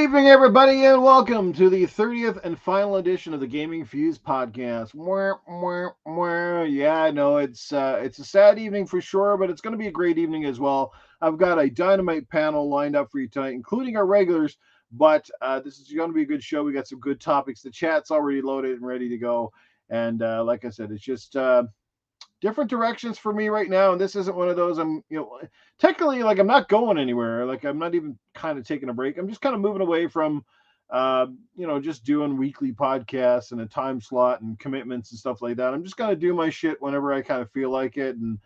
evening, everybody, and welcome to the 30th and final edition of the Gaming Fuse podcast. Yeah, I know it's a sad evening for sure, but it's going to be a great evening as well. I've got a dynamite panel lined up for you tonight, including our regulars, but this is going to be a good show. We got some good topics. The chat's already loaded and ready to go, and like I said, it's just different directions for me right now, and this isn't one of those. Technically, like, I'm not going anywhere. Like, I'm not even kind of taking a break. I'm just kind of moving away from just doing weekly podcasts and a time slot and commitments and stuff like that. I'm just gonna do my shit whenever I kind of feel like it, and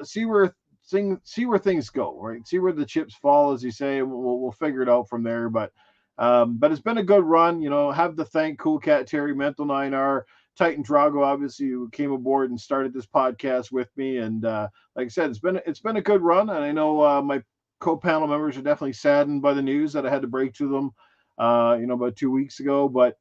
see where things go, right? See where the chips fall, as you say, and we'll figure it out from there. But it's been a good run. Have to thank Cool Cat Terri, Mental 9R, Titan Drago, obviously, who came aboard and started this podcast with me. And like I said, it's been a good run. And I know my co-panel members are definitely saddened by the news that I had to break to them, about 2 weeks ago. But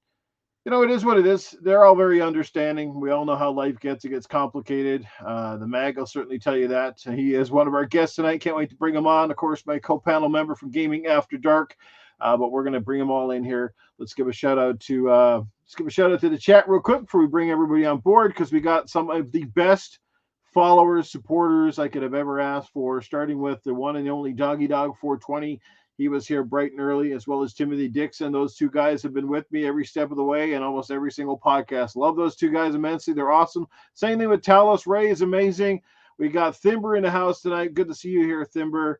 it is what it is. They're all very understanding. We all know how life gets. It gets complicated. The mag will certainly tell you that. He is one of our guests tonight. Can't wait to bring him on. Of course, my co-panel member from Gaming After Dark. But we're going to bring them all in here. Let's give a shout out to the chat real quick before we bring everybody on board, because we got some of the best followers, supporters I could have ever asked for, starting with the one and only Doggy Dog 420. He was here bright and early, as well as Timothy Dixon. Those two guys have been with me every step of the way and almost every single podcast. Love those two guys immensely. They're awesome. Same thing with Talos. Ray is amazing. We got Thimber in the house tonight. Good to see you here, Thimber.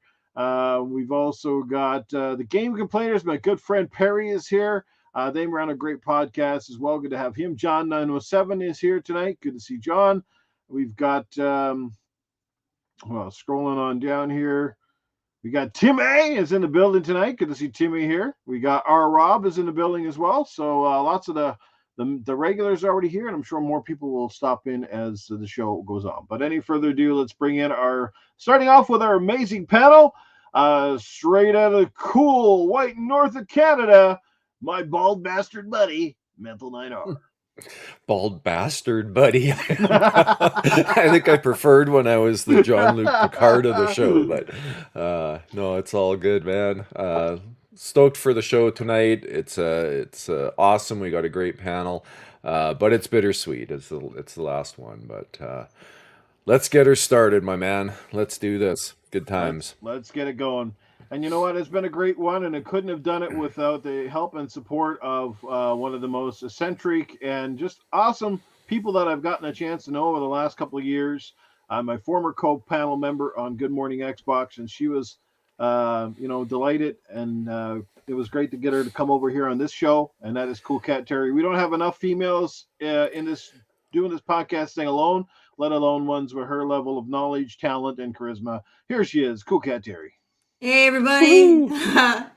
We've also got the Game Complainers. My good friend Perry is here. They run a great podcast as well. Good to have him. John 907 is here tonight. Good to see John. We've got scrolling on down here. We got Tim A is in the building tonight. Good to see Timmy here. We got R Rob is in the building as well. So lots of the regulars are already here, and I'm sure more people will stop in as the show goes on. But any further ado, let's bring in starting off with our amazing panel, straight out of the cool white north of Canada, my bald bastard buddy, Mental 9R. Bald bastard buddy. I think I preferred when I was the Jean-Luc Picard of the show, but no, it's all good, man. Stoked for the show tonight. It's awesome. We got a great panel, but it's bittersweet. It's the last one, but let's get her started, my man. Let's do this. Good times. Let's get it going. And you know what? It's been a great one, and it couldn't have done it without the help and support of one of the most eccentric and just awesome people that I've gotten a chance to know over the last couple of years. My former co-panel member on Good Morning Xbox, and she was, delighted, and it was great to get her to come over here on this show, and that is Cool Cat Terri. We don't have enough females doing this podcast thing alone, let alone ones with her level of knowledge, talent, and charisma. Here she is, Cool Cat Terri. Hey, everybody.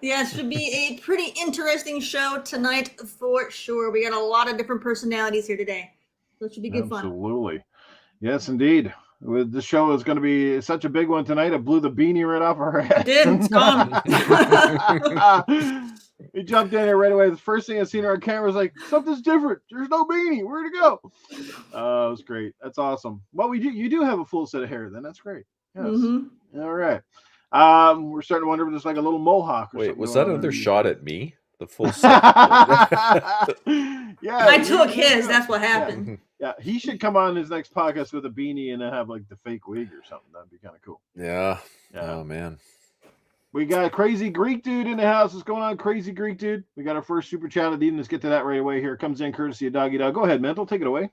Yeah, it should be a pretty interesting show tonight for sure. We got a lot of different personalities here today. So it should be good fun. Absolutely. Yes, indeed. The show is going to be such a big one tonight. It blew the beanie right off her head. It did. It's gone. We jumped in here right away. The first thing I seen her on camera was like, something's different. There's no beanie. Where'd it go? It was great. That's awesome. Well, you do have a full set of hair then. That's great. Yes. Mm-hmm. All right. We're starting to wonder if there's like a little mohawk or something. Wait, was that another shot at me? The full set? Yeah. I took his. That's what happened. Yeah, he should come on his next podcast with a beanie and then have like the fake wig or something. That'd be kind of cool. Yeah. Oh, man. We got Crazy Greek Dude in the house. What's going on, Crazy Greek Dude? We got our first super chat of the evening. Let's get to that right away. Here it comes in courtesy of Doggy Dog. Go ahead, Mental. Take it away.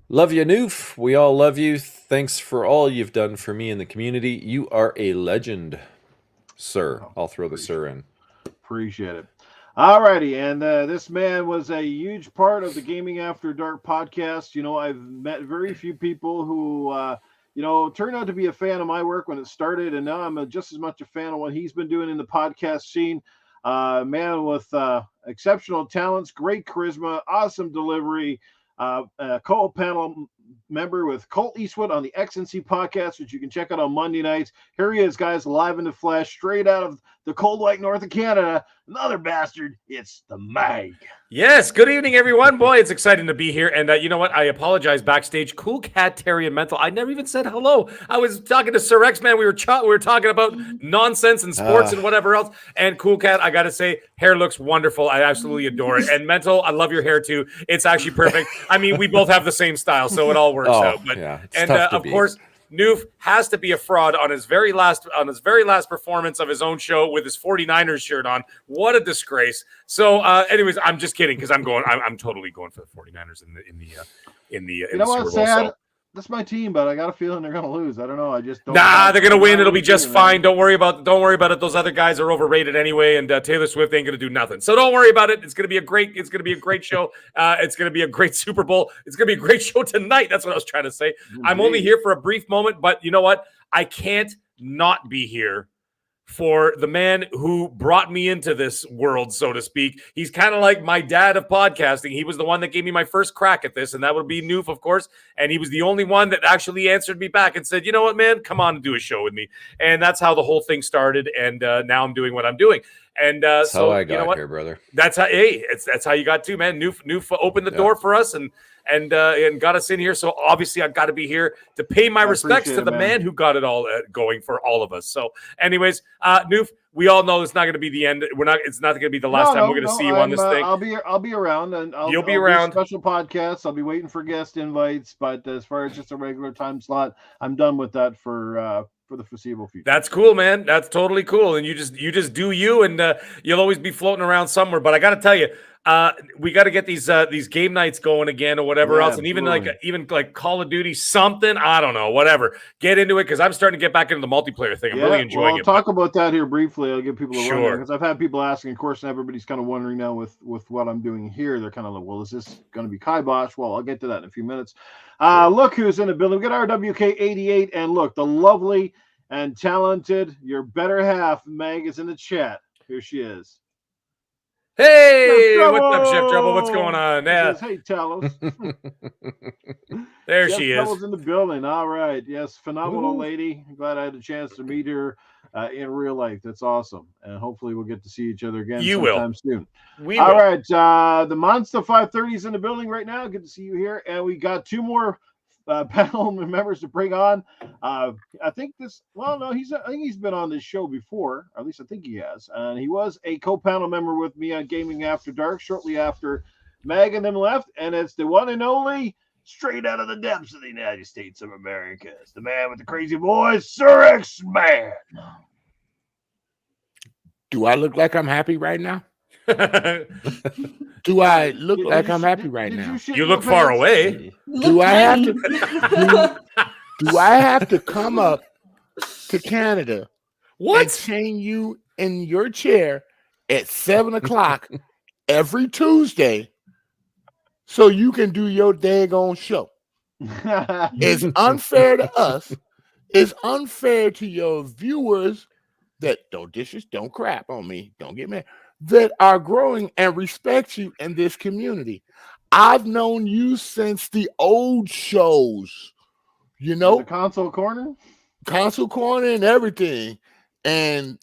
Love you, Noof. We all love you. Thanks for all you've done for me and the community. You are a legend, sir. I'll throw the sir in. Appreciate it. All righty. And this man was a huge part of the Gaming After Dark podcast. I've met very few people who, turned out to be a fan of my work when it started. And now I'm just as much a fan of what he's been doing in the podcast scene. Man with exceptional talents, great charisma, awesome delivery. Co-panel member with Colt Eastwood on the XNC podcast, which you can check out on Monday nights. Here he is, guys, live in the flesh, straight out of the cold white north of Canada, another bastard. It's the Mag. Yes, good evening, everyone. Boy, it's exciting to be here. And you know what? I apologize backstage. Cool Cat, Terri, and Mental. I never even said hello. I was talking to Sir X Man. We were talking about nonsense and sports and whatever else. And Cool Cat, I got to say, hair looks wonderful. I absolutely adore it. And Mental, I love your hair too. It's actually perfect. I mean, we both have the same style, so it all works out. But yeah, and of course, Noof has to be a fraud on his very last performance of his own show with his 49ers shirt on. What a disgrace. So anyways, I'm just kidding because I'm totally going for the 49ers in the You know Super what's Bowl. sad? So. That's my team, but I got a feeling they're going to lose. I don't know. I just don't. Nah, they're going to win. It'll be just fine. Don't worry about it. Those other guys are overrated anyway, and Taylor Swift ain't going to do nothing. So don't worry about it. It's going to be a great show. It's going to be a great Super Bowl. It's going to be a great show tonight. That's what I was trying to say. Indeed. I'm only here for a brief moment, but you know what? I can't not be here for the man who brought me into this world, so to speak. He's kind of like my dad of podcasting. He was the one that gave me my first crack at this, and that would be Noof, of course. And he was the only one that actually answered me back and said, you know what, man, come on and do a show with me. And that's how the whole thing started. And now I'm doing what I'm doing. And that's so how I got you know what? here, brother. That's how you got to, man. Noof opened the door for us and got us in here. So obviously I've got to be here to pay my respects to the man who got it all going for all of us. So anyways, Noof, we all know it's not going to be the end. It's not going to be the last time we're going to see you on this thing. I'll be around, and you'll be around. Special podcasts. I'll be waiting for guest invites, but as far as just a regular time slot, I'm done with that for the foreseeable future. That's cool, man. That's totally cool. And you just do you, and you'll always be floating around somewhere. But I got to tell you, we got to get these game nights going again or whatever else, and even like Call of Duty, something, I don't know, whatever. Get into it because I'm starting to get back into the multiplayer thing. I'm really enjoying it. I'll talk about that here briefly. I'll give people a rundown because I've had people asking. Of course, and everybody's kind of wondering now with what I'm doing here. They're kind of like, well, is this going to be kibosh? Well, I'll get to that in a few minutes. Look who's in the building. We got RWK88, and look, the lovely and talented, your better half, Meg, is in the chat. Here she is. Hey, what's up, Chef Trouble? What's going on? Yeah. Hey, Talos. There Chef she Trouble's is. in the building. All right. Yes, phenomenal lady. I'm glad I had a chance to meet her in real life. That's awesome. And hopefully we'll get to see each other again sometime soon. All right. The Monster 530 is in the building right now. Good to see you here. And we got two more panel members to bring on. I think he's been on this show before, or at least I think he has, and he was a co-panel member with me on Gaming After Dark shortly after Mag and them left, and it's the one and only, straight out of the depths of the United States of America, it's the man with the crazy voice, Sir X Man. Do I look like I'm happy right now? Do I look like I'm happy right now? You look far away. Do I have to? Do I have to come up to Canada and chain you in your chair at 7:00 every Tuesday so you can do your daggone show? It's unfair to us. It's unfair to your viewers that don't crap on me. Don't get mad. That are growing and respect you in this community. I've known you since the old shows, you know, the console corner and everything. And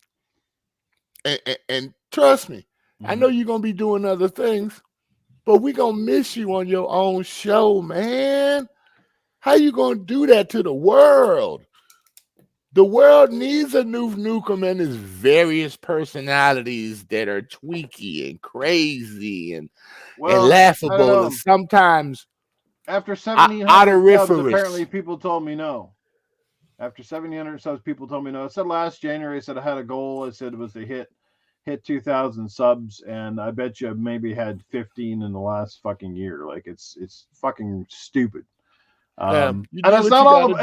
trust me, I know you're gonna be doing other things, but we're gonna miss you on your own show, man. How you gonna do that to the world? The world needs a new Nukem and his various personalities that are tweaky and crazy and laughable and sometimes after 1,700 subs, odoriferous. Apparently people told me no. After 1,700 subs, people told me no. I said last January, I said I had a goal. I said it was to hit 2,000 subs, and I bet you I maybe had 15 in the last fucking year. Like it's fucking stupid. And it's not all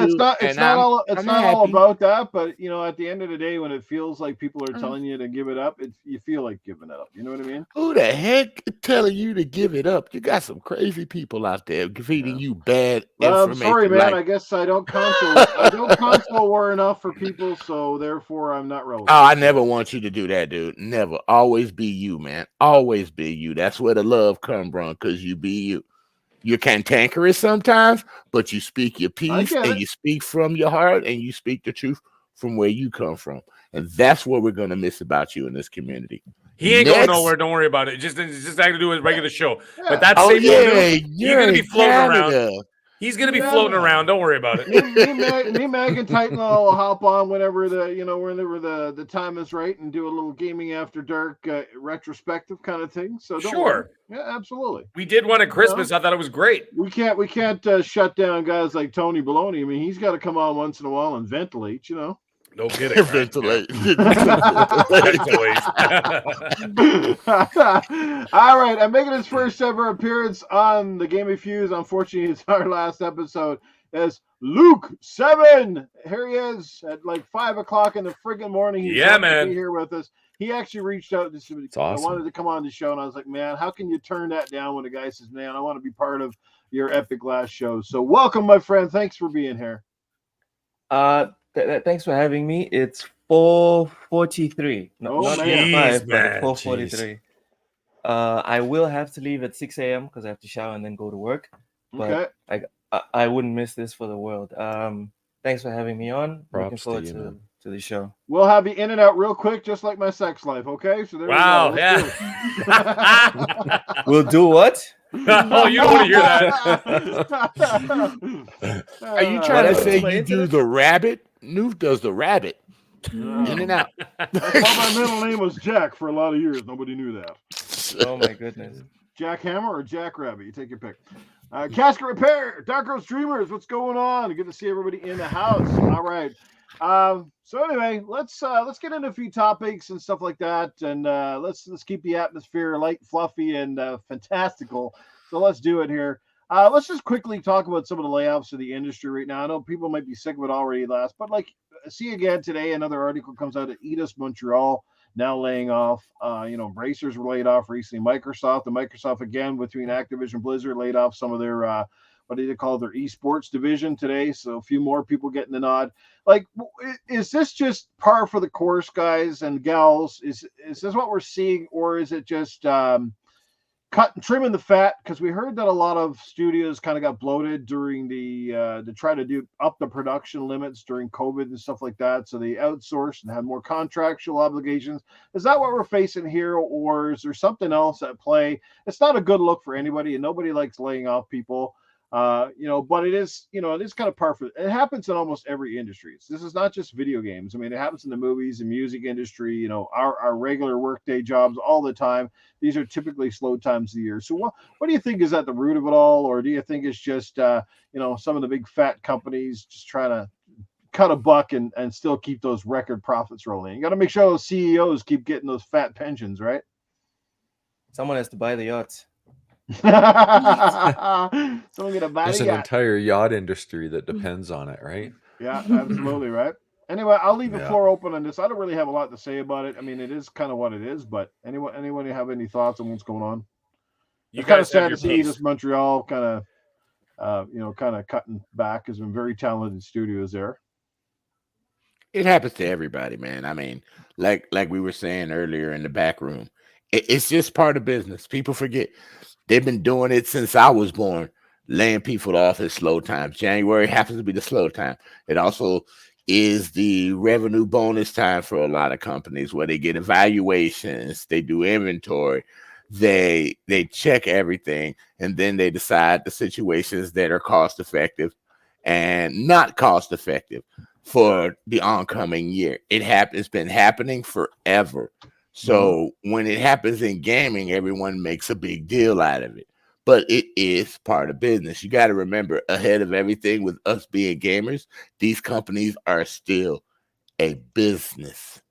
about that, but you know, at the end of the day, when it feels like people are telling you to give it up, you feel like giving it up. You know what I mean? Who the heck is telling you to give it up? You got some crazy people out there feeding you bad information. I'm sorry, man. I guess I don't console war enough for people, so therefore I'm not relevant. Oh, I never want you to do that, dude. Never. Always be you, man. Always be you. That's where the love comes from, because you be you. You're cantankerous sometimes, but you speak your piece and you speak from your heart and you speak the truth from where you come from. And that's what we're going to miss about you in this community. He ain't going nowhere. Don't worry about it. It's just nothing to do with regular show. Yeah. But that's you're going to be floating around. He's going to be floating around. Don't worry about it. Me, Meg, and Titan will hop on whenever the time is right and do a little gaming after dark retrospective kind of thing. So don't worry. Yeah, absolutely. We did one at Christmas. I thought it was great. We can't shut down guys like Tony Baloney. I mean, he's got to come on once in a while and ventilate. No kidding. Ventilate. All right. I'm making his first ever appearance on the Game of Fuse. Unfortunately, it's our last episode. As Luke 7. Here he is at like 5 o'clock in the friggin' morning. He's man. To be here with us. He actually reached out to somebody. Awesome. I wanted to come on the show, and I was like, man, how can you turn that down when a guy says, man, I want to be part of your epic last show? So welcome, my friend. Thanks for being here. Thanks for having me. It's 4:43. Oh, Not man. 5, but 4:43. I will have to leave at 6 a.m. because I have to shower and then go to work. But Okay. I wouldn't miss this for the world. Thanks for having me on. Looking Props forward to you, to the show. We'll have you in and out real quick, just like my sex life, okay? So there Wow, we go. yeah. We'll do what? Oh, you don't want to hear that. Are you trying to say you do the rabbit? Noof does the rabbit. In and out. That's why my middle name was Jack for a lot of years. Nobody knew that. Oh my goodness. Jack Hammer or Jack Rabbit? You take your pick. Casket Repair, Dark Road Streamers, what's going on? Good to see everybody in the house. All right. So anyway, let's get into a few topics and stuff like that, and let's keep the atmosphere light, fluffy, and fantastical. So let's do it here. Let's just quickly talk about some of the layoffs of the industry right now. I know people might be sick of it already last, but like, see again today, another article comes out at Eidos Montreal now laying off. Bracers were laid off recently. Microsoft again between Activision Blizzard laid off some of their what do they call their esports division today? So a few more people getting the nod. Like, is this just par for the course, guys and gals? Is this what we're seeing, or is it just trimming the fat? Because we heard that a lot of studios kind of got bloated during to try to do up the production limits during COVID and stuff like that. So they outsourced and had more contractual obligations. Is that what we're facing here, or is there something else at play? It's not a good look for anybody, and nobody likes laying off people. But it is kind of par for it. Happens in almost every industry. This is not just video games. I mean, it happens in the movies and music industry, our regular workday jobs all the time. These are typically slow times of the year. So what do you think is at the root of it all? Or do you think it's just, some of the big fat companies just trying to cut a buck and still keep those record profits rolling? You got to make sure those CEOs keep getting those fat pensions, right? Someone has to buy the yachts. Someone gonna buy There's the an yacht. entire yacht industry that depends on it, right? Yeah, absolutely, right. Anyway, I'll leave the Yeah. floor open on this. I don't really have a lot to say about it. I mean, it is kind of what it is, but anyone have any thoughts on what's going on? You It's kind of guys have sad your to see piece. this Montreal kind of cutting back. Has been very talented studios there. It happens to everybody, man. I mean, like we were saying earlier in the back room, it's just part of business. People forget. They've been doing it since I was born, laying people off at slow times. January happens to be the slow time. It also is the revenue bonus time for a lot of companies where they get evaluations, they do inventory, they check everything, and then they decide the situations that are cost effective and not cost effective for the oncoming year. It's been happening forever. So when it happens in gaming, everyone makes a big deal out of it. But it is part of business. You got to remember, ahead of everything with us being gamers, these companies are still a business.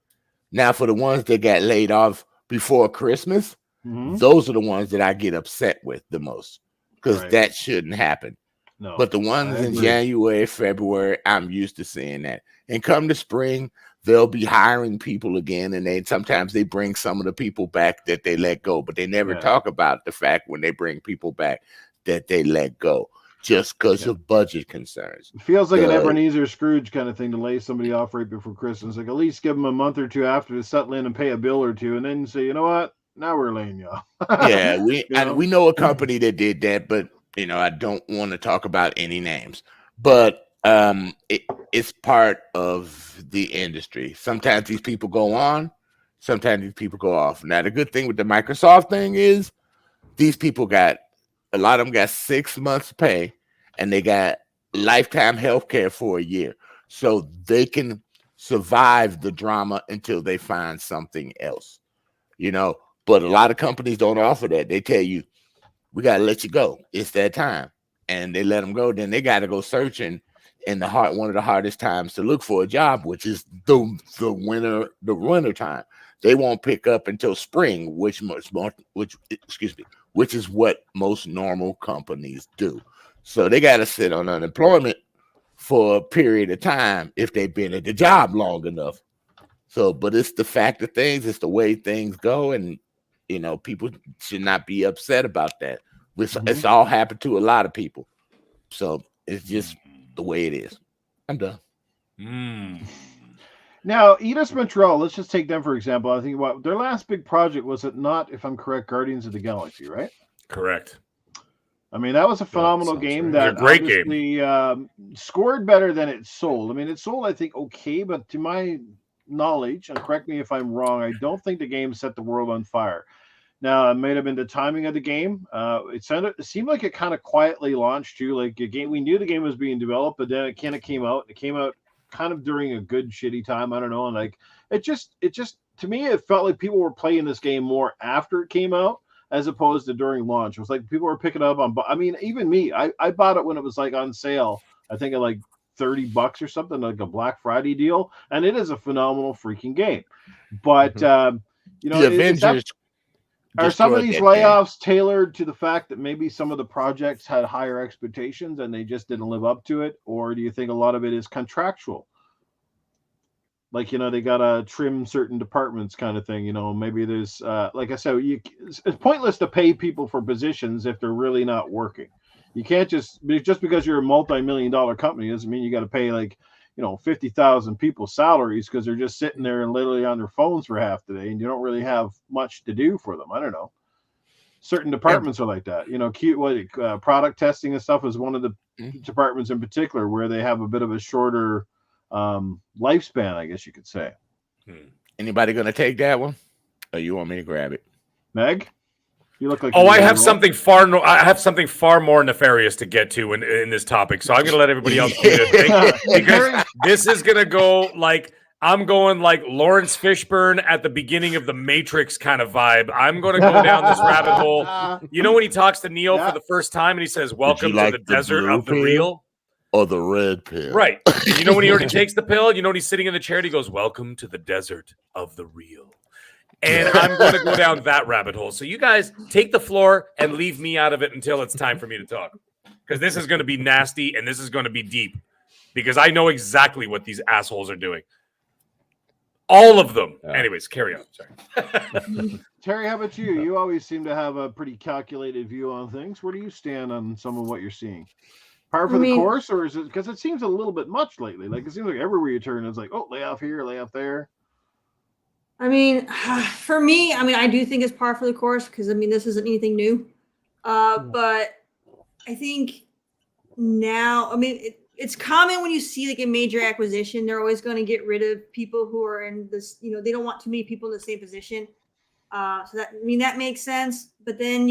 Now, for the ones that got laid off before Christmas, those are the ones that I get upset with the most, because that shouldn't happen. No, but the ones in January, February, I'm used to seeing that. And come the spring, they'll be hiring people again, and sometimes they bring some of the people back that they let go, but they never talk about the fact when they bring people back that they let go just because of budget concerns. It feels like an Ebenezer Scrooge kind of thing to lay somebody off right before Christmas. Like, at least give them a month or two after to settle in and pay a bill or two, and then say, you know what, now we're laying you off. Yeah, we know a company that did that, but I don't want to talk about any names. But it's part of the industry. Sometimes these people go on, sometimes these people go off. Now, the good thing with the Microsoft thing is these people got, a lot of them got 6 months pay, and they got lifetime health care for a year. So they can survive the drama until they find something else, you know. But a lot of companies don't offer that. They tell you, we got to let you go. It's that time. And they let them go. Then they got to go searching in one of the hardest times to look for a job, which is the winter time. They won't pick up until spring, which is what most normal companies do. So they got to sit on unemployment for a period of time if they've been at the job long enough. So, but it's the fact of things, it's the way things go, and you know, people should not be upset about that. It's all happened to a lot of people. So it's just the way it is. I'm done. Now, Eidos Montreal, let's just take them for example. I think their last big project was it not, if I'm correct, Guardians of the Galaxy, right? Correct. I mean, that was a phenomenal game that great game. Scored better than it sold. I mean, it sold, I think, okay, but to my knowledge, and correct me if I'm wrong, I don't think the game set the world on fire. Now, it might have been the timing of the game. It seemed like it kind of quietly launched too. Like we knew the game was being developed, but then it kind of came out. It came out kind of during a good shitty time. I don't know. And like it just to me, it felt like people were playing this game more after it came out as opposed to during launch. It was like people were picking up on. I mean, even me, I bought it when it was like on sale. I think at like $30 or something, like a Black Friday deal, and it is a phenomenal freaking game. But you know, the Avengers. Are some of these layoffs tailored to the fact that maybe some of the projects had higher expectations and they just didn't live up to it? Or do you think a lot of it is contractual? Like, you know, they got to trim certain departments kind of thing. You know, maybe there's, like I said, it's pointless to pay people for positions if they're really not working. You can't just because you're a multi-million-dollar company doesn't mean you got to pay like, you know, 50,000 people salaries because they're just sitting there and literally on their phones for half the day and you don't really have much to do for them. I don't know. Certain departments are like that. You know, product testing and stuff is one of the departments in particular where they have a bit of a shorter lifespan, I guess you could say. Anybody going to take that one? Or you want me to grab it? Meg? You look like I have something far more nefarious to get to in this topic. So I'm going to let everybody else do it because this is going to go like I'm going like Lawrence Fishburne at the beginning of the Matrix kind of vibe. I'm going to go down this rabbit hole. You know when he talks to Neo for the first time and he says, "Welcome to the desert of the real." Or the red pill. Right. You know when he already takes the pill, you know when he's sitting in the chair and he goes, "Welcome to the desert of the real." And I'm going to go down that rabbit hole. So you guys take the floor and leave me out of it until it's time for me to talk. Because this is going to be nasty and this is going to be deep. Because I know exactly what these assholes are doing. All of them. Yeah. Anyways, carry on. Sorry. Terri, how about you? You always seem to have a pretty calculated view on things. Where do you stand on some of what you're seeing? Par for the course? Or is it because it seems a little bit much lately? Like it seems like everywhere you turn, it's like, oh, layoff here, layoff there. I mean, for me, I do think it's par for the course because, this isn't anything new. But I think now, it's common when you see like a major acquisition, they're always going to get rid of people who are in this, they don't want too many people in the same position. So that makes sense. But then,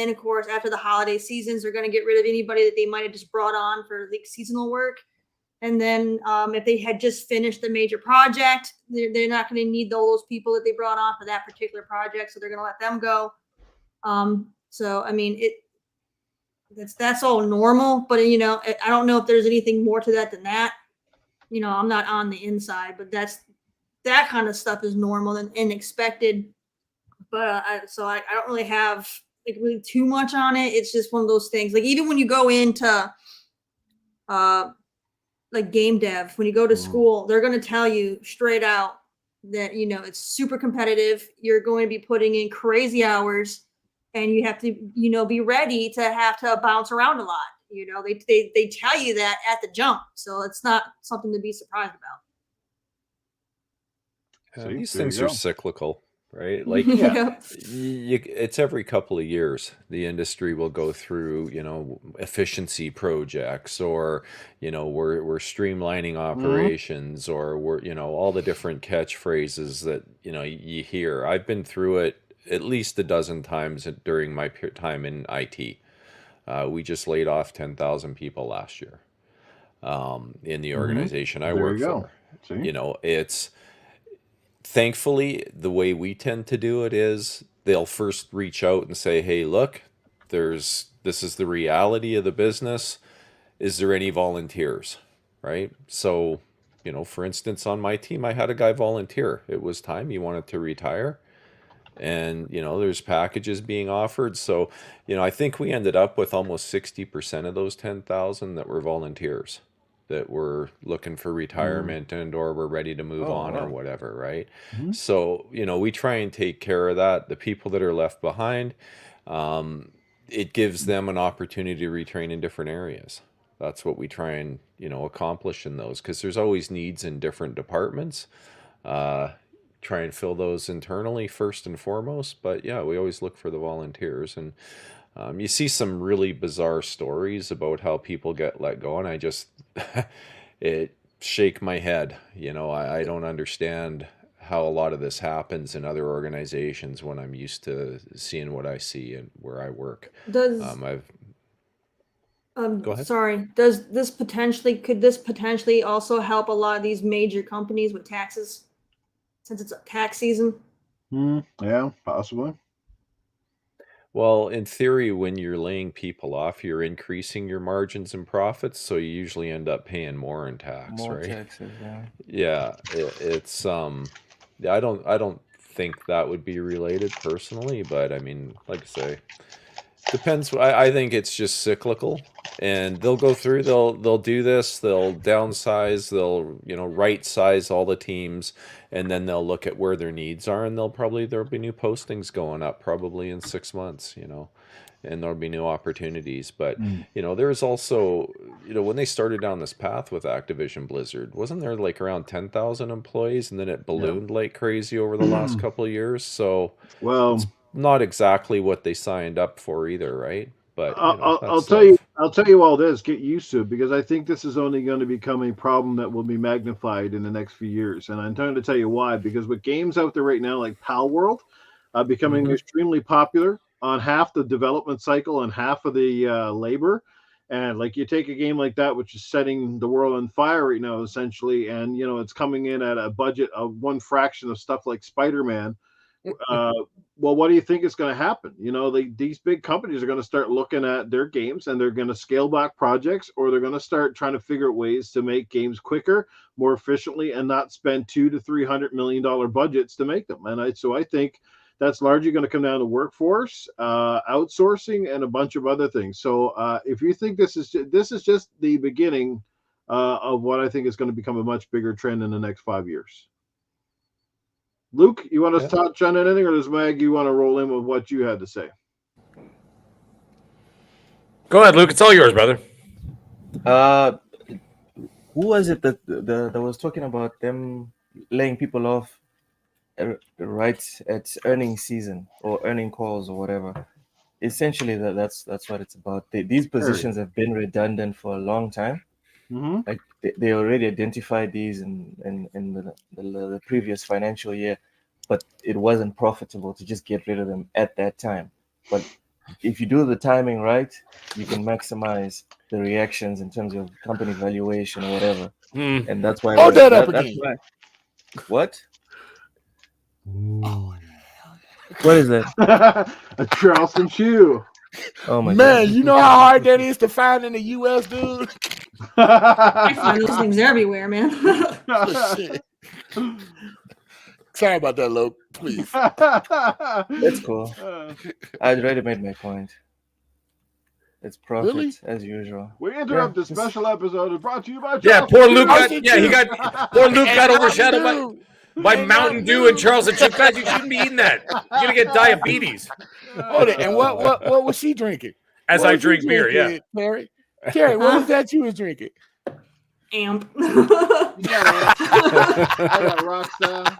of course, after the holiday seasons, they're going to get rid of anybody that they might have just brought on for like seasonal work. And then if they had just finished the major project, they're not going to need all those people that they brought on for that particular project. So they're going to let them go. That's all normal. But, I don't know if there's anything more to that than that. I'm not on the inside, but that kind of stuff is normal and expected. But I don't really have like really too much on it. It's just one of those things. Like even when you go into like game dev, when you go to school, they're going to tell you straight out that, it's super competitive. You're going to be putting in crazy hours and you have to, be ready to have to bounce around a lot. They tell you that at the jump. So it's not something to be surprised about. These things are cyclical. right? Like Yeah. it's every couple of years the industry will go through, efficiency projects, or we're streamlining operations, or we're all the different catchphrases that you hear. I've been through it at least a dozen times during my time in IT. We just laid off 10,000 people last year, in the organization I There work you go. for. See? It's thankfully the way we tend to do it is they'll first reach out and say, "Hey, look, this is the reality of the business. Is there any volunteers?" Right? So, for instance, on my team, I had a guy volunteer. It was time. He wanted to retire. And, there's packages being offered. So, I think we ended up with almost 60% of those 10,000 that were volunteers that were looking for retirement and or were ready to move on or whatever, right? So, we try and take care of that. The people that are left behind, it gives them an opportunity to retrain in different areas. That's what we try and, accomplish in those, because there's always needs in different departments. Try and fill those internally first and foremost. But yeah, we always look for the volunteers. And you see some really bizarre stories about how people get let go. And I just, it shake my head. I don't understand how a lot of this happens in other organizations when I'm used to seeing what I see and where I work. Does Go ahead. sorry, could this potentially also help a lot of these major companies with taxes, since it's a tax season? Yeah, possibly. Well, in theory, when you're laying people off, you're increasing your margins and profits, so you usually end up paying more in tax, More right? taxes, yeah. Yeah, it's yeah, I don't think that would be related personally, but I mean, like I say, depends. I think it's just cyclical, and they'll go through. They'll do this. They'll downsize. They'll right size all the teams, and then they'll look at where their needs are, and there'll be new postings going up probably in 6 months. And there'll be new opportunities. But there's also when they started down this path with Activision Blizzard, wasn't there like around 10,000 employees, and then it ballooned like crazy over the last couple of years. So Well, not exactly what they signed up for either, right? But I'll tell you. I'll tell you all this. Get used to it, because I think this is only going to become a problem that will be magnified in the next few years. And I'm trying to tell you why. Because with games out there right now, like Pal World, becoming extremely popular on half the development cycle and half of the labor. And like you take a game like that, which is setting the world on fire right now, essentially, and it's coming in at a budget of one fraction of stuff like Spider-Man. Well, what do you think is going to happen? These big companies are going to start looking at their games, and they're going to scale back projects, or they're going to start trying to figure out ways to make games quicker, more efficiently, and not spend $200 to $300 million budgets to make them. And so I think that's largely going to come down to workforce, outsourcing, and a bunch of other things. So if you think this is just the beginning of what I think is going to become a much bigger trend in the next 5 years. Luke, you want to touch on anything, or does Mag, you want to roll in with what you had to say? Go ahead, Luke. It's all yours, brother. Who was it that was talking about them laying people off right at earning season or earning calls or whatever? Essentially, that's what it's about. These positions have been redundant for a long time. Like they already identified these in the previous financial year, but it wasn't profitable to just get rid of them at that time. But if you do the timing right, you can maximize the reactions in terms of company valuation or whatever. And that's why. Hold that up again. What? What is that? A Charleston shoe. Oh my man, God. you know how hard that is to find in the U.S., dude? I find those things everywhere, man. Oh, shit. Sorry about that, Luke. Please. That's cool. I already made my point. It's profit as usual. We interrupt the special episode is brought to you by poor Luke. Poor Luke got overshadowed by Mountain Dew and Charleston Chip. Guys, you shouldn't be eating that. You're gonna get diabetes. Hold it. And what was she drinking? As I drink beer, yeah. Terri, what was that you was drinking? Amp. I got Rockstar.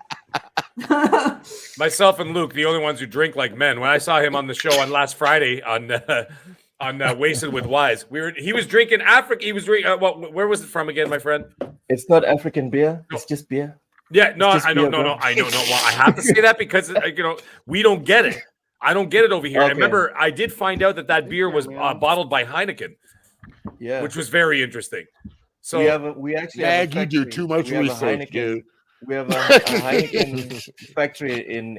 Myself and Luke, the only ones who drink like men. When I saw him on the show on last Friday on Wasted with Wise, he was drinking Africa. He was drinking. Where was it from again, my friend? It's not African beer. It's just beer. Yeah, no, I know, no. I know. Well, I have to say that because we don't get it. I don't get it over here. Okay. I remember I did find out that beer was bottled by Heineken. Yeah, which was very interesting. So we actually have a you do too much research, dude. We have a Heineken factory in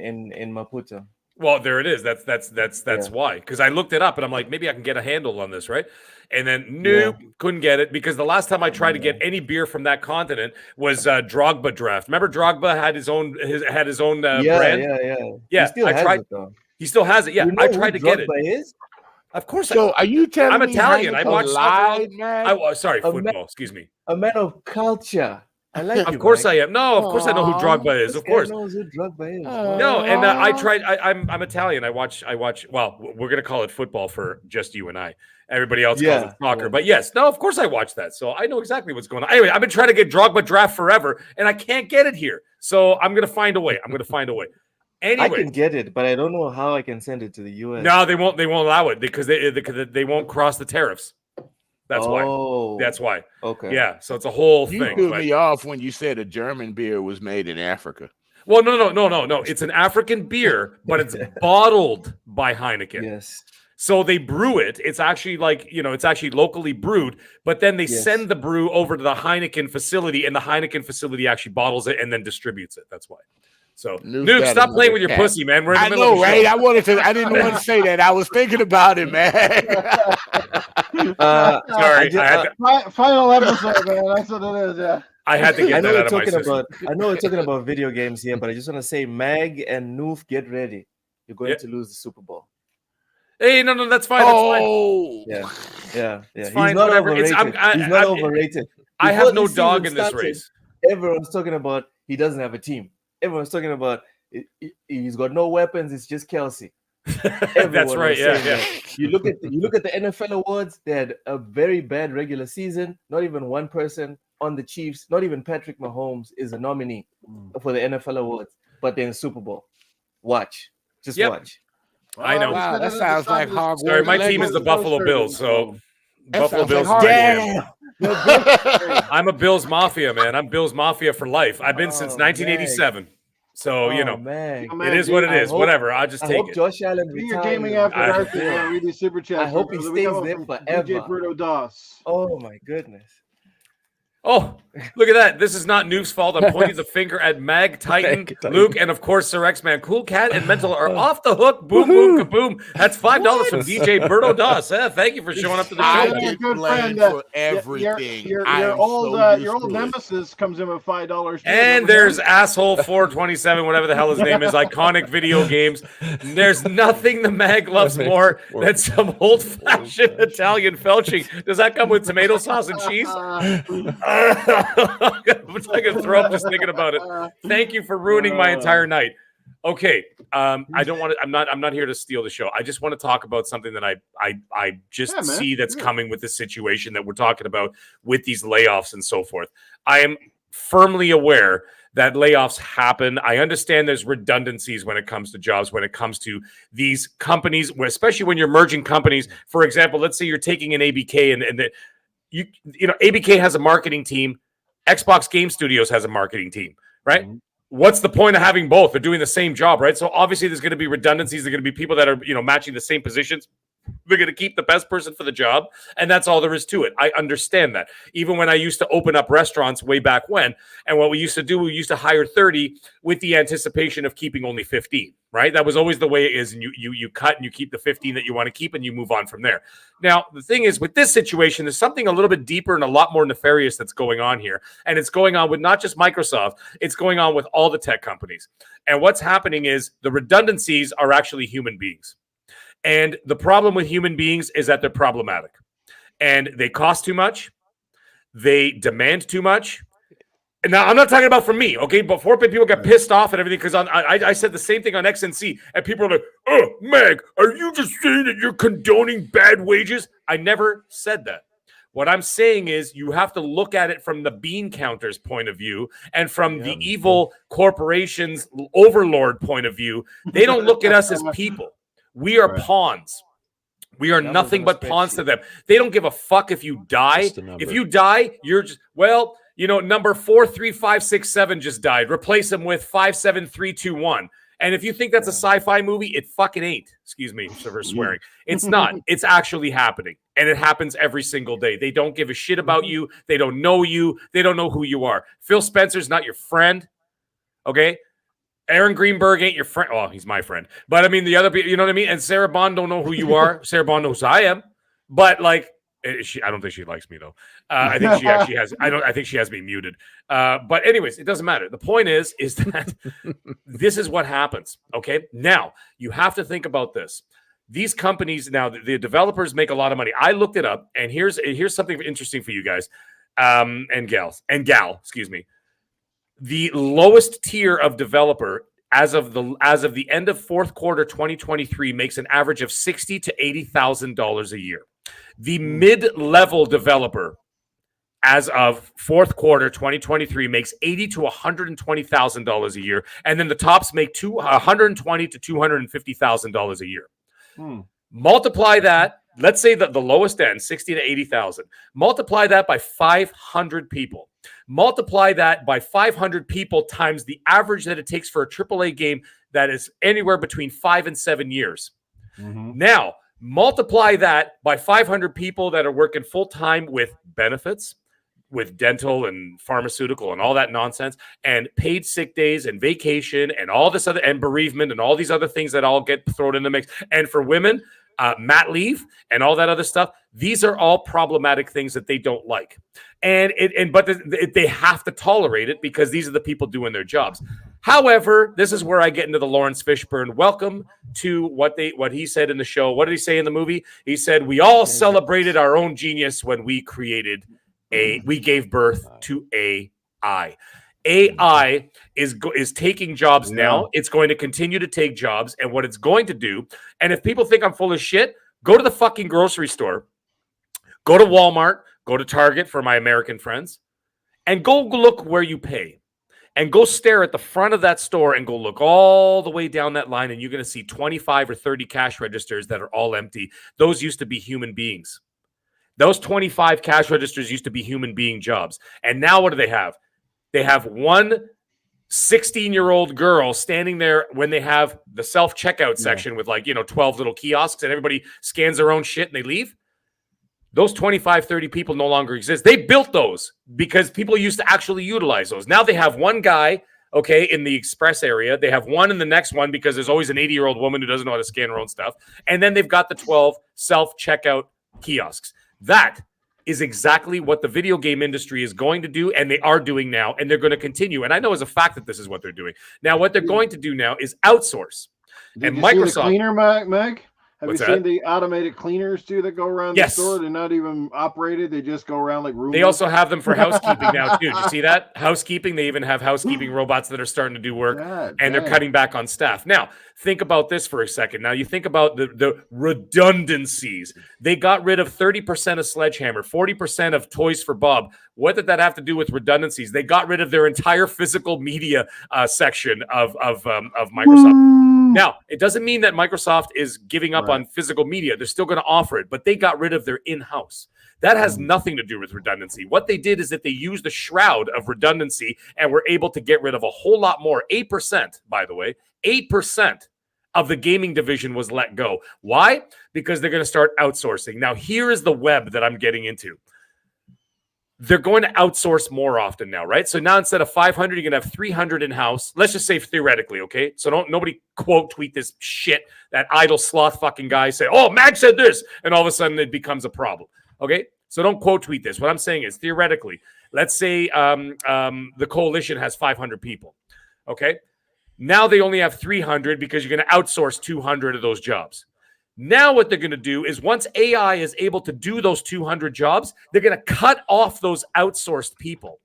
Maputo. Well, there it is. That's why. Because I looked it up and I'm like, maybe I can get a handle on this, right? And then nope, couldn't get it because the last time I tried to get any beer from that continent was Drogba draft. Remember Drogba had his own brand? Yeah. He still has it. Yeah, I tried to get it. Is? Of course. So are you telling I'm me Italian. I watched live, sorry, football. Excuse me. A man of culture. I like. Of course I am. No, of course I know who Drogba is. Of course. Knows who Drogba is. No, and I tried. I'm Italian. I watch. Well, we're gonna call it football for just you and I. Everybody else calls it soccer. But yes, no, of course I watch that. So I know exactly what's going on. Anyway, I've been trying to get Drogba draft forever, and I can't get it here. So I'm gonna find a way. Anyway, I can get it, but I don't know how I can send it to the U.S. No, they won't. They won't allow it because they won't cross the tariffs. That's why. That's why. Okay. Yeah. So it's a whole thing. You threw me off when you said a German beer was made in Africa. Well, no. It's an African beer, but it's bottled by Heineken. Yes. So they brew it. It's actually it's actually locally brewed, but then they send the brew over to the Heineken facility, and the Heineken facility actually bottles it and then distributes it. That's why. So, Nuke, stop playing with your pussy, man. We're in the middle of the right? show. I didn't want to say that. I was thinking about it, man. Sorry. Final episode, man. That's what it is, yeah. I had to get that out of my system. I know we're talking about video games here, but I just want to say, Mag and Noof, get ready. You're going to lose the Super Bowl. Hey, no, that's fine. Yeah. It's He's fine, not whatever. overrated. He's not overrated. I have no dog in this race. Everyone's talking about he doesn't have a team. Everyone's talking about he's got no weapons. It's just Kelsey. That's right. Yeah. You look at the NFL awards. They had a very bad regular season. Not even one person on the Chiefs. Not even Patrick Mahomes is a nominee for the NFL awards. But they're in the Super Bowl. Watch. Just watch. I know. Wow, that sounds like Hogwarts. Sorry, my team is the Buffalo Bills. So Buffalo Bills. I'm a Bills Mafia, man. I'm Bills Mafia for life. I've been since 1987. So, it is what it is. Whatever. I'll just take it. Josh Allen Your gaming after dark. Read these super chats. I hope he stays there forever. DJ Bruno Das. Oh, my goodness. Oh, look at that. This is not Noof's fault. I'm pointing the finger at Mag, Titan, Luke, and of course, Sir X Man. Cool Cat and Mental are off the hook. Boom, boom, kaboom. That's $5 from DJ Berto Das. Thank you for showing up to the show. I good friend, for everything. Your old nemesis comes in with $5. And there's asshole 427, whatever the hell his name is. Iconic video games. There's nothing the Mag loves more than some old-fashioned Italian felching. Does that come with tomato sauce and cheese? I'm gonna throw up just thinking about it. Thank you for ruining my entire night. Okay, I don't want to. I'm not here to steal the show. I just want to talk about something that I just see that's coming with this situation that we're talking about with these layoffs and so forth. I am firmly aware that layoffs happen. I understand there's redundancies when it comes to jobs, when it comes to these companies, especially when you're merging companies. For example, let's say you're taking an ABK and you know, ABK has a marketing team. Xbox Game Studios has a marketing team, right? Mm-hmm. What's the point of having both? They're doing the same job, right? So obviously there's going to be redundancies. There's going to be people that are, matching the same positions. They're going to keep the best person for the job, and that's all there is to it. I understand that. Even when I used to open up restaurants way back when, and what we used to do, we used to hire 30 with the anticipation of keeping only 15, right? That was always the way it is, and you cut and you keep the 15 that you want to keep, and you move on from there. Now, the thing is, with this situation, there's something a little bit deeper and a lot more nefarious that's going on here, and it's going on with not just Microsoft, it's going on with all the tech companies. And what's happening is the redundancies are actually human beings. And the problem with human beings is that they're problematic and they cost too much. They demand too much. And now I'm not talking about for me, okay? Before people get pissed off and everything, because I said the same thing on XNC, and people are like, "Oh, Meg, are you just saying that you're condoning bad wages?" I never said that. What I'm saying is you have to look at it from the bean counter's point of view and from the evil corporation's overlord point of view. They don't look at us as people. We are pawns. We are nothing but pawns to them. They don't give a fuck if you die. If you die, you're just, well, you know, number 43567 just died. Replace them with 57321. And if you think that's a sci-fi movie, it fucking ain't. Excuse me for swearing. It's not. It's actually happening. And it happens every single day. They don't give a shit about you. They don't know you. They don't know who you are. Phil Spencer's not your friend. Okay? Aaron Greenberg ain't your friend. Well, he's my friend. But I mean, the other people, you know what I mean? And Sarah Bond don't know who you are. Sarah Bond knows who I am. But like, I don't think she likes me though. I think she actually has. I think she has me muted. But anyways, it doesn't matter. The point is that this is what happens. Okay. Now you have to think about this. These companies now, the developers make a lot of money. I looked it up, and here's something interesting for you guys, and gal. Excuse me. The lowest tier of developer as of the end of fourth quarter 2023 makes an average of $60,000 to $80,000 a year. The mid-level developer as of fourth quarter 2023 makes $80,000 to $120,000 a year, and then the tops make $120,000 to $250,000 a year. Multiply that. Let's say that the lowest end, 60 to 80,000. Multiply that by 500 people. Multiply that by 500 people times the average that it takes for a AAA game that is anywhere between 5 and 7 years. Now, multiply that by 500 people that are working full-time with benefits, with dental and pharmaceutical and all that nonsense, and paid sick days and vacation and all this other, and bereavement and all these other things that all get thrown in the mix. And for women, mat leave and all that other stuff. These are all problematic things that they don't like. But they have to tolerate it because these are the people doing their jobs. However, this is where I get into the Lawrence Fishburne. Welcome to what he said in the show. What did he say in the movie? He said, we all celebrated our own genius when we gave birth to AI. AI is taking jobs now. It's going to continue to take jobs. And what it's going to do, and if people think I'm full of shit, go to the fucking grocery store, go to Walmart, go to Target for my American friends, and go look where you pay. And go stare at the front of that store and go look all the way down that line, and you're going to see 25 or 30 cash registers that are all empty. Those used to be human beings. Those 25 cash registers used to be human being jobs. And now what do they have? They have one 16-year-old girl standing there when they have the self-checkout section with 12 little kiosks, and everybody scans their own shit and they leave. Those 25, 30 people no longer exist. They built those because people used to actually utilize those. Now they have one guy, in the express area. They have one in the next one because there's always an 80-year-old woman who doesn't know how to scan her own stuff. And then they've got the 12 self-checkout kiosks. That is exactly what the video game industry is going to do, and they are doing now, and they're going to continue. And I know as a fact that this is what they're doing. Now, what they're going to do now is outsource. Did you see the cleaner, Meg? Have you seen the automated cleaners too that go around the store? They're not even operated. They just go around like Roombas. They also have them for housekeeping now too. Did you see that? Housekeeping. They even have housekeeping robots that are starting to do work, and they're cutting back on staff. Now, think about this for a second. Now, you think about the redundancies. They got rid of 30% of Sledgehammer, 40% of Toys for Bob. What did that have to do with redundancies? They got rid of their entire physical media section of Microsoft. Now, it doesn't mean that Microsoft is giving up on physical media. They're still going to offer it, but they got rid of their in-house. That has nothing to do with redundancy. What they did is that they used the shroud of redundancy and were able to get rid of a whole lot more. 8%, by the way, 8% of the gaming division was let go. Why? Because they're going to start outsourcing. Now, here is the web that I'm getting into. They're going to outsource more often now, right? So now instead of 500, you're going to have 300 in-house. Let's just say theoretically, okay? So nobody quote tweet this shit, that idle sloth fucking guy say, oh, Mag said this, and all of a sudden it becomes a problem, okay? So don't quote tweet this. What I'm saying is theoretically, let's say the coalition has 500 people, okay? Now they only have 300 because you're going to outsource 200 of those jobs. Now what they're going to do is once AI is able to do those 200 jobs, they're going to cut off those outsourced people.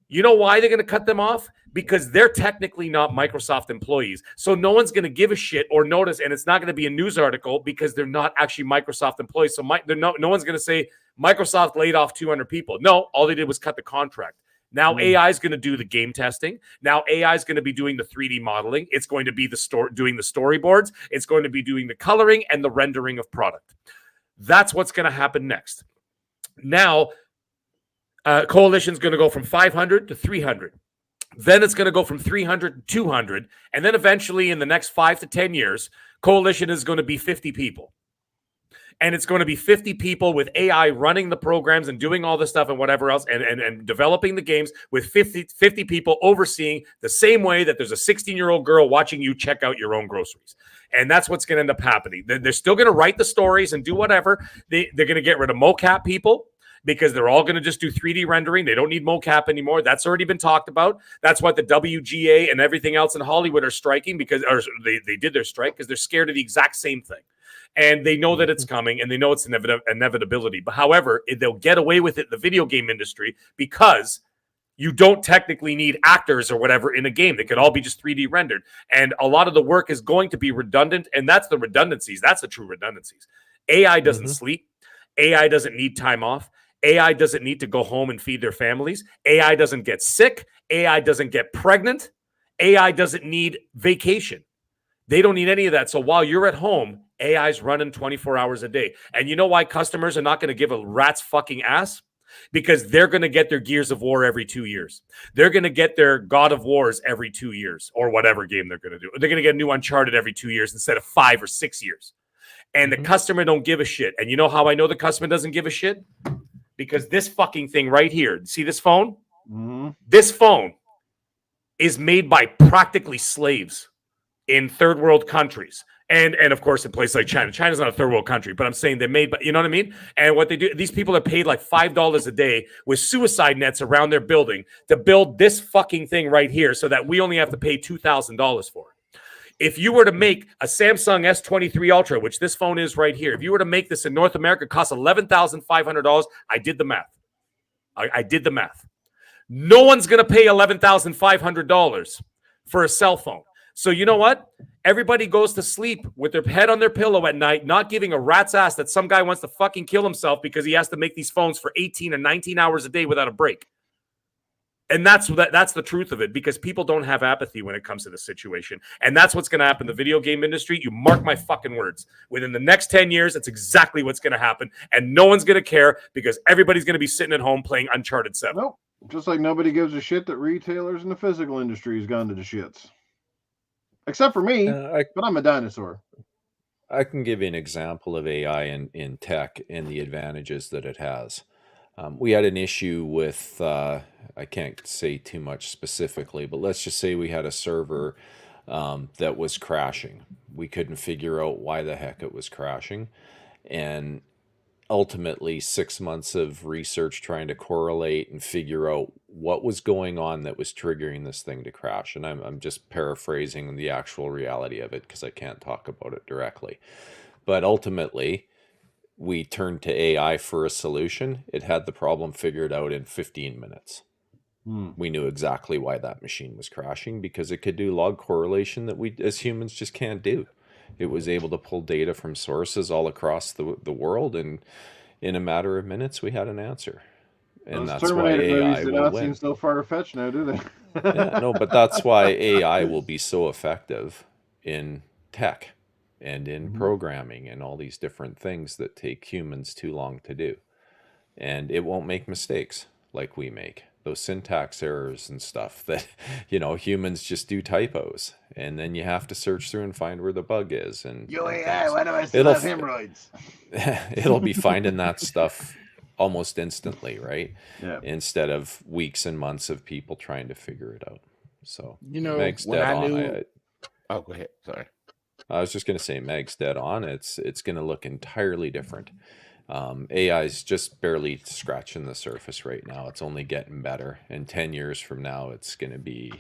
You know why they're going to cut them off? Because they're technically not Microsoft employees. So no one's going to give a shit or notice, and it's not going to be a news article because they're not actually Microsoft employees. So no one's going to say Microsoft laid off 200 people. No, all they did was cut the contract. Now AI is going to do the game testing. Now AI is going to be doing the 3D modeling. It's going to be doing the storyboards. It's going to be doing the coloring and the rendering of product. That's what's going to happen next. Now, Coalition's going to go from 500 to 300. Then it's going to go from 300 to 200. And then eventually in the next 5 to 10 years, Coalition is going to be 50 people. And it's going to be 50 people with AI running the programs and doing all this stuff and whatever else and developing the games with 50 people overseeing the same way that there's a 16-year-old girl watching you check out your own groceries. And that's what's going to end up happening. They're still going to write the stories and do whatever. They're going to get rid of mocap people, because they're all going to just do 3D rendering. They don't need mocap anymore. That's already been talked about. That's what the WGA and everything else in Hollywood are striking, because they did their strike because they're scared of the exact same thing. And they know that it's coming, and they know it's inevitability. But however, they'll get away with it in the video game industry because you don't technically need actors or whatever in a game. They could all be just 3D rendered. And a lot of the work is going to be redundant, and that's the redundancies. That's the true redundancies. AI doesn't sleep. AI doesn't need time off. AI doesn't need to go home and feed their families. AI doesn't get sick. AI doesn't get pregnant. AI doesn't need vacation. They don't need any of that. So while you're at home, AI's running 24 hours a day. And you know why customers are not going to give a rat's fucking ass? Because they're going to get their Gears of War every 2 years. They're going to get their God of Wars every 2 years, or whatever game they're going to do. They're going to get a new Uncharted every 2 years instead of 5 or 6 years. And the customer don't give a shit. And you know how I know the customer doesn't give a shit? Because this fucking thing right here, see this phone? This phone is made by practically slaves in third world countries. And of course, in places like China. China's not a third world country, but I'm saying they're made, but you know what I mean? And what they do, these people are paid like $5 a day with suicide nets around their building to build this fucking thing right here so that we only have to pay $2,000 for it. If you were to make a Samsung S23 Ultra, which this phone is right here, if you were to make this in North America, it costs $11,500. I did the math. I did the math. No one's going to pay $11,500 for a cell phone. So you know what? Everybody goes to sleep with their head on their pillow at night, not giving a rat's ass that some guy wants to fucking kill himself because he has to make these phones for 18 and 19 hours a day without a break. And that's the truth of it, because people don't have apathy when it comes to the situation. And that's what's going to happen in the video game industry. You mark my fucking words. Within the next 10 years, that's exactly what's going to happen. And no one's going to care because everybody's going to be sitting at home playing Uncharted 7. Nope. Just like nobody gives a shit that retailers in the physical industry has gone to the shits. Except for me, but I'm a dinosaur. I can give you an example of AI in tech and the advantages that it has. We had an issue with, I can't say too much specifically, but let's just say we had a server that was crashing. We couldn't figure out why the heck it was crashing. And ultimately 6 months of research trying to correlate and figure out what was going on that was triggering this thing to crash. And I'm just paraphrasing the actual reality of it because I can't talk about it directly. But ultimately, we turned to AI for a solution. It had the problem figured out in 15 minutes. We knew exactly why that machine was crashing because it could do log correlation that we as humans just can't do. It was able to pull data from sources all across the world, and in a matter of minutes, we had an answer. And those that's why AI do will not win. seem so far-fetched now, do they? Yeah, no, but that's why AI will be so effective in tech and in programming and all these different things that take humans too long to do. And it won't make mistakes like we make. Those syntax errors and stuff that, humans just do typos. And then you have to search through and find where the bug is. And Yo, AI, why do I still have hemorrhoids? It'll be finding that stuff almost instantly, right? Yeah. Instead of weeks and months of people trying to figure it out. So, Meg's when dead I on. knew... Oh, go ahead. Sorry. I was just going to say Meg's dead on. It's going to look entirely different. AI is just barely scratching the surface right now. It's only getting better. And 10 years from now, it's going to be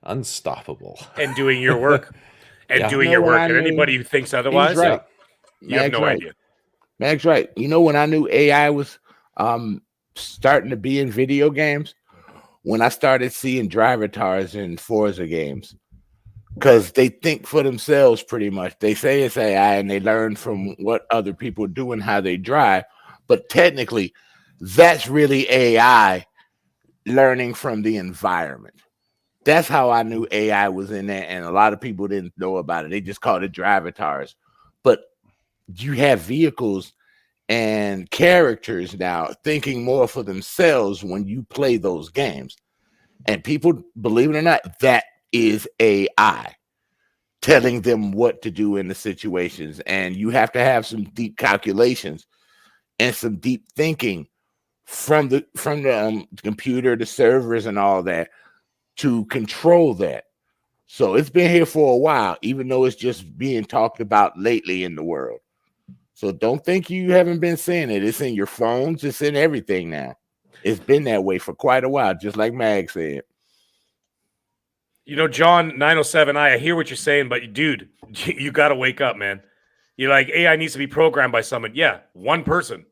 unstoppable. And doing your work. And doing your work. And anybody who thinks otherwise, right. You have no idea. Meg's right. When I knew AI was starting to be in video games, when I started seeing drivatars in Forza games, because they think for themselves pretty much. They say it's AI and they learn from what other people do and how they drive, but technically, that's really AI learning from the environment. That's how I knew AI was in there, and a lot of people didn't know about it. They just called it drivatars. But you have vehicles and characters now thinking more for themselves when you play those games. And people, believe it or not, that is AI telling them what to do in the situations. And you have to have some deep calculations and some deep thinking from the computer, the servers, and all that to control that. So it's been here for a while, even though it's just being talked about lately in the world. So don't think you haven't been seeing it. It's in your phones. It's in everything now. It's been that way for quite a while, just like Mag said. You know, John 907, I hear what you're saying, but dude, you got to wake up, man. You're like, AI needs to be programmed by someone. Yeah, one person,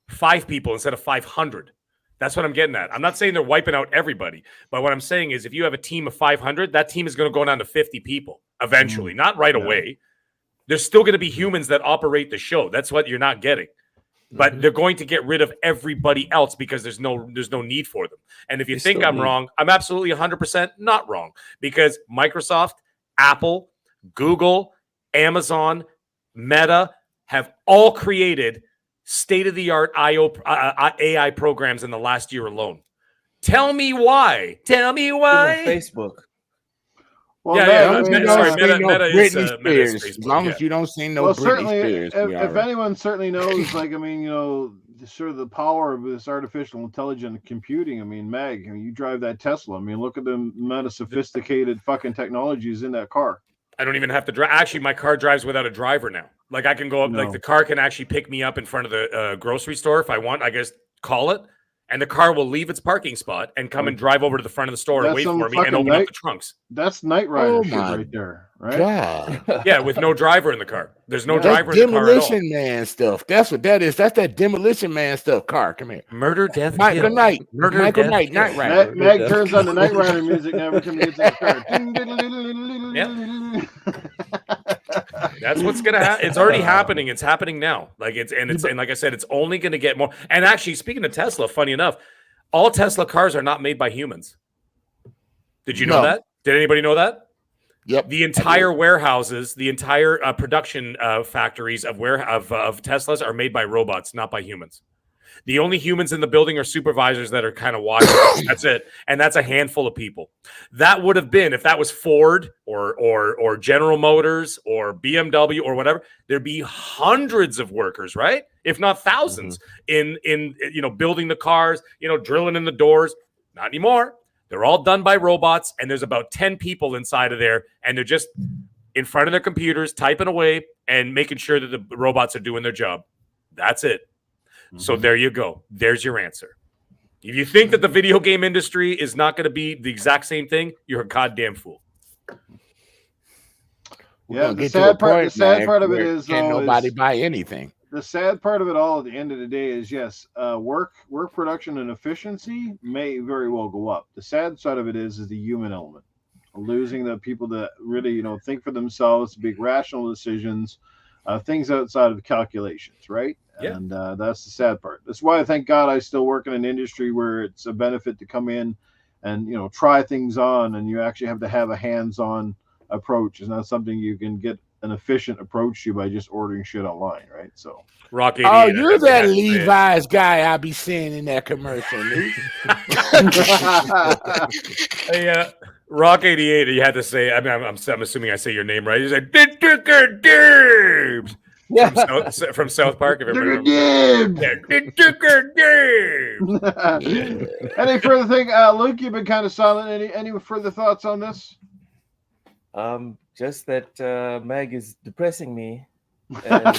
5 people instead of 500. That's what I'm getting at. I'm not saying they're wiping out everybody, but what I'm saying is if you have a team of 500, that team is going to go down to 50 people eventually, not right away. There's still going to be humans that operate the show. That's what you're not getting. But they're going to get rid of everybody else because there's no need for them. And if you think I'm wrong, I'm absolutely 100% not wrong, because Microsoft, Apple, Google, Amazon, Meta have all created state-of-the-art AI programs in the last year alone. Tell me why. Tell me why. Facebook. Well, Meta is Spears. Facebook, as long as you don't see no Britney certainly, Spears. if anyone certainly knows, like, I mean, you know, sort of the power of this artificial intelligent computing. I mean, Mag, I mean, you drive that Tesla. I mean, look at the amount of sophisticated fucking technologies in that car. I don't even have to drive. Actually, my car drives without a driver now. Like, I can go up, like the car can actually pick me up in front of the grocery store if I want. I just call it, and the car will leave its parking spot and come and drive over to the front of the store and wait for me and open up the trunks. That's Knight Rider shit right there, right? God. Yeah, with no driver in the car. There's no driver in the car at all. Demolition Man stuff. That's what that is. That's that Demolition Man stuff. Car, come here. Murder, death, Michael Knight. Murder, Michael death, Knight, kill. Knight Rider. Mag turns on the Knight Rider music every time he gets in the car. That's what's gonna happen. It's already happening. It's happening now. Like and like I said, it's only gonna get more. And actually, speaking of Tesla, funny enough, all Tesla cars are not made by humans. Did you know that? Did anybody know that? Yep. The entire warehouses, the entire production factories of Teslas are made by robots, not by humans. The only humans in the building are supervisors that are kind of watching. That's it. And that's a handful of people. That would have been, if that was Ford or General Motors or BMW or whatever, there'd be hundreds of workers, right? If not thousands in building the cars, drilling in the doors. Not anymore. They're all done by robots, and there's about 10 people inside of there, and they're just in front of their computers typing away and making sure that the robots are doing their job. That's it. So there you go. There's your answer. If you think that the video game industry is not going to be the exact same thing, you're a goddamn fool. Yeah, the sad part of it is, can nobody buy anything. The sad part of it all at the end of the day is, yes, work production and efficiency may very well go up. The sad side of it is the human element, losing the people that really think for themselves, make rational decisions, things outside of calculations, right? Yeah. And that's the sad part. That's why I thank God I still work in an industry where it's a benefit to come in and try things on, and you actually have to have a hands-on approach. It's not something you can get an efficient approach to by just ordering shit online, right? So Rock 88. Oh, you're that Levi's guy I be seeing in that commercial. Hey, Rock 88, you had to say, I mean, I'm assuming I say your name right. You said, Dibs. From South Park. If everybody Any further thing, Luke? You've been kind of silent. Any further thoughts on this? Just that Mag is depressing me. I'm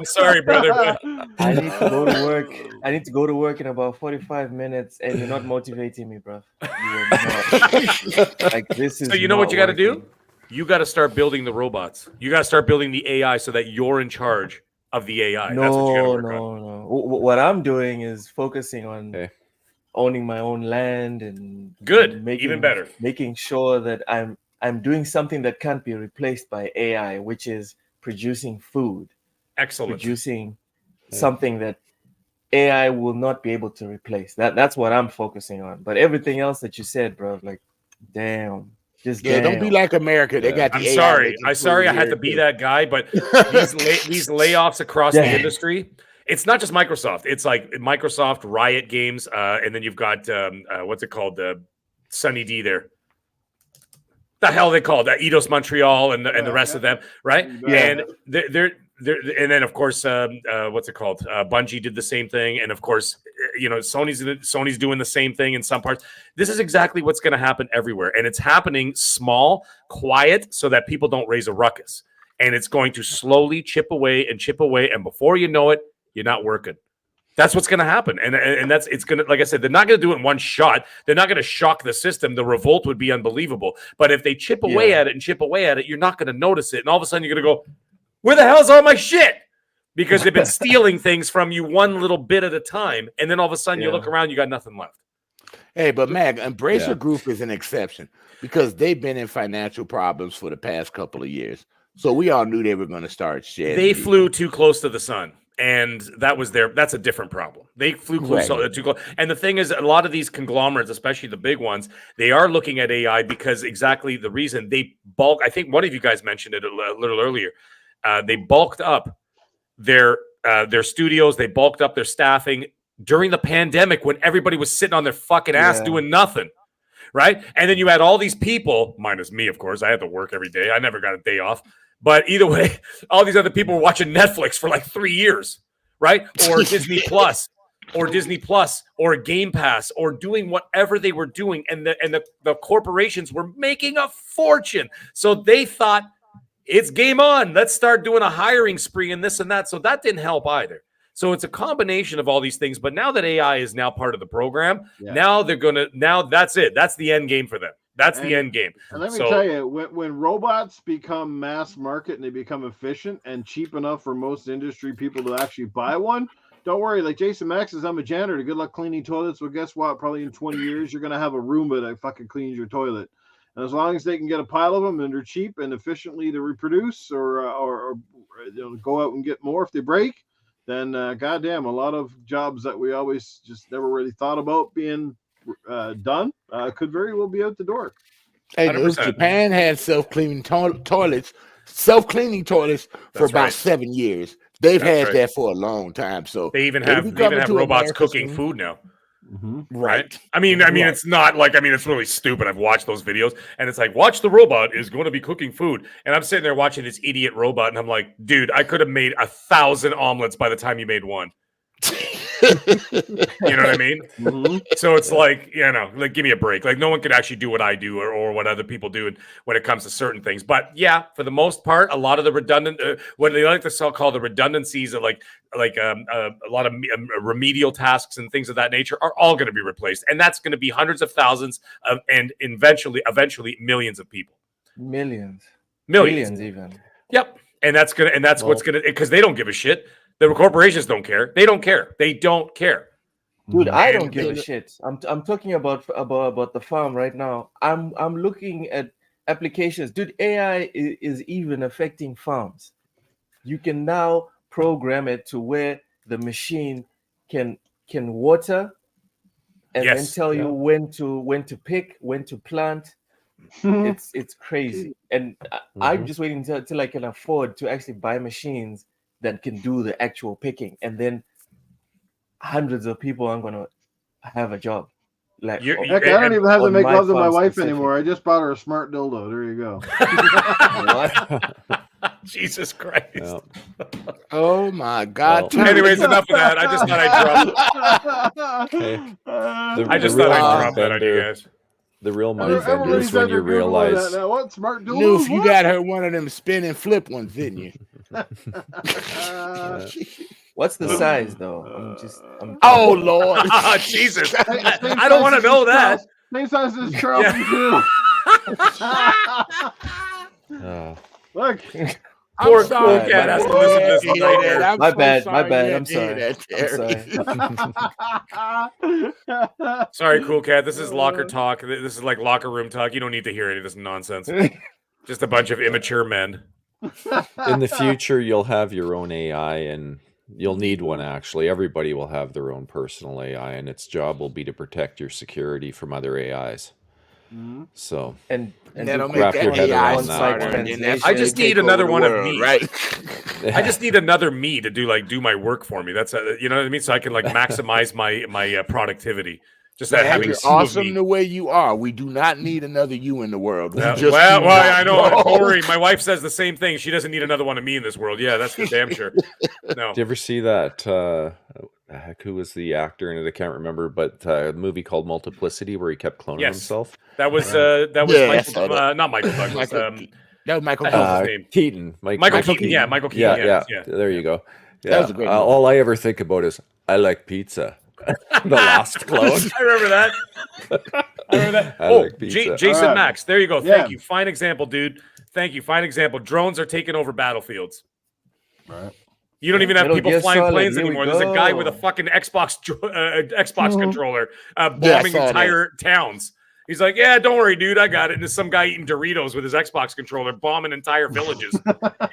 sorry, brother. But I need to go to work. I need to go to work in about 45 minutes, and you're not motivating me, bro. You're not. Like, this is. So you know what you got to do? You got to start building the robots. You got to start building the AI so that you're in charge of the AI. No. What I'm doing is focusing on owning my own land and Good, even better. making sure that I'm doing something that can't be replaced by AI, which is producing food, Excellent. producing something that AI will not be able to replace. That's what I'm focusing on. But everything else that you said, bro, like, damn. Just don't be like America. They got the I'm AI sorry. making I food had here, to be too. that guy, but these layoffs across the industry, it's not just Microsoft. It's like Microsoft, Riot Games, and then you've got what's it called? Sunny D there. The hell they called Eidos Montreal and the rest of them, right? Yeah. And they're and then of course what's it called? Bungie did the same thing, and of course Sony's doing the same thing in some parts. This is exactly what's going to happen everywhere, and it's happening small, quiet, so that people don't raise a ruckus. And it's going to slowly chip away, and before you know it, you're not working. That's what's going to happen, and it's going to, like I said, they're not going to do it in one shot. They're not going to shock the system. The revolt would be unbelievable. But if they chip away at it, you're not going to notice it, and all of a sudden you're going to go, "Where the hell's all my shit?" Because they've been stealing things from you one little bit at a time, and then all of a sudden you look around, you got nothing left. Hey, but Mag, Embracer Group is an exception because they've been in financial problems for the past couple of years. So we all knew they were going to start shedding. They flew too close to the sun, and that's a different problem. They flew too close. And the thing is, a lot of these conglomerates, especially the big ones, they are looking at AI because exactly the reason they bulk. I think one of you guys mentioned it a little earlier. They bulked up their studios. They bulked up their staffing during the pandemic when everybody was sitting on their fucking ass doing nothing. Right. And then you had all these people, minus me, of course. I had to work every day. I never got a day off. But either way, all these other people were watching Netflix for like 3 years. Right. Or Disney Plus or Game Pass or doing whatever they were doing. And the corporations were making a fortune. So they thought, it's game on. Let's start doing a hiring spree and this and that. So that didn't help either. So it's a combination of all these things. But now that AI is now part of the program, now that's it. That's the end game for them. That's the end game. And let me tell you, when robots become mass market and they become efficient and cheap enough for most industry people to actually buy one, don't worry. Like Jason Max says, I'm a janitor. Good luck cleaning toilets. Well, guess what? Probably in 20 years, you're going to have a Roomba that fucking cleans your toilet. And as long as they can get a pile of them and they're cheap and efficiently to reproduce or go out and get more if they break, then goddamn, a lot of jobs that we always just never really thought about being done could very well be out the door. Hey, Japan had self-cleaning toilets for about 7 years. They've had that for a long time. So they even have robots cooking food now. Mm-hmm. Right. I mean, it's not like, it's really stupid. I've watched those videos and it's like, watch the robot is going to be cooking food. And I'm sitting there watching this idiot robot and I'm like, dude, I could have made 1,000 omelets by the time you made one. You know what I mean? Mm-hmm. So it's like, give me a break. Like no one could actually do what I do or what other people do when it comes to certain things. But yeah, for the most part, a lot of the redundant, what they like to call the redundancies of like a lot of remedial tasks and things of that nature are all going to be replaced. And that's going to be hundreds of thousands and eventually millions of people. Millions even. Yep. And that's what's going to, because they don't give a shit. The corporations don't care. They don't care. Dude, I don't give a shit. I'm talking about the farm right now. I'm looking at applications. Dude, AI is even affecting farms. You can now program it to where the machine can water and then tell you when to pick, when to plant. It's crazy. And I'm just waiting until I can afford to actually buy machines that can do the actual picking, and then hundreds of people aren't going to have a job. Like, I don't even have to make love to my wife anymore. I just bought her a smart dildo. There you go. Jesus Christ. Yeah. Oh my God. Well, anyways, enough of that. I just thought I'd drop it. I just thought I'd drop that on you guys. The real money vendors when you realize what smart dildo? Noof, you got her one of them spin and flip ones, didn't you? What's the size though? Oh Lord. Jesus. I don't want to know that. Same size as Charles too. Look. Poor sorry. Cool Cat has to listen to this nightmare. I'm My so bad. My sorry bad. you I'm had to hear sorry. that, I'm Terry. sorry. Sorry, Cool Cat. This is locker talk. This is like locker room talk. You don't need to hear any of this nonsense. Just a bunch of immature men. In the future, you'll have your own AI, and you'll need one, actually. Everybody will have their own personal AI, and its job will be to protect your security from other AIs. So, and That'll do make wrap that your head AI around that smarter, one. and then that's I when just they take need another over the one of world, me. right? I just need another me to do my work for me. That's you know what I mean. So I can like maximize my productivity. Just that Man, having you're two of awesome me. the way you are. We do not need another you in the world. We Yeah, just well, do not. I know. No. Don't worry. My wife says the same thing. She doesn't need another one of me in this world. Yeah, that's for damn sure. No. did you ever see that? Heck, who was the actor in it? I can't remember, but a movie called Multiplicity where he kept cloning Yes. himself. That was Yeah, I saw Michael, that. not Michael Douglas. That was Michael the hell's his Keaton. name? Keaton. Michael Keaton. Yeah, Michael Keaton. Yeah. There you go. That Yeah. was a great movie. All I ever think about is I like pizza. The Lost Clone. I remember that. I Oh, like pizza. Jason All right. Max. There you go. Yeah. Thank you. Fine example, dude. Thank you. Fine example. Drones are taking over battlefields. Right. You don't even have Metal people Gear flying Solid, planes here we anymore. There's a guy with a go. fucking Xbox controller I bombing saw that. entire towns. He's like, yeah, don't worry, dude, I got it. And there's some guy eating Doritos with his Xbox controller, bombing entire villages.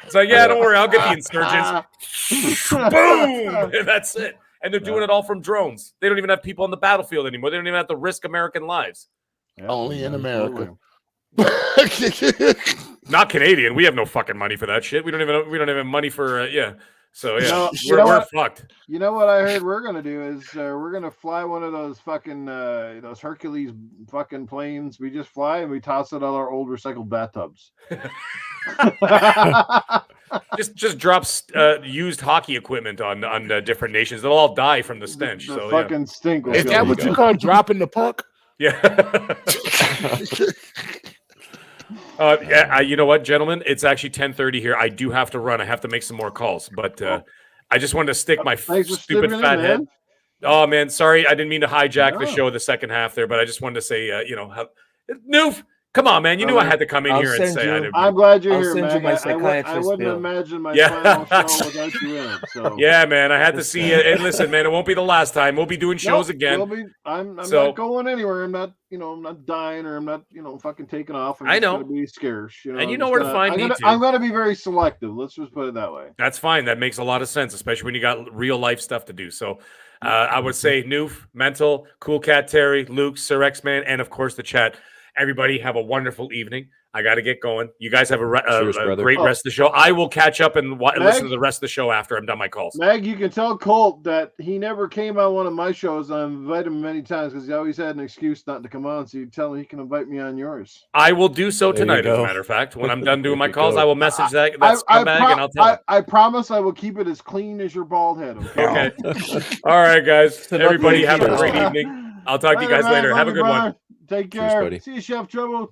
It's like, yeah, don't worry, I'll get the insurgents. Boom! And that's it. And they're doing it all from drones. They don't even have people on the battlefield anymore. They don't even have to risk American lives. Yeah, Only in America. Not Canadian. We have no fucking money for that shit. We don't even have money for yeah. So yeah, No, we're what? fucked. You know what I heard we're gonna do is we're gonna fly one of those fucking those Hercules fucking planes. We just fly and we toss it on our old recycled bathtubs. Just drops used hockey equipment on different nations. They'll all die from the stench. The So fucking stink. will Is kill that them. what you call dropping the puck? yeah. You know what, gentlemen? It's actually 10:30 here. I do have to run. I have to make some more calls, but I just wanted to stick my Thanks for stupid stepping fat in, head. man. Oh man, sorry, I didn't mean to hijack the No. show the second half there, but I just wanted to say, Noof, come on, man. You knew I had to come in I'll here and send say you- I didn't. I'm glad you're I'll here, send you man. my I psychiatrist wouldn't bill. imagine my Yeah. final show without you in it. So Yeah, man, I had to see you. And listen, man, it won't be the last time. We'll be doing shows Nope, again. I'm So- not going anywhere. I'm not, I'm not dying or I'm not, fucking taking off. I'm I just know. gonna be scarce. And I'm you know just where to gonna- find I'm me, gonna, too. I'm gonna be very selective. Let's just put it that way. That's fine. That makes a lot of sense, especially when you got real life stuff to do. So I would say Noof, Mental, Cool Cat, Terry, Luke, Sir X Man, and of course the chat. Everybody have a wonderful evening. I got to get going. You guys have Cheers, a brother. great rest of the show. I will catch up and listen Meg? to the rest of the show after I'm done my calls. Mag, you can tell Colt that he never came on one of my shows. I invited him many times because he always had an excuse not to come on. So you tell him he can invite me on yours. I will do so There you tonight, as a go. matter of fact. When I'm done doing There my you calls, go. I will message that I scumbag and I'll tell him. I promise I will keep it as clean as your bald head. Okay. Okay. All right, guys. So Everybody have a nothing- great evening. I'll talk to you guys man. later. Love Have a you, good one. brother. Take Cheers, care. buddy. See you, Chef Trouble.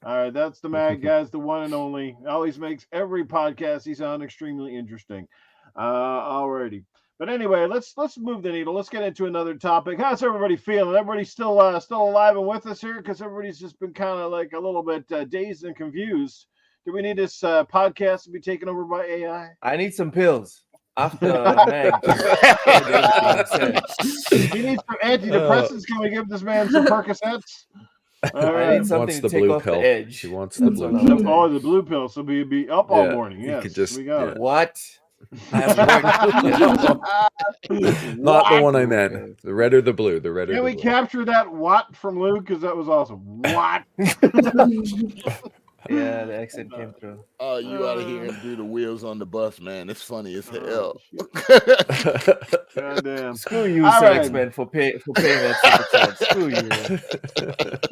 All right, that's the Mag, guys, the one and only. Always makes every podcast he sound extremely interesting. Alrighty. But anyway, let's move the needle. Let's get into another topic. How's everybody feeling? Everybody's still alive and with us here because everybody's just been kind of like a little bit dazed and confused. Do we need this podcast to be taken over by AI? I need some pills after Meg. We need some antidepressants. Can we give this man some Percocets? All I right. need something Wants to the take blue off pill. the edge. She wants the That's blue what pill. I'm Oh, the blue pill. So we be up all Yeah, morning. you Yes, could just- we got it. What? I have work. Not the one I meant. The red or the blue. The red or Can the we blue. capture that Watt from Luke? Because that was awesome. Watt. Yeah, the accent came through. Oh, you ought to hear him do the wheels on the bus, man. It's funny as hell. Goddamn. Screw you, All Sex right. Man, for paying that super chat. Screw you.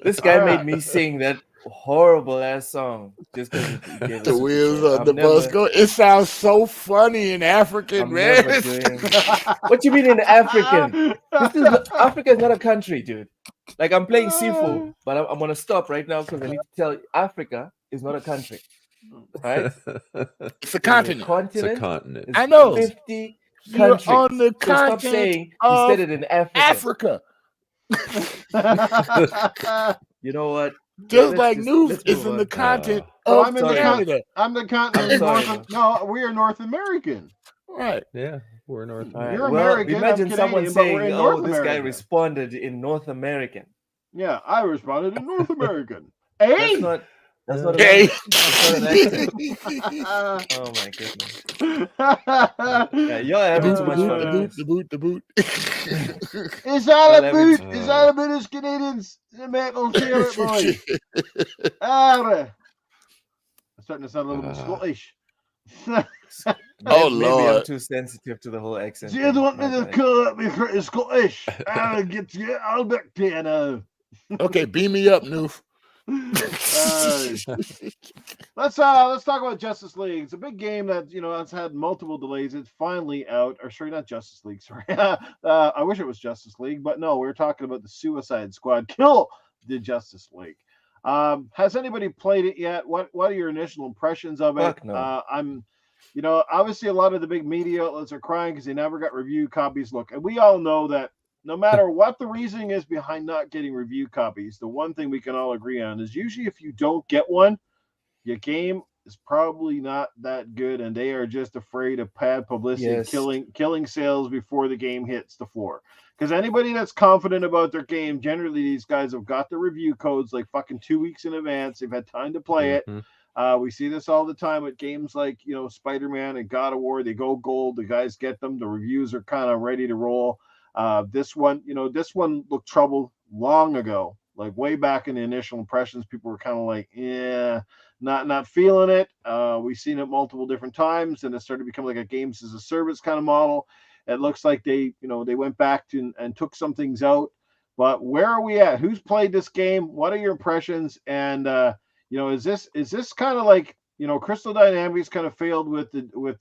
This guy All made right. me sing that horrible ass song just because he gave us The a wheels super chat. on the bus go. It sounds so funny in African, I'm man. never doing. What you mean in African? Africa is not a country, dude. Like I'm playing Sifu, but I'm gonna stop right now because I need to tell you, Africa is not a country. Right? It's a continent. It's a Continent. continent. It's I know. 50 You're countries. on the So stop continent saying he of said it in Africa. Africa. You know what? Just Let's like just- Noof let's is move in on. the continent But of I'm in the Canada. I'm the continent. I'm sorry, North, no, we are North American. Right. Yeah, we're North All right. You're American. Well, American. imagine I'm someone Canadian, but we're saying, in "Oh, North this guy America." responded in North American." Yeah, I responded in North American. That's Hey. not. That's not an Okay. accent. That's not an accent. Oh my goodness. Yeah, you're having too much fun with The this. boot. Is that Well, a boot? Is that a British Canadians? The maple syrup boy. I'm starting to sound a little bit Scottish. Oh, Maybe I'm Lord. too sensitive to the whole accent. Do you thing. want me My to bad. call up me pretty Scottish? I'll get to get Albert to you now. Okay, beam me up, Noof. Let's talk about Justice League. It's a big game that has had multiple delays. It's finally out. Or sorry, not Justice League. Sorry, I wish it was Justice League, but no, we're talking about the Suicide Squad. Kill the Justice League. Has anybody played it yet? What are your initial impressions of it? Fuck no. I'm, obviously a lot of the big media outlets are crying because they never got review copies. Look, and we all know that no matter what the reasoning is behind not getting review copies, the one thing we can all agree on is usually if you don't get one, your game is probably not that good, and they are just afraid of bad publicity, Yes. killing sales before the game hits the floor. Because anybody that's confident about their game, generally these guys have got the review codes like fucking 2 weeks in advance. They've had time to play it. We see this all the time with games like Spider-Man and God of War. They go gold, the guys get them, the reviews are kind of ready to roll. This one looked troubled long ago, like way back in the initial impressions. People were kind of like, yeah, not feeling it. We've seen it multiple different times, and it started to become like a games as a service kind of model. It looks like they went back to and took some things out. But where are we at? Who's played this game? What are your impressions? And is this kind of like Crystal Dynamics kind of failed with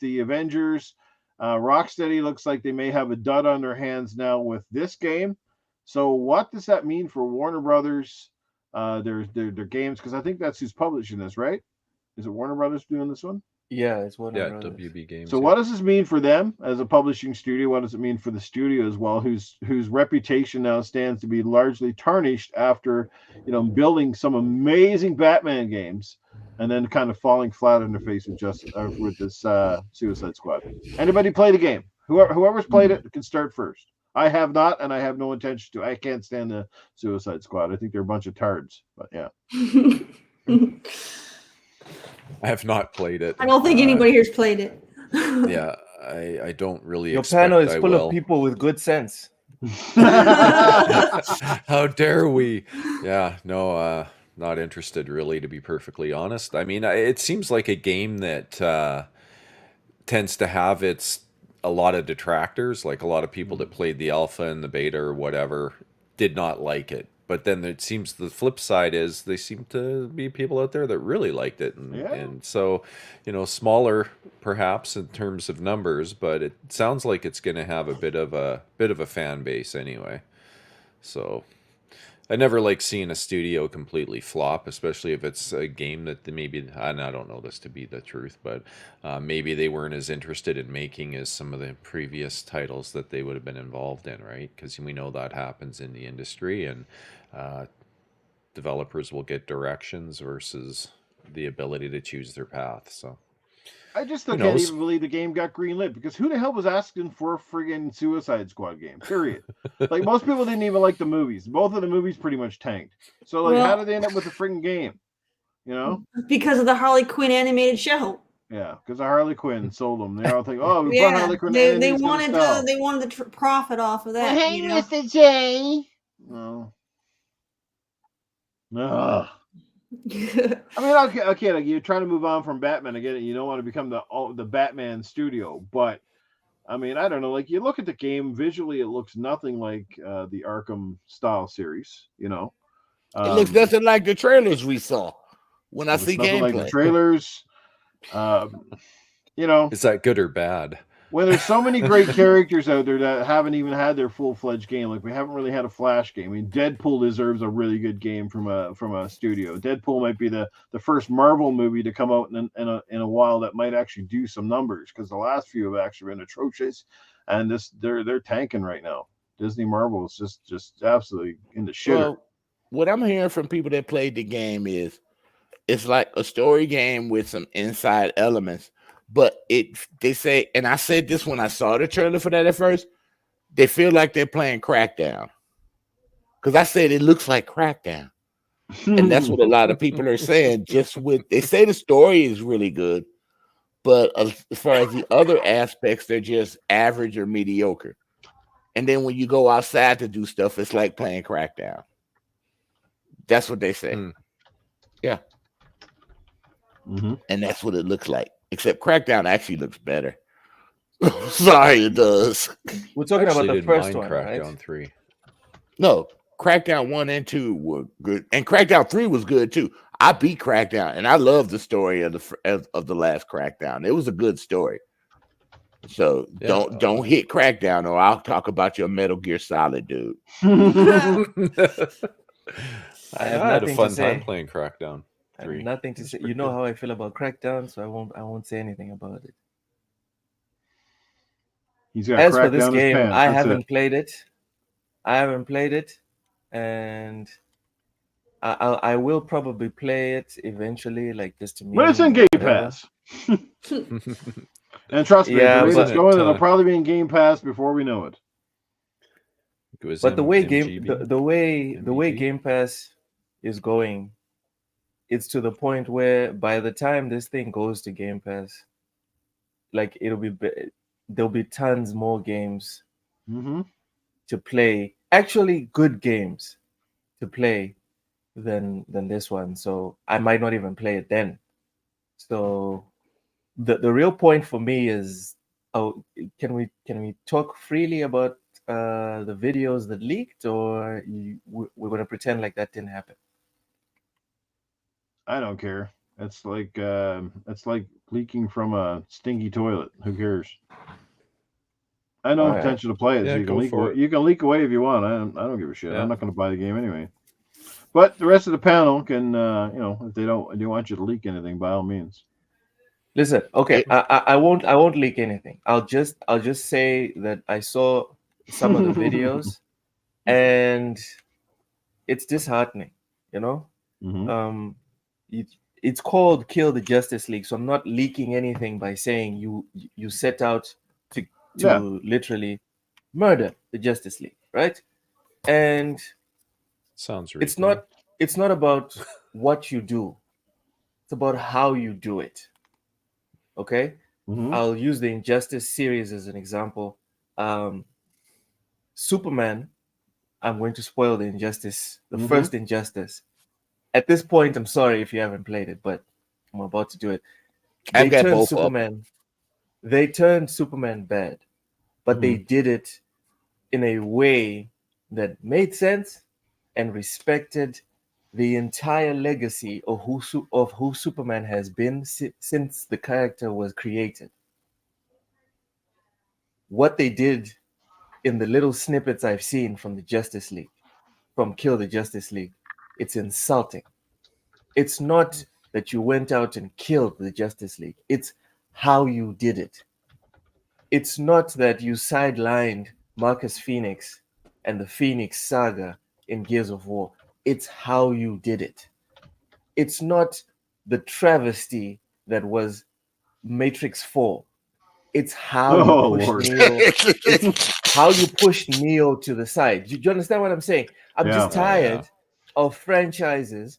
the Avengers? Rocksteady looks like they may have a dud on their hands now with this game. So what does that mean for Warner Brothers? Their games, because I think that's who's publishing this, right? Is it Warner Brothers doing this one? Yeah, it's one. Yeah, WB Games. So what does this mean for them as a publishing studio? What does it mean for the studio as well, whose reputation now stands to be largely tarnished after building some amazing Batman games and then kind of falling flat on their face with this Suicide Squad? Anybody play the game? Whoever's played it can start first. I have not, and I have no intention to. I can't stand the Suicide Squad. I think they're a bunch of tards. But yeah. I have not played it. I don't think anybody here's played it. Yeah, I don't really Your expect panel is I full will. of people with good sense. How dare we? Yeah, no, not interested really, to be perfectly honest. I mean, it seems like a game that tends to have a lot of detractors, like a lot of people that played the alpha and the beta or whatever did not like it. But then it seems the flip side is they seem to be people out there that really liked it. And so, smaller perhaps in terms of numbers, but it sounds like it's going to have a bit of a fan base anyway. So I never like seeing a studio completely flop, especially if it's a game that maybe, and I don't know this to be the truth, but maybe they weren't as interested in making as some of the previous titles that they would have been involved in, right? Because we know that happens in the industry, and developers will get directions versus the ability to choose their path. So I just can't even believe the game got greenlit, because who the hell was asking for a friggin' Suicide Squad game? Period. Like, most people didn't even like the movies. Both of the movies pretty much tanked. So, like, how did they end up with a friggin' game? Because of the Harley Quinn animated show. Yeah, because of Harley Quinn sold them. They all think, oh, we bought Harley Quinn. They wanted to profit off of that. Hey, Mr. J. No. No. I mean, okay, like, you're trying to move on from Batman again. You don't want to become the Batman studio, but I mean, I don't know. Like, you look at the game visually, it looks nothing like the Arkham style series. It looks nothing like the trailers we saw. When I see gameplay, like the trailers, is that good or bad? When there's so many great characters out there that haven't even had their full-fledged game, like we haven't really had a Flash game. I mean, Deadpool deserves a really good game from a studio. Deadpool might be the first Marvel movie to come out in a while that might actually do some numbers, because the last few have actually been atrocious, and they're tanking right now. Disney Marvel is just absolutely in the shitter. Well, what I'm hearing from people that played the game is it's like a story game with some inside elements. But they say, and I said this when I saw the trailer for that at first, they feel like they're playing Crackdown. Because I said it looks like Crackdown. And that's what a lot of people are saying. They say the story is really good, but as far as the other aspects, they're just average or mediocre. And then when you go outside to do stuff, it's like playing Crackdown. That's what they say. Yeah. Mm-hmm. And that's what it looks like. Except Crackdown actually looks better. Sorry, it does. We're talking about the first one, Crackdown right? 3. No, Crackdown 1 and 2 were good. And Crackdown 3 was good too. I beat Crackdown, and I love the story of the last Crackdown. It was a good story. So don't hit Crackdown, or I'll talk about your Metal Gear Solid, dude. I have had a nothing fun to say. time playing Crackdown I have 3. nothing to say. You know how I feel about Crackdown, so I won't say anything about it. He's got As crack for this down his game, pants. I That's haven't it. played it. I haven't played it, and I will probably play it eventually, like just to me. But it's in Game whatever. Pass. And trust me, Yeah, the way but- it's going, it'll probably be in Game Pass before we know it. But the way MGB? the way MGB? Game Pass is going, it's to the point where by the time this thing goes to Game Pass, like there'll be tons more games Mm-hmm. to play. Actually, good games to play than this one. So I might not even play it then. So the real point for me is, can we talk freely about the videos that leaked, or we're going to pretend like that didn't happen? I don't care. It's like leaking from a stinky toilet. Who cares? I know All right. intention to play it, Yeah, so you can go leak for away. it. You can leak away if you want. I don't give a shit. Yeah. I'm not going to buy the game anyway. But the rest of the panel can, if they want you to leak anything, by all means. Listen, okay, I won't leak anything. I'll just say that I saw some of the videos, and it's disheartening. You know, Mhm. it's called Kill the Justice League, so I'm not leaking anything by saying you set out to Yeah. literally murder the Justice League, right? And Sounds it's reasonable. not about what you do, it's about how you do it. Okay, Mhm. I'll use the Injustice series as an example. Superman, I'm going to spoil the Injustice, the Mhm. first Injustice. At this point, I'm sorry if you haven't played it, but I'm about to do it. I've got both of them. Superman. They turned Superman bad, but they did it in a way that made sense and respected the entire legacy of who Superman has been since the character was created. What they did in the little snippets I've seen from the Justice League, from Kill the Justice League, it's insulting. It's not that you went out and killed the Justice League. It's how you did it. It's not that you sidelined Marcus Phoenix and the Phoenix Saga in Gears of War. It's how you did it. It's not the travesty that was Matrix 4. It's how Oh, you push Lord. Neo. It's how you push Neo to the side. Do you understand what I'm saying? I'm Yeah. just tired of franchises,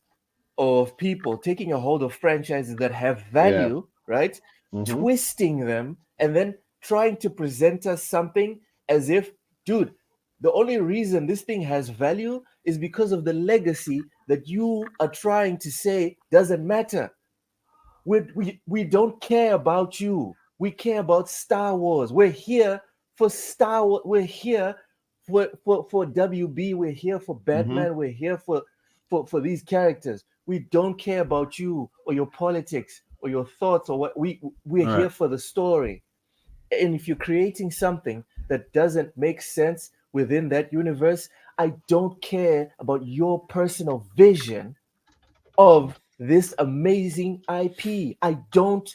of people taking a hold of franchises that have value, right? Mhm. Twisting them and then trying to present us something as if, dude, the only reason this thing has value is because of the legacy that you are trying to say doesn't matter. We don't care about you. We care about Star Wars. We're here for Star Wars. We're here for WB. We're here for Batman. We're here for these characters. We don't care about you or your politics or your thoughts or what. We're All here right. for the story. And if you're creating something that doesn't make sense within that universe, I don't care about your personal vision of this amazing IP. I don't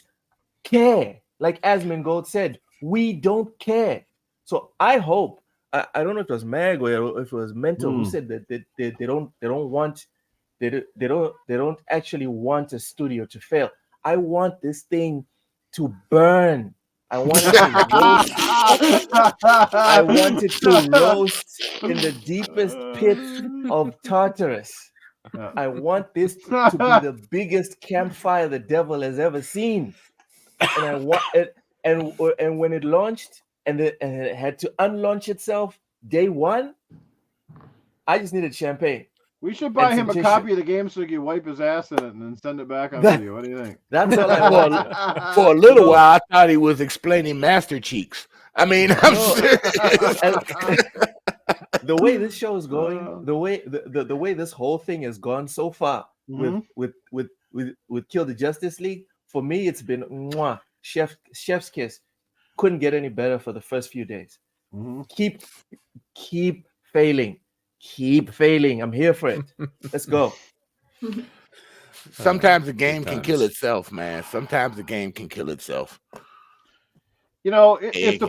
care. Like Asmongold said, we don't care. So I hope, I don't know if it was Mag or if it was Mental who said that they don't want They don't actually want a studio to fail. I want this thing to burn. I want it to roast. I want it to roast in the deepest pits of Tartarus. I want this to be the biggest campfire the devil has ever seen. And I want it. And when it launched and it had to unlaunch itself day one, I just needed champagne. We should buy him a copy of the game so he can wipe his ass in it and then send it back on to you. What do you think? That's all I want. For a little while, I thought he was explaining Master Cheeks. I mean, the way this show is going, the way this whole thing has gone so far with Kill the Justice League, for me, it's been mwah, chef's kiss. Couldn't get any better for the first few days. Keep failing. Keep failing. I'm here for it. Let's go. Sometimes the game can kill itself, man. Sometimes the game can kill itself. You know, if this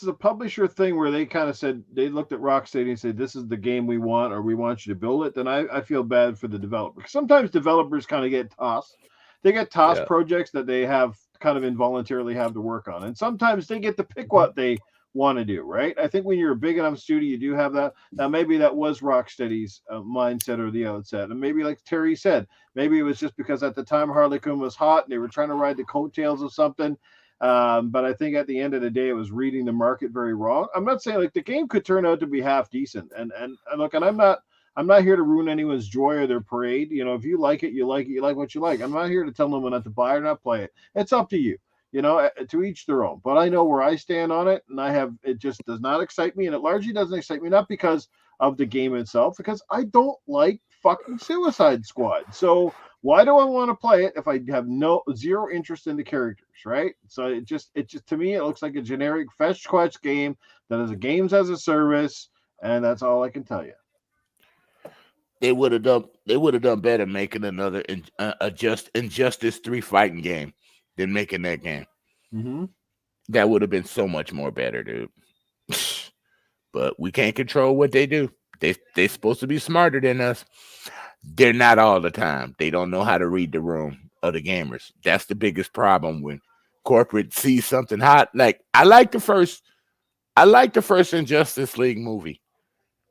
is a publisher thing where they kind of said, they looked at Rocksteady and said, this is the game we want, or we want you to build it, then I feel bad for the developer. Sometimes developers kind of get tossed. They get tossed projects that they have kind of involuntarily have to work on. And sometimes they get to pick what they want to do, right? I think when you're a big enough studio, you do have that. Now, maybe that was Rocksteady's mindset or the outset. And maybe like Terri said, maybe it was just because at the time Harley Quinn was hot and they were trying to ride the coattails of something. But I think at the end of the day, it was reading the market very wrong. I'm not saying like the game could turn out to be half decent. And look, and I'm not here to ruin anyone's joy or their parade. You know, if you like it, you like what you like. I'm not here to tell them not to buy or not play it. It's up to you. You know, to each their own. But I know where I stand on it, and it just does not excite me, and it largely doesn't excite me, not because of the game itself, because I don't like fucking Suicide Squad. So why do I want to play it if I have zero interest in the characters, right? So it just to me, it looks like a generic fetch quest game that is a games as a service, and that's all I can tell you. They would have done better making another Injustice 3 fighting game than making that game. That would have been so much more better, dude. But we can't control what they do. They're supposed to be smarter than us. They're not all the time. They don't know how to read the room of the gamers. That's the biggest problem when corporate sees something hot. Like I like the first Injustice League movie.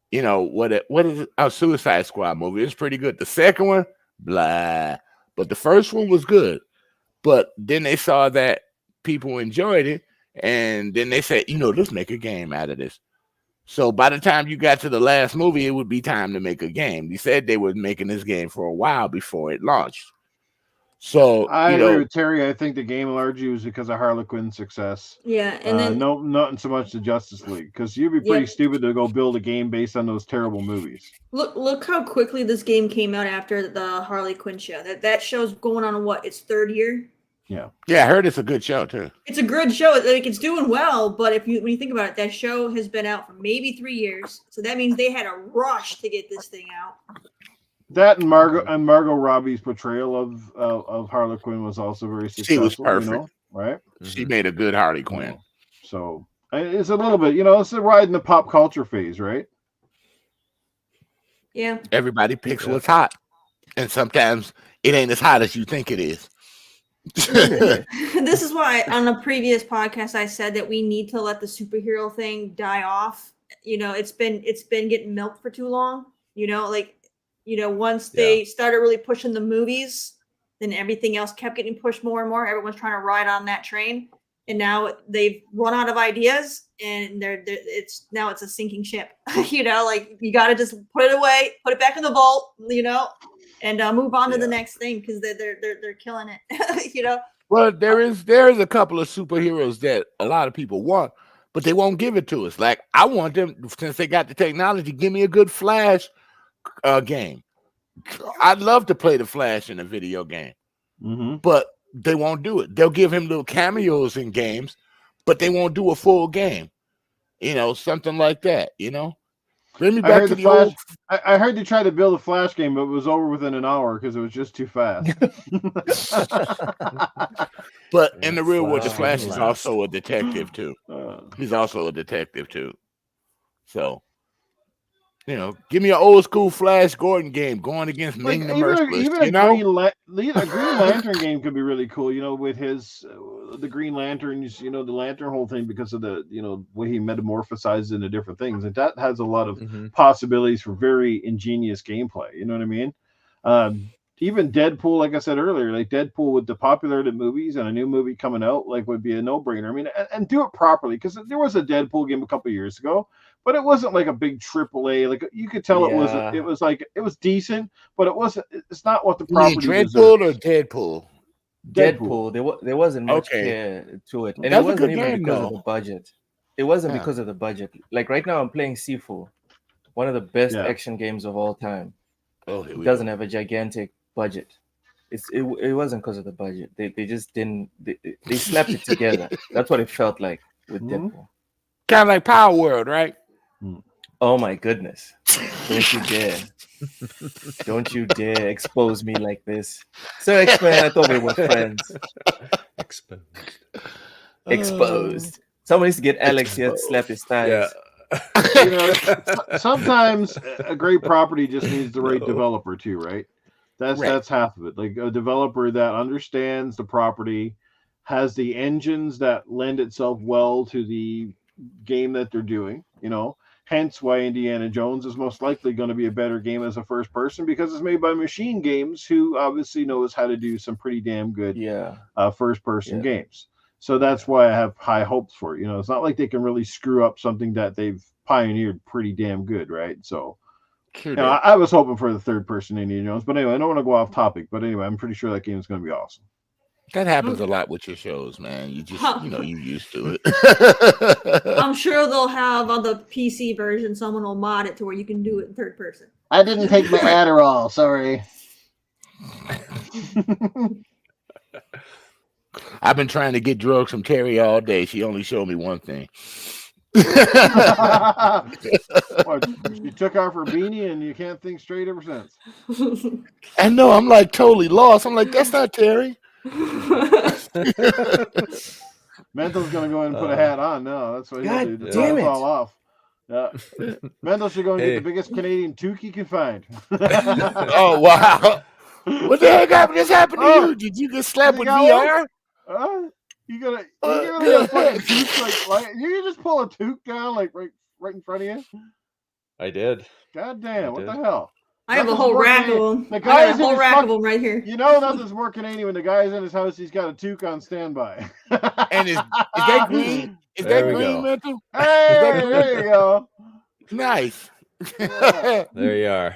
You know what is it? A Suicide Squad movie. It's pretty good. The second one, blah. But the first one was good. But then they saw that people enjoyed it, and then they said, you know, let's make a game out of this. So by the time you got to the last movie, it would be time to make a game. They said they were making this game for a while before it launched. So I agree with Terri. I think the game largely was because of Harley Quinn's success. Yeah, and then nothing so much the Justice League, because you'd be pretty stupid to go build a game based on those terrible movies. Look how quickly this game came out after the Harley Quinn show. That show's going on its third year. Yeah, I heard it's a good show too. It's a good show. Like it's doing well, but when you think about it, that show has been out for maybe 3 years. So that means they had a rush to get this thing out. That and Margot Robbie's portrayal of Harley Quinn was also very successful. She was perfect, you know, right? She made a good Harley Quinn. So it's a little bit, it's a ride in the pop culture phase, right? Yeah. Everybody picks what's hot, and sometimes it ain't as hot as you think it is. This is why on a previous podcast I said that we need to let the superhero thing die off. You know, it's been getting milked for too long. Once they started really pushing the movies, then everything else kept getting pushed more and more. Everyone's trying to ride on that train, and now they've run out of ideas, and it's a sinking ship. You got to just put it away, put it back in the vault. And move on to the next thing, because they're killing it. Well, there is a couple of superheroes that a lot of people want, but they won't give it to us. Like I want them, since they got the technology, give me a good Flash game. I'd love to play the Flash in a video game, but they won't do it. They'll give him little cameos in games, but they won't do a full game. Something like that. Bring me back to the old. I heard they tried to build a Flash game, but it was over within an hour because it was just too fast. But in the real world, the Flash is also a detective too. He's also a detective too. So You know, give me an old school Flash Gordon game going against Like Ming the even Merciless. a You know, a Green Lantern game could be really cool. You know, with his the Green Lanterns, you know, the Lantern whole thing because of the way he metamorphosizes into different things, and that has a lot of possibilities for very ingenious gameplay. You know what I mean? Even Deadpool, like I said earlier, like Deadpool with the popularity of movies and a new movie coming out, like would be a no-brainer. I mean, and do it properly because there was a Deadpool game a couple years ago, but it wasn't like a big AAA. Like you could tell it was decent, but it wasn't. It's not what the you mean property Dreadpool or deserves. Deadpool. There wasn't much Okay. care to it, and That's it a wasn't good even game, because though. of the budget. It wasn't Yeah. because of the budget. Like right now, I'm playing Sifu, one of the best Yeah. action games of all time. Oh, here It we doesn't go. have a gigantic budget. It wasn't because of the budget. They just didn't. They slapped it together. That's what it felt like with Deadpool. Kind of like Power World, right? Oh my goodness! Don't you dare! Don't you dare expose me like this, Sir X Man. I thought we were friends. Exposed. Someone needs to get Alex here to slap his thighs. Yeah. You know, sometimes a great property just needs the right developer too, right? That's half of it. Like a developer that understands the property, has the engines that lend itself well to the game that they're doing, you know. Hence why Indiana Jones is most likely going to be a better game as a first person because it's made by Machine Games, who obviously knows how to do some pretty damn good first person games. So that's why I have high hopes for it. You know, it's not like they can really screw up something that they've pioneered pretty damn good, right? So I was hoping for the third person Indiana Jones, but anyway, I don't want to go off topic. But anyway, I'm pretty sure that game is going to be awesome. That happens a lot with your shows, man. You just, you used to it. I'm sure they'll have on the PC version, someone will mod it to where you can do it in third person. I didn't take my Adderall. Sorry. I've been trying to get drugs from Terri all day. She only showed me one thing. What, you took off her beanie and you can't think straight ever since. I know. I'm like totally lost. I'm like, that's not Terri. Mental's gonna go ahead and put a hat on now. That's what he'll do. Damn It's it. all off. Yeah. Mental should go and get the biggest Canadian toque he can find. Oh wow! What the heck happened? This happened to you? Did you get slapped with VR? You gotta fucking toque like you can just pull a toque down like right in front of you. I did. God damn! What the hell? I have a whole rack of them. The I have guy's a whole rack of them right here. You know nothing's more Canadian when the guy's in his house. He's got a toque on standby. And is that green? Is that green, Mental? Hey, there you go. Nice. There you are.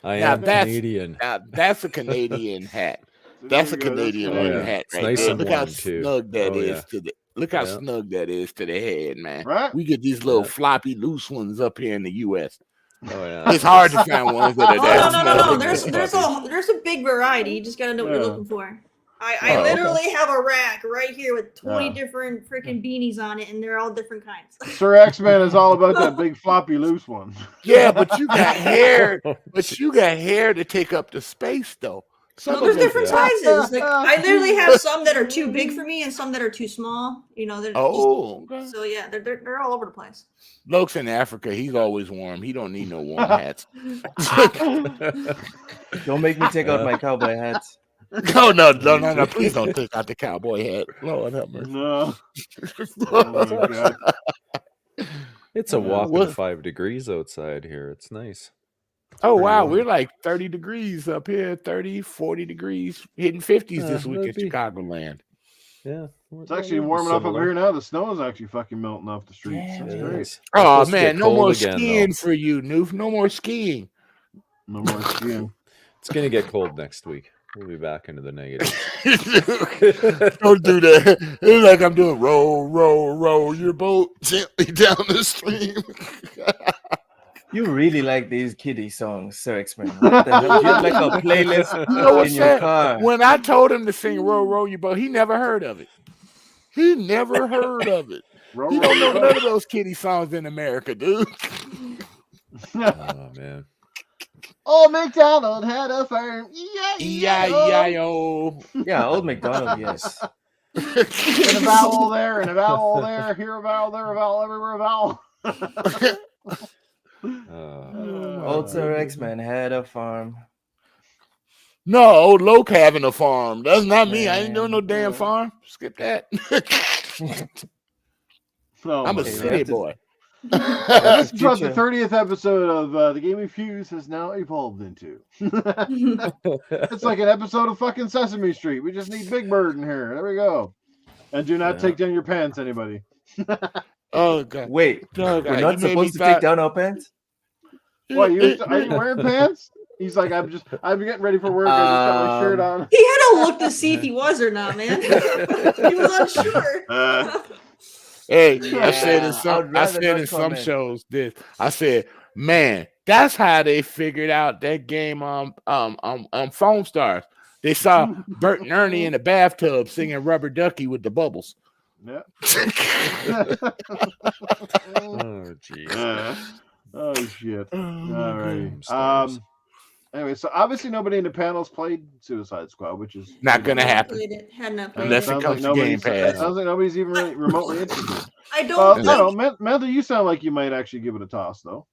I am Canadian. That's a Canadian hat. That's a Canadian hat It's right nice there. and Look how warm, too. snug that Oh, is yeah. to the. Look how snug that is to the head, man. Right? We get these little floppy, loose ones up here in the U.S. Oh yeah. It's hard to find ones that are that No. snug. There's a big variety. You just gotta know what you're looking for. I literally have a rack right here with 20 different freaking beanies on it, and they're all different kinds. Sir X Man is all about that big floppy loose one. Yeah, but you got hair. But you got hair to take up the space, though. No, there's different sizes. Like I literally have some that are too big for me and some that are too small. You know. So yeah, they're all over the place. Loke's in Africa. He's always warm. He don't need no warm hats. Don't make me take out my cowboy hats. No. Please don't take out the cowboy hat. Lord have mercy. No. Oh my God. It's a whopping 5 degrees outside here. It's nice. Oh, wow. We're like 30 degrees up here, 30, 40 degrees, hitting 50s this week in Chicagoland. Yeah. It's actually warm enough up here now. The snow is actually fucking melting off the streets. That's great. Oh, man. No more skiing for you, Noof. No more skiing. No more skiing. It's going to get cold next week. We'll be back into the negative. Don't do that. It's like I'm doing row your boat gently down the stream. You really like these kiddie songs, Sir X Man. What the hell? Do you have like a playlist in your car? When I told him to sing row your boat, he never heard of it. He never heard of it. He don't know none of those kiddie songs in America, dude. Oh, man. Old MacDonald had a farm. E-I-E-I-O. Yeah, Old MacDonald, yes. And a vowel there, and a vowel there. Here a vowel, there a vowel, everywhere a vowel. Also, X Man had a farm. No, old Loke having a farm. That's not me. I ain't doing no Man. damn farm. Skip that. Oh, I'm a my city God. boy. This is what the Future. 30th episode of the Gaming Fuse has now evolved into. It's like an episode of fucking Sesame Street. We just need Big Bird in here. There we go. And do not take down your pants, anybody. Oh God! Wait, Oh, we're God. not You made supposed me to take thought- down our pants? What, are you wearing pants? He's like, I'm getting ready for work. I just got my shirt on. He had to look to see if he was or not, man. He was unsure. Hey, Yeah, I said in I'd some, rather not comment. shows this. I said, man, that's how they figured out that game on Phone Stars. They saw Bert and Ernie in the bathtub singing Rubber Ducky with the bubbles. Yeah. Oh, jeez. Oh shit. All right. Stars. Anyway, so obviously nobody in the panels played Suicide Squad, which is Not gonna happen. Played it. Had not played Unless it. it comes to Game Pass. Sounds like nobody's even really remotely interested. I don't Well, think. no, Matthew, you sound like you might actually give it a toss, though.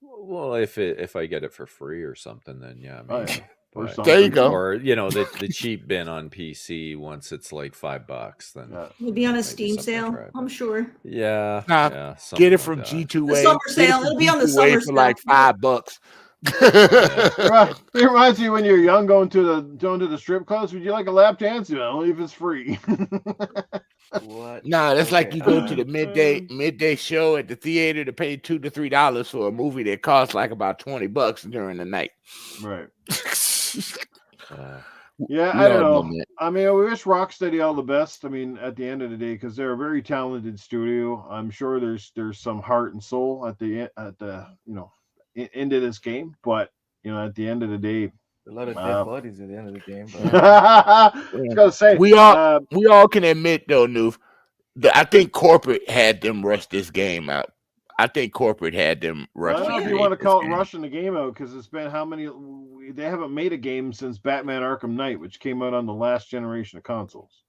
Well, if I get it for free or something, then yeah, Oh, maybe. yeah. Or But- something. There you go. Or the cheap bin on PC once it's like $5, then Yeah. It'll be on a maybe Steam something sale, to try, I'm but- sure. yeah, Nah, yeah, Get something it like from that. G2A. The summer Get it sale. from It'll be on the G2A summer for like sale. $5. It reminds you when you're young going to the strip clubs. Would you like a lap dance? Only if it's free. What? Nah, that's like Okay, you go to the midday show at the theater to pay $2 to $3 for a movie that costs like about $20 during the night. Right. Uh, Yeah, We I don't all know. that. I mean, we wish Rocksteady all the best. I mean, at the end of the day, because they're a very talented studio. I'm sure there's some heart and soul at the end of this game. But at the end of the day, A lot of dead Wow. bodies at the end of the game. I was gonna say We all can admit though, Noof, that I think corporate had them rush this game out. I think corporate had them I rush. don't know if this you want to call it game. rushing the game out because it's been how many? They haven't made a game since Batman Arkham Knight, which came out on the last generation of consoles.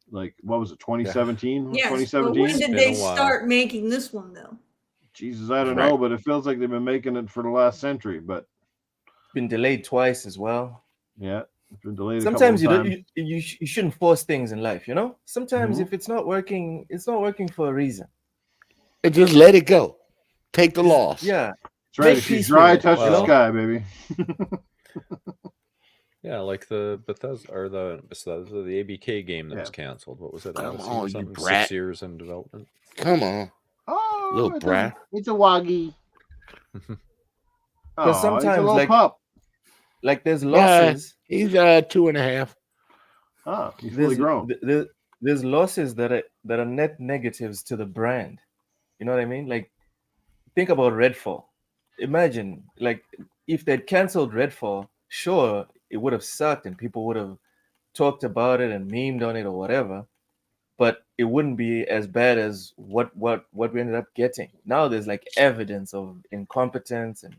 Like, what was it, 2017? Yes. But 2017? when did been they a while. start making this one though? Jesus, I don't Right. know, but it feels like they've been making it for the last century. But Been delayed twice as well. yeah, it's been delayed. Sometimes a you couple don't. of times. You shouldn't force things in life. Sometimes Mhm. if it's not working, it's not working for a reason. And just let it go. Take the loss. Yeah. That's right. make If you peace dry, with it, touch you the know? sky, baby. yeah, like the Bethesda or the ABK game that was Yeah. canceled. What was it? Come Odyssey on, or you something? brat. 6 years in development. Come on. Oh, Little brat. It's a waggy. Oh, Because he's a sometimes, little pup. like there's Yeah. losses. He's 2.5. Oh, he's fully There's grown. there's losses that are net negatives to the brand. You know what I mean? Like, think about Redfall. Imagine, like, if they'd canceled Redfall, sure, it would have sucked and people would have talked about it and memed on it or whatever, but it wouldn't be as bad as what we ended up getting. Now there's like evidence of incompetence and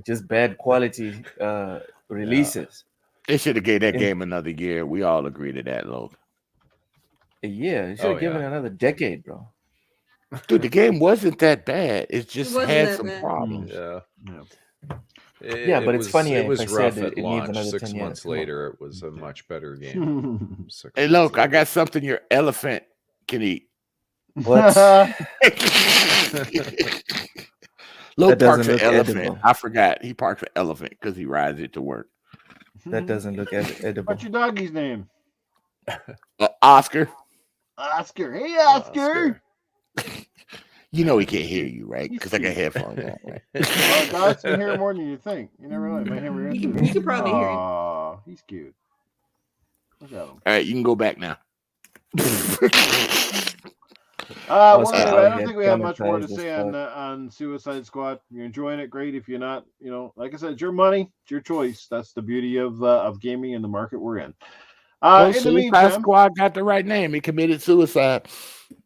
just bad quality releases. They should have gave that In- game another year. We all agree to that, Logan. A year, you should have given it another decade, bro. Dude, the game wasn't that bad. It just wasn't had that some bad. problems. Yeah. Yeah. Yeah, but it's funny It if was I said rough that at it needs launch. another 6 10 years. months Come on. later, it was a much better game. 6 Hey, months look, I later. got something your elephant can eat. What? Low That doesn't parks an look elephant. edible. I forgot. He parks an elephant because he rides it to work. That doesn't look edible. What's your doggy's name? Oscar, Oscar. Hey, Oscar. you know he can't hear you, right? He's Because I got cute. headphones on. Right? Well, dogs can hear more than you think. You never know. You might hear You can probably hear him. Aw, he's cute. Look at him. All right, you can go back now. Well, Oscar, anyway, I I'll don't get think we have much more to traumatized say as on Suicide Squad. You're enjoying it, great. If you're not, like I said, it's your money, it's your choice. That's the beauty of gaming and the market we're in. Well, In the Suicide meantime, Squad got the right name. He committed suicide.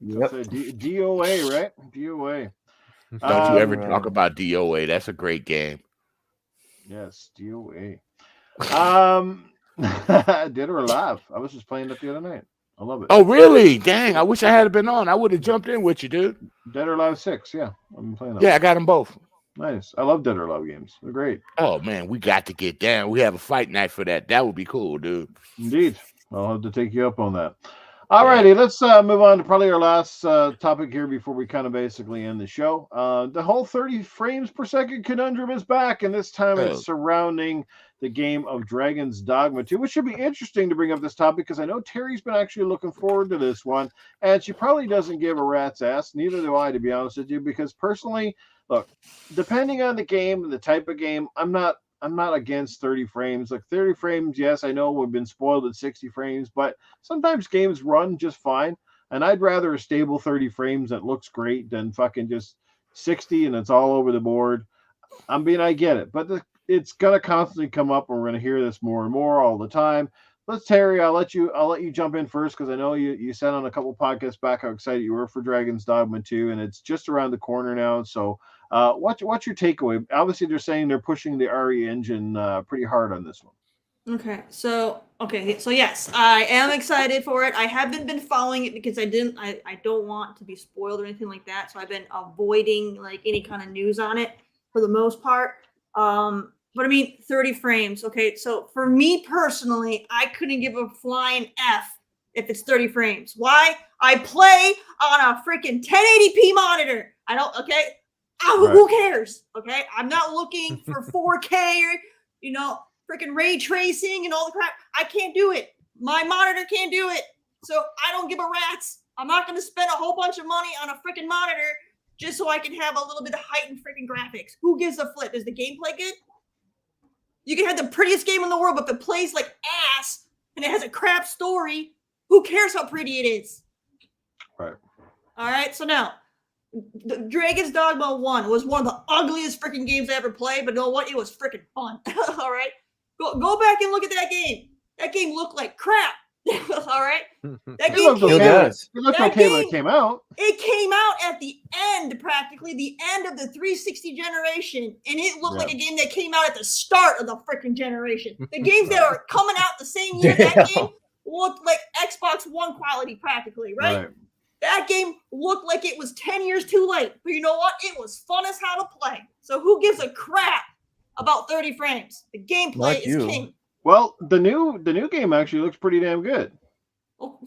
Yep. it's a DOA, right? DOA. Don't you ever Right. talk about DOA. That's a great game. Yes, DOA. Dead or Alive. I was just playing that the other night. I love it. Oh, really? Dang, I wish I had been on. I would have jumped in with you, dude. Dead or Alive 6. Yeah, I've been playing that. Yeah, I got them both. Nice. I love Dead or Alive games. They're great. Oh man, we got to get down. We have a fight night for that. That would be cool, dude. Indeed. I'll have to take you up on that. Alrighty, let's move on to probably our last topic here before we kind of basically end the show. The whole 30 frames per second conundrum is back, and this time it's surrounding the game of Dragon's Dogma 2, which should be interesting to bring up this topic because I know Terry's been actually looking forward to this one, and she probably doesn't give a rat's ass. Neither do I, to be honest with you, because personally, look, depending on the game and the type of game, I'm not against 30 frames. Like 30 frames, yes, I know we've been spoiled at 60 frames, but sometimes games run just fine. And I'd rather a stable 30 frames that looks great than fucking just 60 and it's all over the board. I get it, but it's gonna constantly come up, and we're gonna hear this more and more all the time. Terry, I'll let you jump in first because I know you said on a couple podcasts back how excited you were for Dragon's Dogma 2, and it's just around the corner now. So, what's your takeaway? Obviously, they're saying they're pushing the RE engine pretty hard on this one. Okay, so yes, I am excited for it. I haven't been following it because I don't want to be spoiled or anything like that. So I've been avoiding like any kind of news on it for the most part. But I mean, 30 frames. Okay, so for me personally, I couldn't give a flying F if it's 30 frames. Why? I play on a freaking 1080p monitor. I don't. Okay, who cares? Okay, I'm not looking for 4K or freaking ray tracing and all the crap. I can't do it. My monitor can't do it. So I don't give a rat's. I'm not going to spend a whole bunch of money on a freaking monitor just so I can have a little bit of heightened freaking graphics. Who gives a flip? Is the gameplay good? You can have the prettiest game in the world, but if it plays like ass and it has a crap story, who cares how pretty it is? Right. All right. So now, Dragon's Dogma 1 was one of the ugliest freaking games I ever played, but you know what? It was freaking fun. All right. Go back and look at that game. That game looked like crap. All right. That game looked okay when it came out. It came out at the end, practically the end of the 360 generation, and it looked like a game that came out at the start of the freaking generation. The games that are coming out the same year, that game looked like Xbox One quality, practically, right? That game looked like it was 10 years too late. But you know what? It was fun as hell to play. So who gives a crap about 30 frames? The gameplay is king. Well, the new game actually looks pretty damn good. Oh,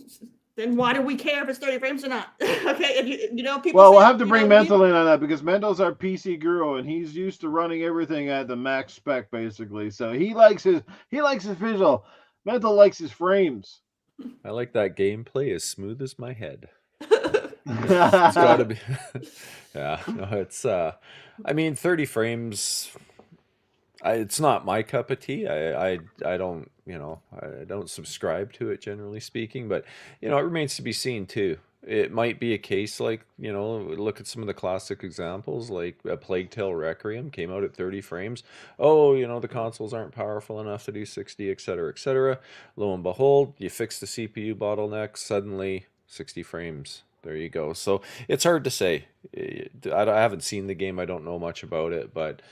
then why do we care if it's 30 frames or not? Okay, if people. Well, we'll have to bring Mental in on that because Mental's our PC guru and he's used to running everything at the max spec basically. So he likes his visual. Mental likes his frames. I like that gameplay as smooth as my head. It's gotta be. Yeah, no, it's. I mean, 30 frames. It's not my cup of tea. I don't I don't subscribe to it generally speaking, but it remains to be seen too. It might be a case like look at some of the classic examples like a Plague Tale Requiem came out at 30 frames. Oh, the consoles aren't powerful enough to do 60, etc., etc. Lo and behold, you fix the CPU bottleneck, suddenly 60 frames. There you go. So it's hard to say. I haven't seen the game. I don't know much about it, but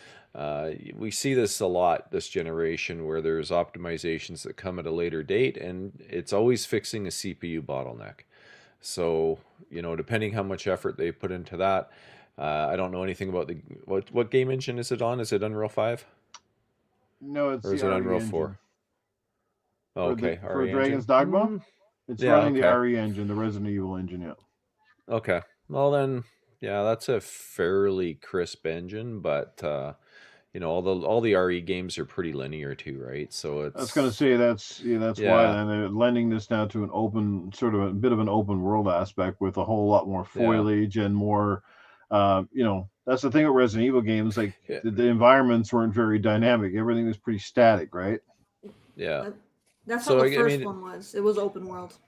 we see this a lot this generation where there's optimizations that come at a later date, and it's always fixing a CPU bottleneck. So depending how much effort they put into that, I don't know anything about what game engine is it on? Is it Unreal 5? No, it's or is it Unreal 4? Oh, okay, for Dragon's Dogma, it's running the RE engine, the Resident Evil engine. Yeah. Okay. Well then, yeah, that's a fairly crisp engine, but all the RE games are pretty linear too, right? So it's. I was gonna say that's why, and they're lending this now to an open, sort of a bit of an open world aspect with a whole lot more foliage and more. That's the thing with Resident Evil games. Like the environments weren't very dynamic. Everything was pretty static, right? Yeah. That's how the first one was. It was open world.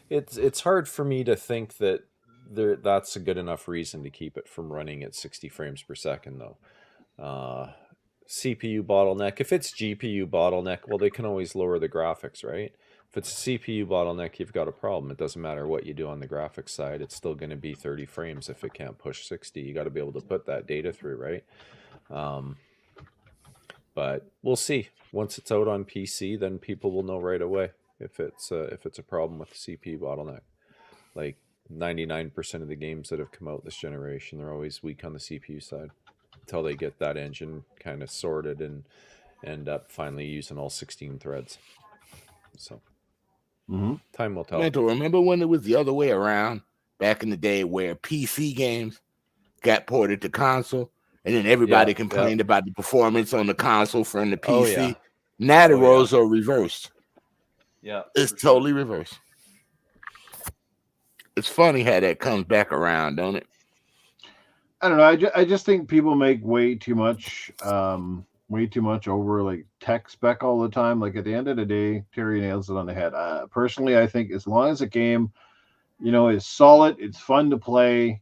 It's hard for me to think that that's a good enough reason to keep it from running at 60 frames per second, though. CPU bottleneck. If it's GPU bottleneck, well, they can always lower the graphics, right? If it's a CPU bottleneck, you've got a problem. It doesn't matter what you do on the graphics side. It's still going to be 30 frames if it can't push 60. You got to be able to put that data through, right? But we'll see. Once it's out on PC, then people will know right away if it's a problem with the CPU bottleneck. Like 99% of the games that have come out this generation, they're always weak on the CPU side. until they get that engine kind of sorted and end up finally using all 16 threads. So time will tell. Mental, remember when it was the other way around back in the day where PC games got ported to console, and then everybody complained about the performance on the console from the PC? Oh, yeah. Now the roles are reversed. Yeah, it's totally reversed. It's funny how that comes back around, don't it? I don't know. I just think people make way too much over like tech spec all the time. Like at the end of the day, Terry nails it on the head. Personally, I think as long as a game, is solid, it's fun to play.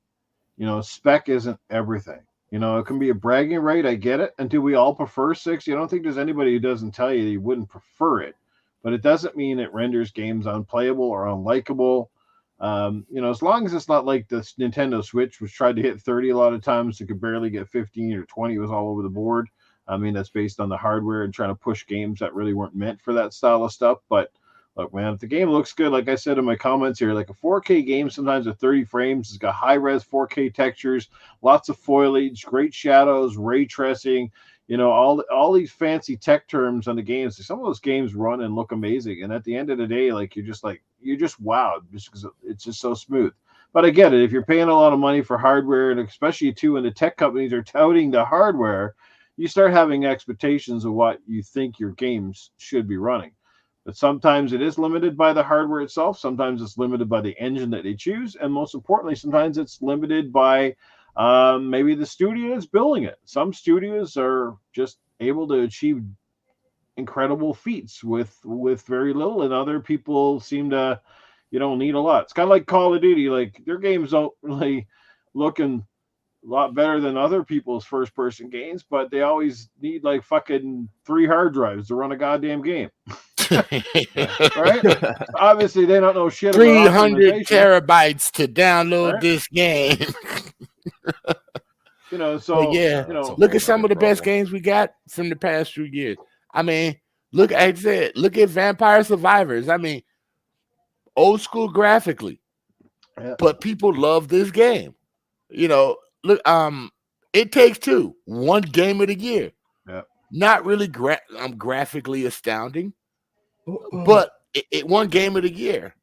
Spec isn't everything. It can be a bragging right. I get it. And do we all prefer 60? I don't think there's anybody who doesn't tell you they wouldn't prefer it, but it doesn't mean it renders games unplayable or unlikable. As long as it's not like the Nintendo Switch, which tried to hit 30 a lot of times, it could barely get 15 or 20. It was all over the board. I mean, that's based on the hardware and trying to push games that really weren't meant for that style of stuff. But look, man, if the game looks good, like I said in my comments here, like a 4K game, sometimes at 30 frames, it's got high-res 4K textures, lots of foliage, great shadows, ray tracing, all these fancy tech terms on the games. Some of those games run and look amazing. And at the end of the day, you're just wowed just because it's just so smooth. But I get it. If you're paying a lot of money for hardware, and especially too when the tech companies are touting the hardware, you start having expectations of what you think your games should be running. But sometimes it is limited by the hardware itself. Sometimes it's limited by the engine that they choose. And most importantly, sometimes it's limited by maybe the studio is building it. Some studios are just able to achieve incredible feats with very little, and other people seem to, need a lot. It's kind of like Call of Duty. Like their games don't really look a lot better than other people's first-person games, but they always need like fucking 3 hard drives to run a goddamn game. Right? Obviously, they don't know shit. 300 terabytes to download this game. Look at some of the best games we got from the past few years. I mean, look at Vampire Survivors. I mean, old school graphically, but people love this game. Look, It Takes Two, one game of the year. Yeah, not really graphically astounding, but it won game of the year.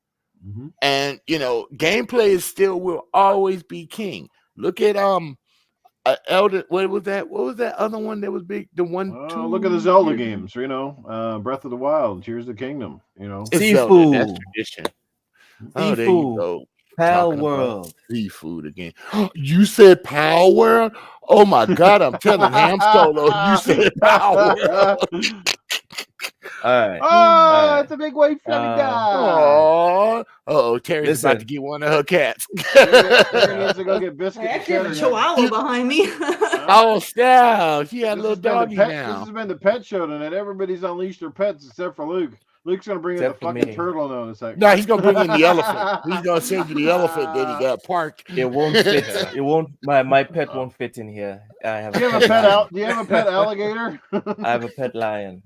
Mm-hmm. And gameplay will always be king. Look at Elder. What was that other one that was big? The one. Look at the Zelda games. Breath of the Wild, Tears of the Kingdom. Seafood. That's tradition. Oh, there you go. Pal World. Seafood again. You said Pal World? Oh my God! I'm telling Ham Solo. You said Pal World. All right. Oh, it's a big white fluffy guy. Oh, Terry's about to get one of her cats. Terry needs to go get biscuits. I actually have a chihuahua behind me. Oh, snap. She had a little doggy now. This has been the pet show tonight. Everybody's unleashed their pets except for Luke. Luke's going to bring in the fucking turtle now in a second. No, he's going to bring in the elephant. He's going to send you the elephant that he got parked. It won't fit. It won't. My pet won't fit in here. I have. Do you have a pet alligator? I have a pet lion.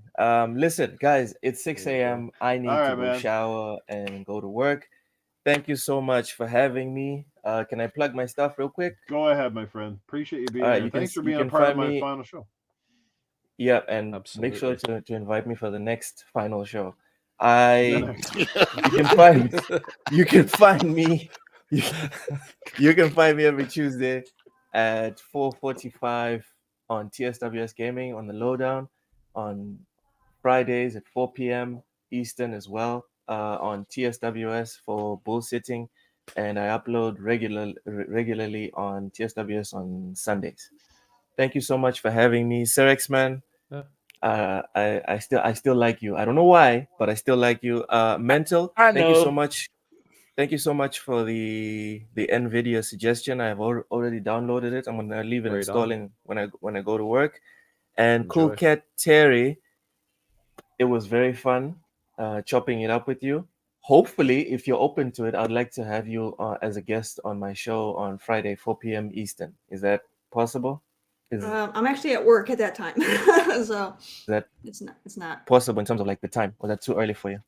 Listen, guys, it's 6 a.m. I need to go shower and go to work. Thank you so much for having me. Can I plug my stuff real quick? Go ahead, my friend. Appreciate you being here. Thanks for being a part of my final show. Yeah, and make sure to invite me for the next final show. You can find me every Tuesday at 4:45 on TSWS Gaming on the Lowdown, on Fridays at 4 p.m. Eastern as well on TSWS for bullsitting, and I upload regularly on TSWS on Sundays. Thank you so much for having me, Sir X Man. I still like you. I don't know why, but I still like you. Mental. Thank you so much. Thank you so much for the NVIDIA suggestion. I have already downloaded it. I'm gonna leave it installing when I go to work. And Cool Cat Terry, it was very fun chopping it up with you. Hopefully, if you're open to it, I'd like to have you as a guest on my show on Friday, 4 p.m. Eastern. Is that possible? I'm actually at work at that time, so it's not possible in terms of like the time. Was that too early for you?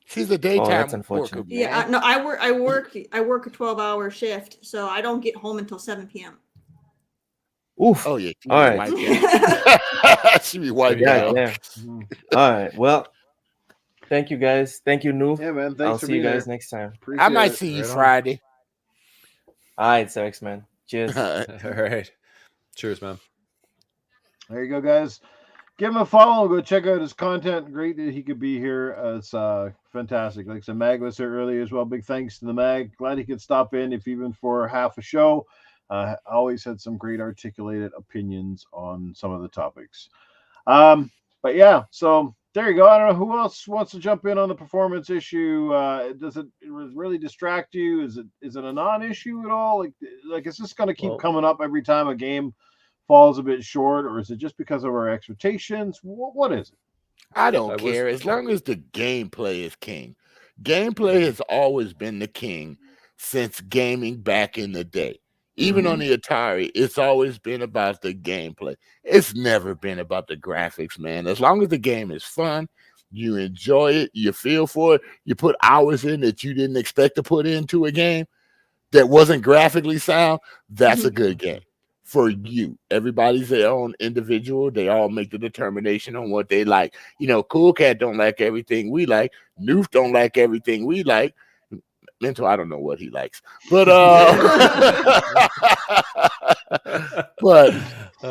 She's a daytime. That's unfortunate. Yeah, no, I work a 12-hour shift, so I don't get home until 7 p.m. Oof. Oh yeah, she All be right. wiped out. She be wiped Yeah, out. yeah. Mhm. All right. Well, thank you guys. Thank you, Noof. Yeah, man. I'll Thanks for see you being guys there. next time. I Appreciate might it. see you Right on. Friday. All right, so X Man. Cheers. All right. Cheers, man. There you go, guys. Give him a follow. Go check out his content. Great that he could be here. It's fantastic. Like I said, Mag was here earlier as well. Big thanks to the Mag. Glad he could stop in, if even for half a show. Always had some great articulated opinions on some of the topics. But yeah, so there you go. I don't know who else wants to jump in on the performance issue. Does it really distract you? Is it a non-issue at all? Like is this going to keep Well- coming up every time a game falls a bit short, or is it just because of our expectations? What is it? I don't I was- care as long as the gameplay is king. Gameplay has always been the king since gaming back in the day. Even on the Atari, it's always been about the gameplay. It's never been about the graphics, man. As long as the game is fun, you enjoy it, you feel for it, you put hours in that you didn't expect to put into a game that wasn't graphically sound, that's a good game for you. Everybody's their own individual. They all make the determination on what they like. You know, Cool Cat don't like everything we like. Noof don't like everything we like. Mental, I don't know what he likes, but but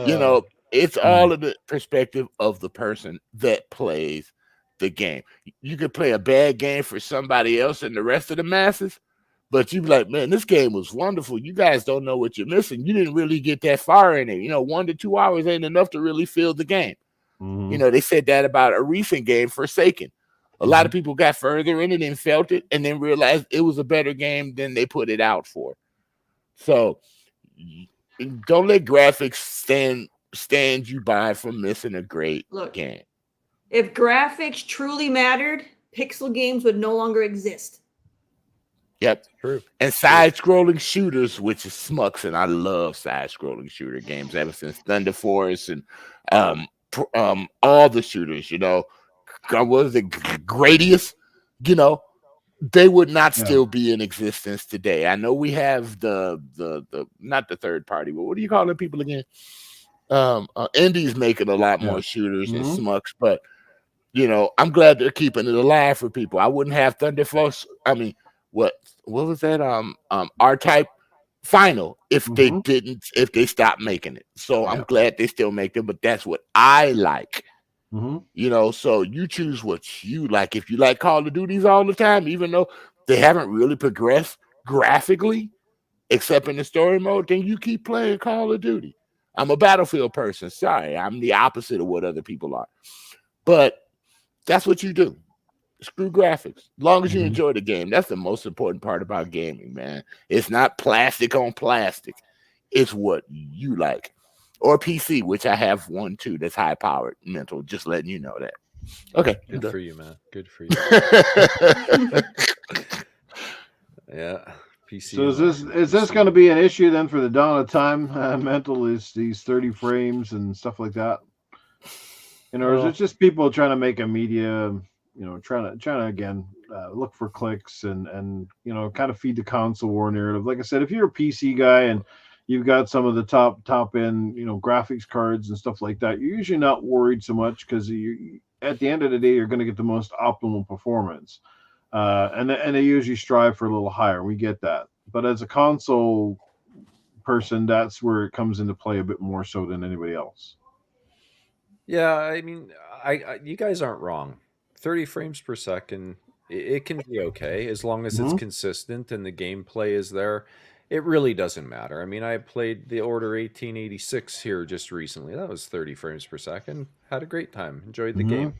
you know, it's all in the perspective of the person that plays the game. You could play a bad game for somebody else and the rest of the masses, but you be like, man, this game was wonderful. You guys don't know what you're missing. You didn't really get that far in it. You know, 1 to 2 hours ain't enough to really feel the game. You know, they said that about a recent game, Forsaken. A lot of people got further in it and felt it and then realized it was a better game than they put it out for. So don't let graphics stand you by from missing a great game. If graphics truly mattered, pixel games would no longer exist. Yep. True. And side-scrolling shooters, which is smucks, and I love side-scrolling shooter games ever since Thunder Force and all the shooters, you know. What was it, Gradius? You know, they would not still be in existence today. I know we have the not the third party, but what do you call them people again? Indies making a lot more shooters and smucks, but you know, I'm glad they're keeping it alive for people. I wouldn't have Thunder Force. I mean, what was that? R-Type Final if they stopped making it. So I'm glad they still make them, but that's what I like. You know, so you choose what you like. If you like Call of Duties all the time, even though they haven't really progressed graphically, except in the story mode, then you keep playing Call of Duty. I'm a Battlefield person. Sorry, I'm the opposite of what other people are. But that's what you do. Screw graphics. As long as you enjoy the game. That's the most important part about gaming, man. It's not plastic on plastic. It's what you like. Or PC, which I have one too that's high powered. Mental, just letting you know that. Okay. Good for you, man. Good for you. Yeah. PC. So is this going to be an issue then for the dawn of time? Mental is these 30 frames and stuff like that. You know, or is it just people trying to make a media? You know, trying to again look for clicks and you know, kind of feed the console war narrative. Like I said, if you're a PC guy and you've got some of the top end, you know, graphics cards and stuff like that, you're usually not worried so much because you, at the end of the day, you're going to get the most optimal performance. And they usually strive for a little higher. We get that. But as a console person, that's where it comes into play a bit more so than anybody else. Yeah, I mean, I you guys aren't wrong. 30 frames per second, it can be okay as long as it's consistent and the gameplay is there. It really doesn't matter. I mean, I played the Order 1886 here just recently. That was 30 frames per second. Had a great time. Enjoyed the game.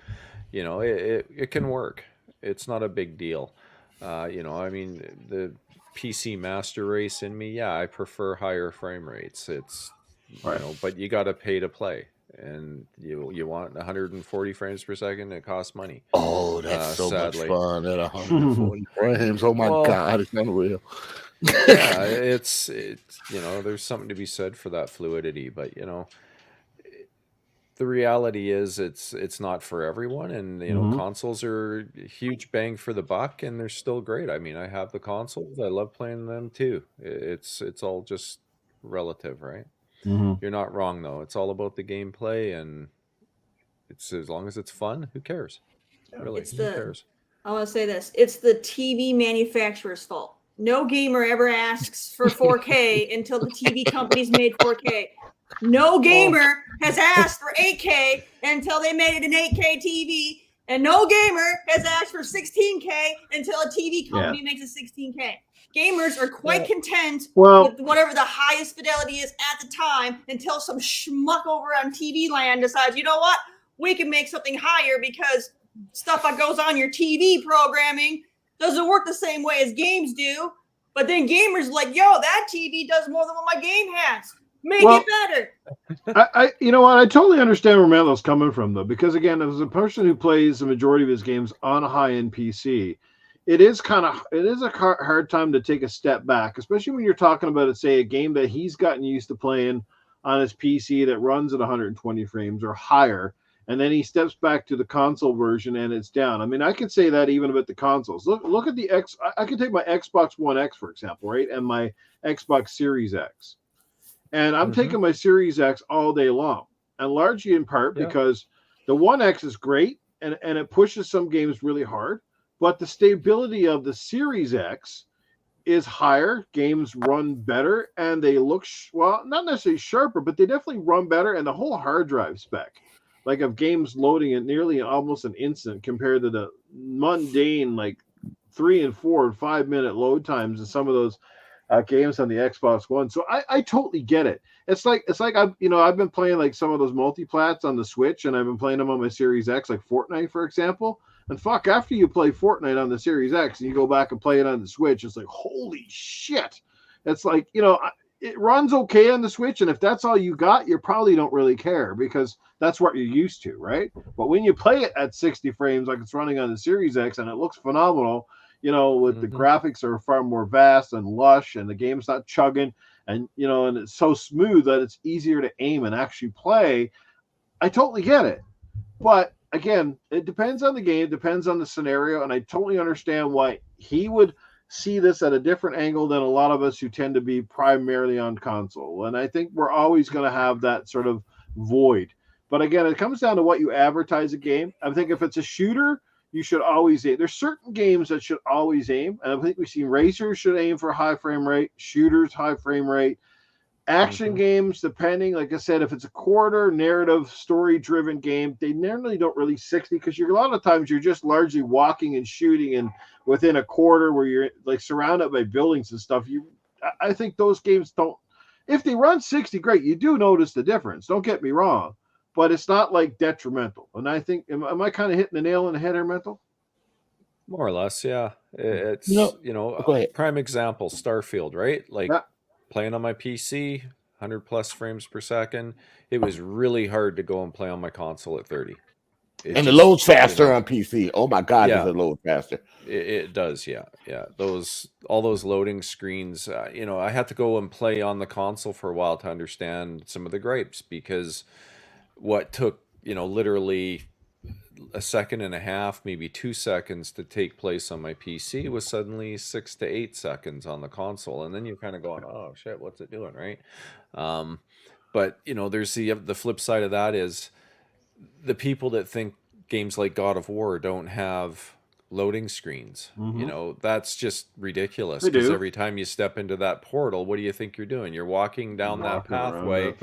You know, it can work. It's not a big deal. You know, I mean, the PC master race in me, yeah, I prefer higher frame rates. It's, you know, but you got to pay to play. And you want 140 frames per second, it costs money. Oh, that's so much fun at 140 frames. Oh my God, it's unreal. Yeah, it's you know, there's something to be said for that fluidity, but you know, the reality is it's not for everyone, and you know, consoles are a huge bang for the buck, and they're still great. I mean, I have the consoles, I love playing them too. It's all just relative, right? You're not wrong though. It's all about the gameplay, and it's as long as it's fun, who cares? Really, It's who cares? I want to say this. It's the TV manufacturer's fault. No gamer ever asks for 4K until the TV companies made 4K. No gamer has asked for 8K until they made it an 8K TV. And no gamer has asked for 16K until a TV company makes a 16K. Gamers are quite content with whatever the highest fidelity is at the time until some schmuck over on TV land decides, you know what? We can make something higher because stuff that goes on your TV programming doesn't work the same way as games do. But then gamers are like, yo, that TV does more than what my game has. Make it better. I you know what? I totally understand where Melo's coming from, though, because again, as a person who plays the majority of his games on a high-end PC, it is a hard time to take a step back, especially when you're talking about, say, a game that he's gotten used to playing on his PC that runs at 120 frames or higher, and then he steps back to the console version and it's down. I mean, I could say that even about the consoles. Look at the X. I could take my Xbox One X, for example, right, and my Xbox Series X. And I'm taking my Series X all day long, and largely in part because the One X is great and it pushes some games really hard, but the stability of the Series X is higher. Games run better, and they look, not necessarily sharper, but they definitely run better, and the whole hard drive spec, like of games loading at nearly almost an instant compared to the mundane, like 3 and 4 and 5 minute load times in some of those games on the Xbox One. So I totally get it. It's like I've been playing like some of those multiplats on the Switch, and I've been playing them on my Series X, like Fortnite, for example. And after you play Fortnite on the Series X and you go back and play it on the Switch, it's like, holy shit. It's like, it runs okay on the Switch, and if that's all you got, you probably don't really care because that's what you're used to, right? But when you play it at 60 frames like it's running on the Series X and it looks phenomenal, with the graphics are far more vast and lush, and the game's not chugging, and and it's so smooth that it's easier to aim and actually play. I totally get it. But again, it depends on the game, depends on the scenario, and I totally understand why he would see this at a different angle than a lot of us who tend to be primarily on console. And I think we're always going to have that sort of void. But again, it comes down to what you advertise a game. I think if it's a shooter, you should always aim. There's certain games that should always aim. And I think we've seen racers should aim for high frame rate, shooters, high frame rate. Action games, depending, like I said, if it's a quarter narrative, story-driven game, they normally don't release 60 because a lot of times you're just largely walking and shooting, and within a quarter where you're like surrounded by buildings and stuff. I think those games don't. If they run 60, great. You do notice the difference. Don't get me wrong, but it's not like detrimental. And I think, am I kind of hitting the nail on the head here, Mental? More or less, yeah. It's go ahead. Prime example, Starfield, right? Like. Playing on my PC, 100 plus frames per second. It was really hard to go and play on my console at 30. And it loads faster on PC. Oh my God, does it load faster? It does, yeah. All those loading screens. I had to go and play on the console for a while to understand some of the gripes, because what took literally a second and a half, maybe 2 seconds to take place on my PC was suddenly 6 to 8 seconds on the console, and then you're kind of going, "Oh shit, what's it doing?" Right? But there's the flip side of that is the people that think games like God of War don't have loading screens. That's just ridiculous, because every time you step into that portal, what do you think you're doing? You're walking down that pathway.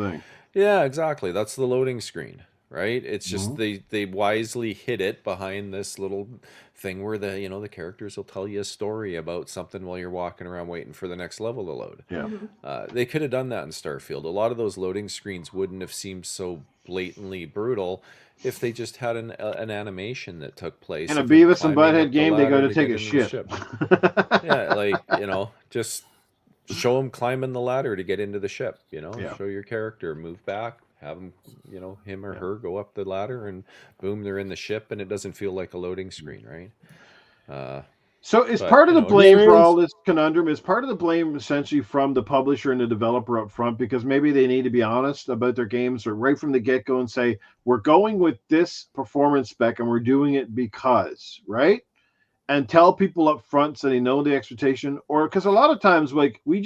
Yeah, exactly. That's the loading screen. Right? It's just they wisely hid it behind this little thing where the characters will tell you a story about something while you're walking around waiting for the next level to load. Yeah. They could have done that in Starfield. A lot of those loading screens wouldn't have seemed so blatantly brutal if they just had an animation that took place. In a Beavis and Butthead game, they go to take a shit. Yeah, just show them climbing the ladder to get into the ship. Show your character move back. Have him, him or her go up the ladder, and boom, they're in the ship, and it doesn't feel like a loading screen, right? So is part of the blame for all this conundrum, is part of the blame essentially from the publisher and the developer up front, because maybe they need to be honest about their games, or right from the get-go and say, we're going with this performance spec and we're doing it because, right? And tell people up front so they know the expectation, or because a lot of times, like, we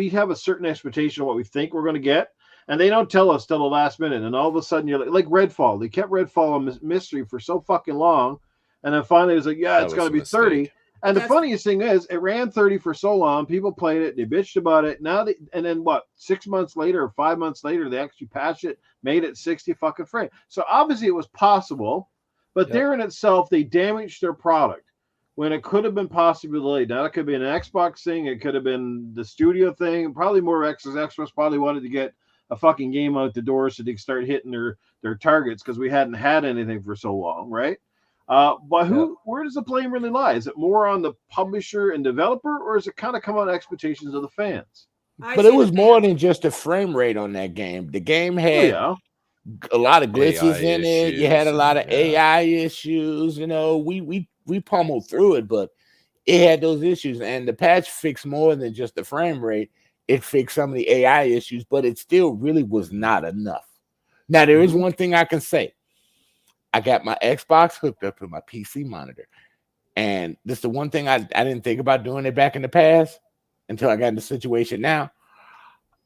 have a certain expectation of what we think we're going to get. And they don't tell us till the last minute. And all of a sudden, you're like Redfall. They kept Redfall a mystery for so fucking long. And then finally, it was like, yeah, it's got to be 30. And the funniest thing is, it ran 30 for so long. People played it. They bitched about it. Now, and then what? 6 months later or 5 months later, they actually patched it, made it 60 fucking frames. So obviously, it was possible. But there in itself, they damaged their product when it could have been possibly delayed. Now, it could be an Xbox thing. It could have been the studio thing. Probably more Xbox probably wanted to get a fucking game out the door so they could start hitting their targets because we hadn't had anything for so long, right? But where does the blame really lie? Is it more on the publisher and developer, or is it kind of come on expectations of the fans? But it was more than just the frame rate on that game. The game had a lot of glitches in it. You had a lot of AI issues. You know, we pummeled through it, but it had those issues. And the patch fixed more than just the frame rate. It fixed some of the AI issues, but it still really was not enough. Now, there is one thing I can say. I got my Xbox hooked up to my PC monitor. And this is the one thing I didn't think about doing it back in the past until I got in the situation now.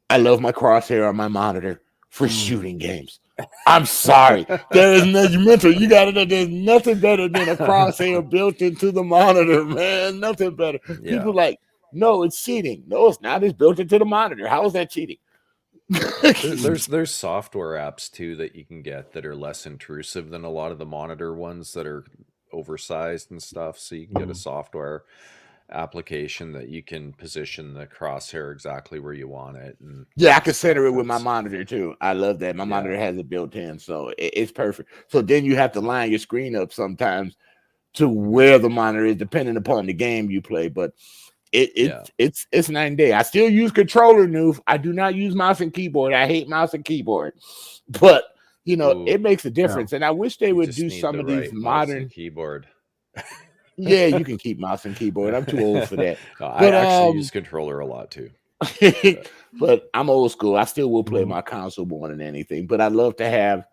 I love my crosshair on my monitor for shooting games. I'm sorry. There is nothing mental. You got to know there's nothing better than a crosshair built into the monitor, man. Nothing better. Yeah. People like, no, it's cheating. No, it's not. It's built into the monitor. How is that cheating? There's software apps too that you can get that are less intrusive than a lot of the monitor ones that are oversized and stuff. So you can get a software application that you can position the crosshair exactly where you want it. And yeah, I can center it with my monitor too. I love that. My monitor has it built in, so it's perfect. So then you have to line your screen up sometimes to where the monitor is, depending upon the game you play. But it's night and day. I still use controller, Noof. I do not use mouse and keyboard. I hate mouse and keyboard, but you know it makes a difference. And I wish they would do some of these modern keyboard. Yeah, you can keep mouse and keyboard. I'm too old for that. I actually use controller a lot too. But I'm old school. I still will play my console more than anything. But I'd love to have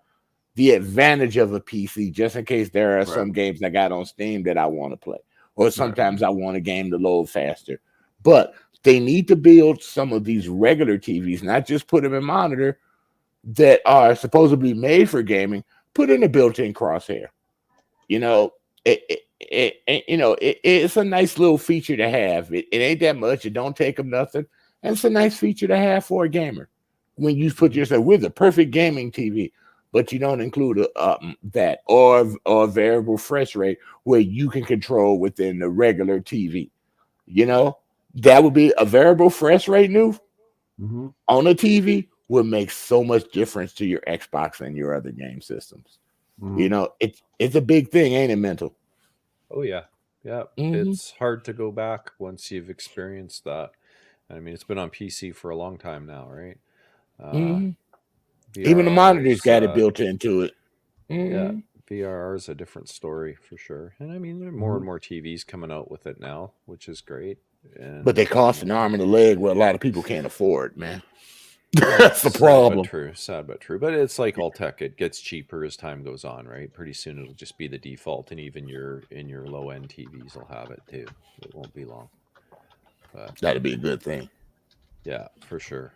the advantage of a PC just in case there are some games I got on Steam that I want to play. Or sometimes I want a game to load faster. But they need to build some of these regular TVs, not just put them in monitor that are supposedly made for gaming, put in a built-in crosshair. You know, it's a nice little feature to have. It ain't that much. It don't take them nothing. And it's a nice feature to have for a gamer. When you put yourself with a perfect gaming TV, but you don't include that or a variable refresh rate where you can control within the regular TV. You know, that would be a variable refresh rate on a TV would make so much difference to your Xbox and your other game systems. You know, it's a big thing, ain't it, Mental? Oh yeah. It's hard to go back once you've experienced that. I mean, it's been on PC for a long time now, right? Even the monitor's got it built into it. Yeah, VRR is a different story for sure. And I mean, there are more and more TVs coming out with it now, which is great. But they cost an arm and a leg where a lot of people can't afford, man. That's the problem. Sad but true. But it's like all tech; it gets cheaper as time goes on, right? Pretty soon it'll just be the default, and even your low end TVs will have it too. It won't be long. But that'd be a good thing. Yeah, for sure.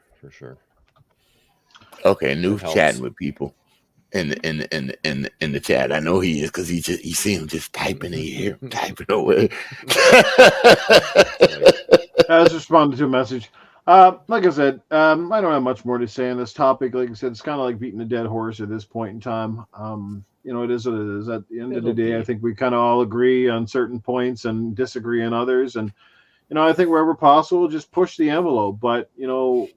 Okay, New chatting with people in the chat. I know he is because you see him just typing in here, typing away. I was responding to a message. Like I said, I don't have much more to say on this topic. Like I said, it's kind of like beating a dead horse at this point in time. You know, it is what it is. At the end of the day, I think we kind of all agree on certain points and disagree on others. And, you know, I think wherever possible, just push the envelope. But, you know,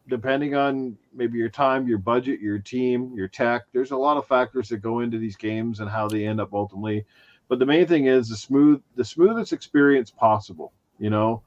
depending on maybe your time, your budget, your team, your tech, there's a lot of factors that go into these games and how they end up ultimately. But the main thing is the smoothest experience possible, you know.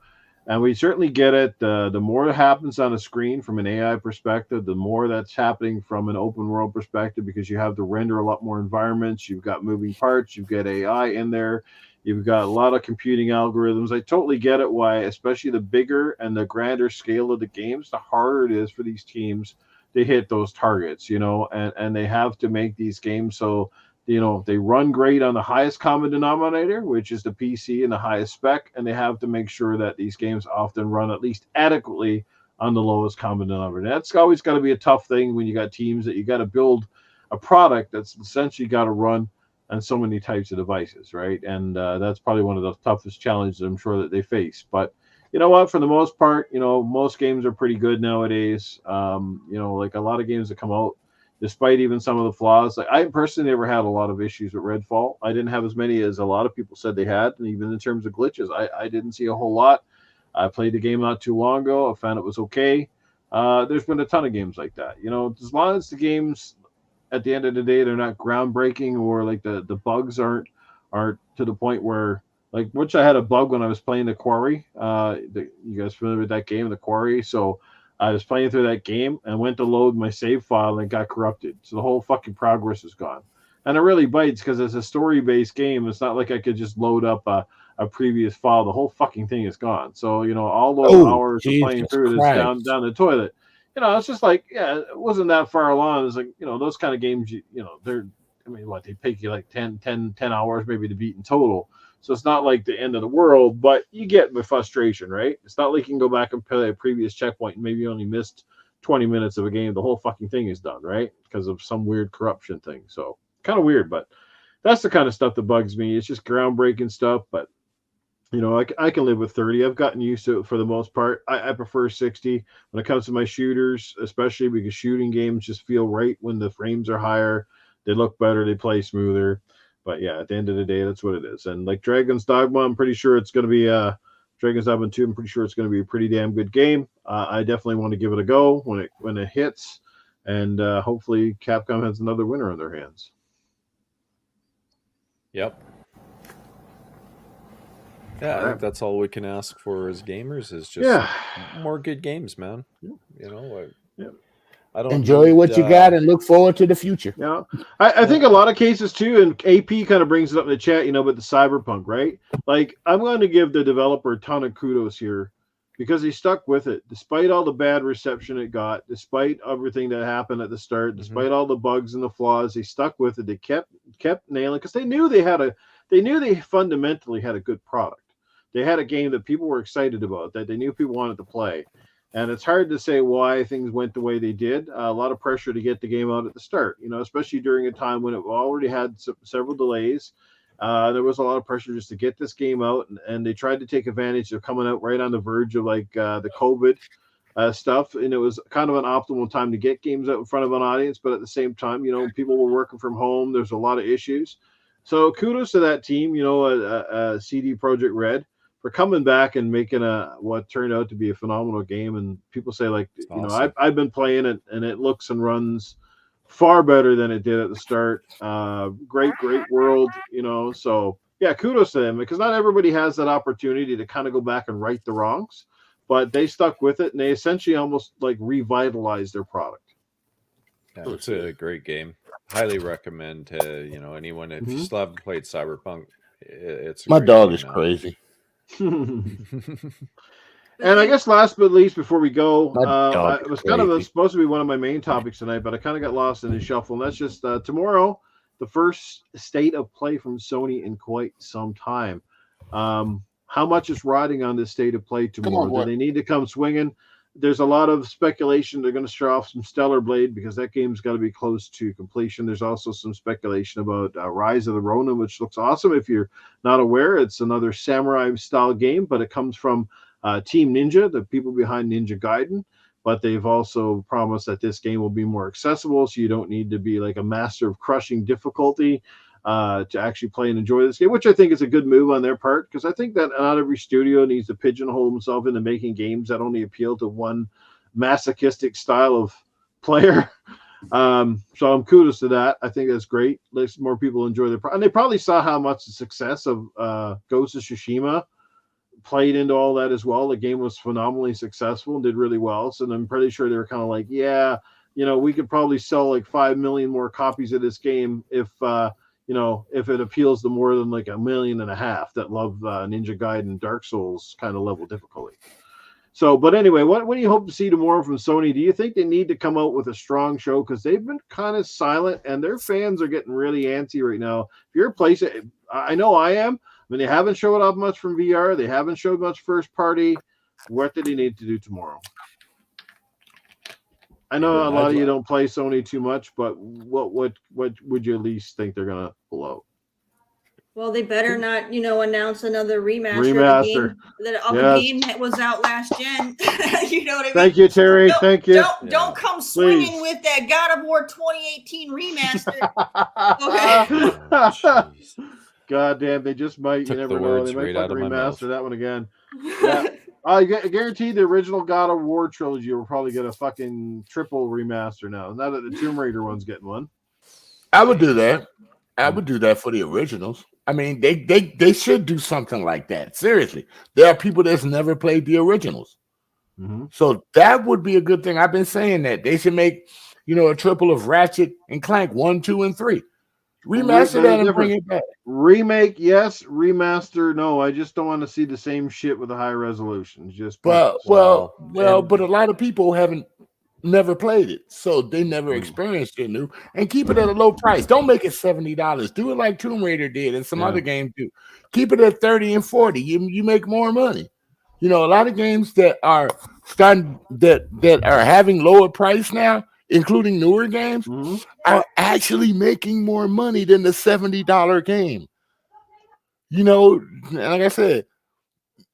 And we certainly get it. The more that happens on a screen from an AI perspective, the more that's happening from an open world perspective, because you have to render a lot more environments. You've got moving parts. You've got AI in there. You've got a lot of computing algorithms. I totally get it why, especially the bigger and the grander scale of the games, the harder it is for these teams to hit those targets, you know, and they have to make these games so, you know, they run great on the highest common denominator, which is the PC and the highest spec, and they have to make sure that these games often run at least adequately on the lowest common denominator. That's always got to be a tough thing when you got teams that you got to build a product that's essentially got to run on so many types of devices, right? And that's probably one of the toughest challenges I'm sure that they face. But you know what? For the most part, most games are pretty good nowadays. Like a lot of games that come out, despite even some of the flaws. Like I personally never had a lot of issues with Redfall. I didn't have as many as a lot of people said they had, and even in terms of glitches, I didn't see a whole lot. I played the game not too long ago. I found it was okay. There's been a ton of games like that. As long as the games, at the end of the day, they're not groundbreaking or like the bugs aren't to the point where, like, which I had a bug when I was playing The Quarry. You guys familiar with that game, The Quarry? So I was playing through that game and went to load my save file and it got corrupted. So the whole fucking progress is gone. And it really bites because it's a story-based game. It's not like I could just load up a previous file. The whole fucking thing is gone. So, all those hours of playing through it is down the toilet. It's just like, yeah, it wasn't that far along. It's like, those kind of games, they're, they take you like 10 hours maybe to beat in total. So it's not like the end of the world, but you get the frustration, right? It's not like you can go back and play a previous checkpoint and maybe you only missed 20 minutes of a game. The whole fucking thing is done, right? Because of some weird corruption thing. So kind of weird, but that's the kind of stuff that bugs me. It's just groundbreaking stuff, but I can live with 30. I've gotten used to it for the most part. I prefer 60 when it comes to my shooters, especially because shooting games just feel right when the frames are higher. They look better. They play smoother. But yeah, at the end of the day, that's what it is. And like Dragon's Dogma, I'm pretty sure it's going to be Dragon's Dogma 2. I'm pretty sure it's going to be a pretty damn good game. I definitely want to give it a go when it hits, and hopefully Capcom has another winner on their hands. Yep. Yeah, I think that's all we can ask for as gamers is just more good games, man. I don't enjoy what you got and look forward to the future. Yeah, I think a lot of cases too, and AP kind of brings it up in the chat, but the Cyberpunk, right? Like, I'm going to give the developer a ton of kudos here because he stuck with it despite all the bad reception it got, despite everything that happened at the start, despite all the bugs and the flaws. They stuck with it. They kept nailing because they knew they fundamentally had a good product. They had a game that people were excited about, that they knew people wanted to play. And it's hard to say why things went the way they did. A lot of pressure to get the game out at the start, especially during a time when it already had several delays. There was a lot of pressure just to get this game out. And they tried to take advantage of coming out right on the verge of like the COVID stuff. And it was kind of an optimal time to get games out in front of an audience. But at the same time, people were working from home. There's a lot of issues. So kudos to that team, CD Projekt Red, for coming back and making what turned out to be a phenomenal game. And people say, like, awesome. I've been playing it and it looks and runs far better than it did at the start. Great world, so yeah, kudos to them, because not everybody has that opportunity to kind of go back and right the wrongs, but they stuck with it and they essentially almost like revitalized their product. Yeah, it's a great game. Highly recommend to anyone if you still haven't played Cyberpunk. It's my dog is crazy. And I guess last but least, before we go, it was kind of supposed to be one of my main topics tonight, but I kind of got lost in the shuffle. And that's just tomorrow, the first state of play from Sony in quite some time. How much is riding on this state of play tomorrow? Do they need to come swinging? There's a lot of speculation they're going to show off some Stellar Blade because that game's got to be close to completion. There's also some speculation about Rise of the Ronin, which looks awesome. If you're not aware, it's another samurai-style game, but it comes from Team Ninja, the people behind Ninja Gaiden. But they've also promised that this game will be more accessible, so you don't need to be like a master of crushing difficulty to actually play and enjoy this game, which I think is a good move on their part, because I think that not every studio needs to pigeonhole themselves into making games that only appeal to one masochistic style of player. So I'm kudos to that. I think that's great. Let more people enjoy their and they probably saw how much the success of Ghost of Tsushima played into all that as well. The game was phenomenally successful and did really well. So I'm pretty sure they were kind of like, yeah, we could probably sell like 5 million more copies of this game if it appeals to more than like 1.5 million that love Ninja Gaiden, Dark Souls kind of level difficulty. So, but anyway, what do you hope to see tomorrow from Sony? Do you think they need to come out with a strong show? Because they've been kind of silent and their fans are getting really antsy right now. If you're a place, I know I am. I mean, they haven't showed off much from VR. They haven't showed much first party. What do they need to do tomorrow? I know a lot of you I'd- don't play Sony too much, but what would you at least think they're gonna blow? Well, they better not, announce another remaster, Remaster. of the game, of a Yes. game that was out last gen. You know what I mean? Thank you, Terry. Don't, Thank you. Don't Yeah. don't come swinging Please. with that God of War 2018 remaster. Oh, jeez. God damn, they just might. Took You the never know. words They might right out fucking of my mouth. remaster that one again. Yeah. I guarantee the original God of War trilogy will probably get a fucking triple remaster now. Now that the Tomb Raider one's getting one. I would do that. I would do that for the originals. I mean, they should do something like that. Seriously, there are people that's never played the originals, so that would be a good thing. I've been saying that they should make, a triple of Ratchet and Clank 1, 2, and 3. Remaster that and bring it back. Remake, yes. Remaster, no. I just don't want to see the same shit with a high resolution. Just Well, and- but a lot of people haven't never played it, so they never experienced it new. And keep it at a low price. Don't make it $70. Do it like Tomb Raider did and some other games do. Keep it at 30 and 40. You make more money. A lot of games that are starting that are having lower price now, including newer games, are actually making more money than the $70 game. Like I said,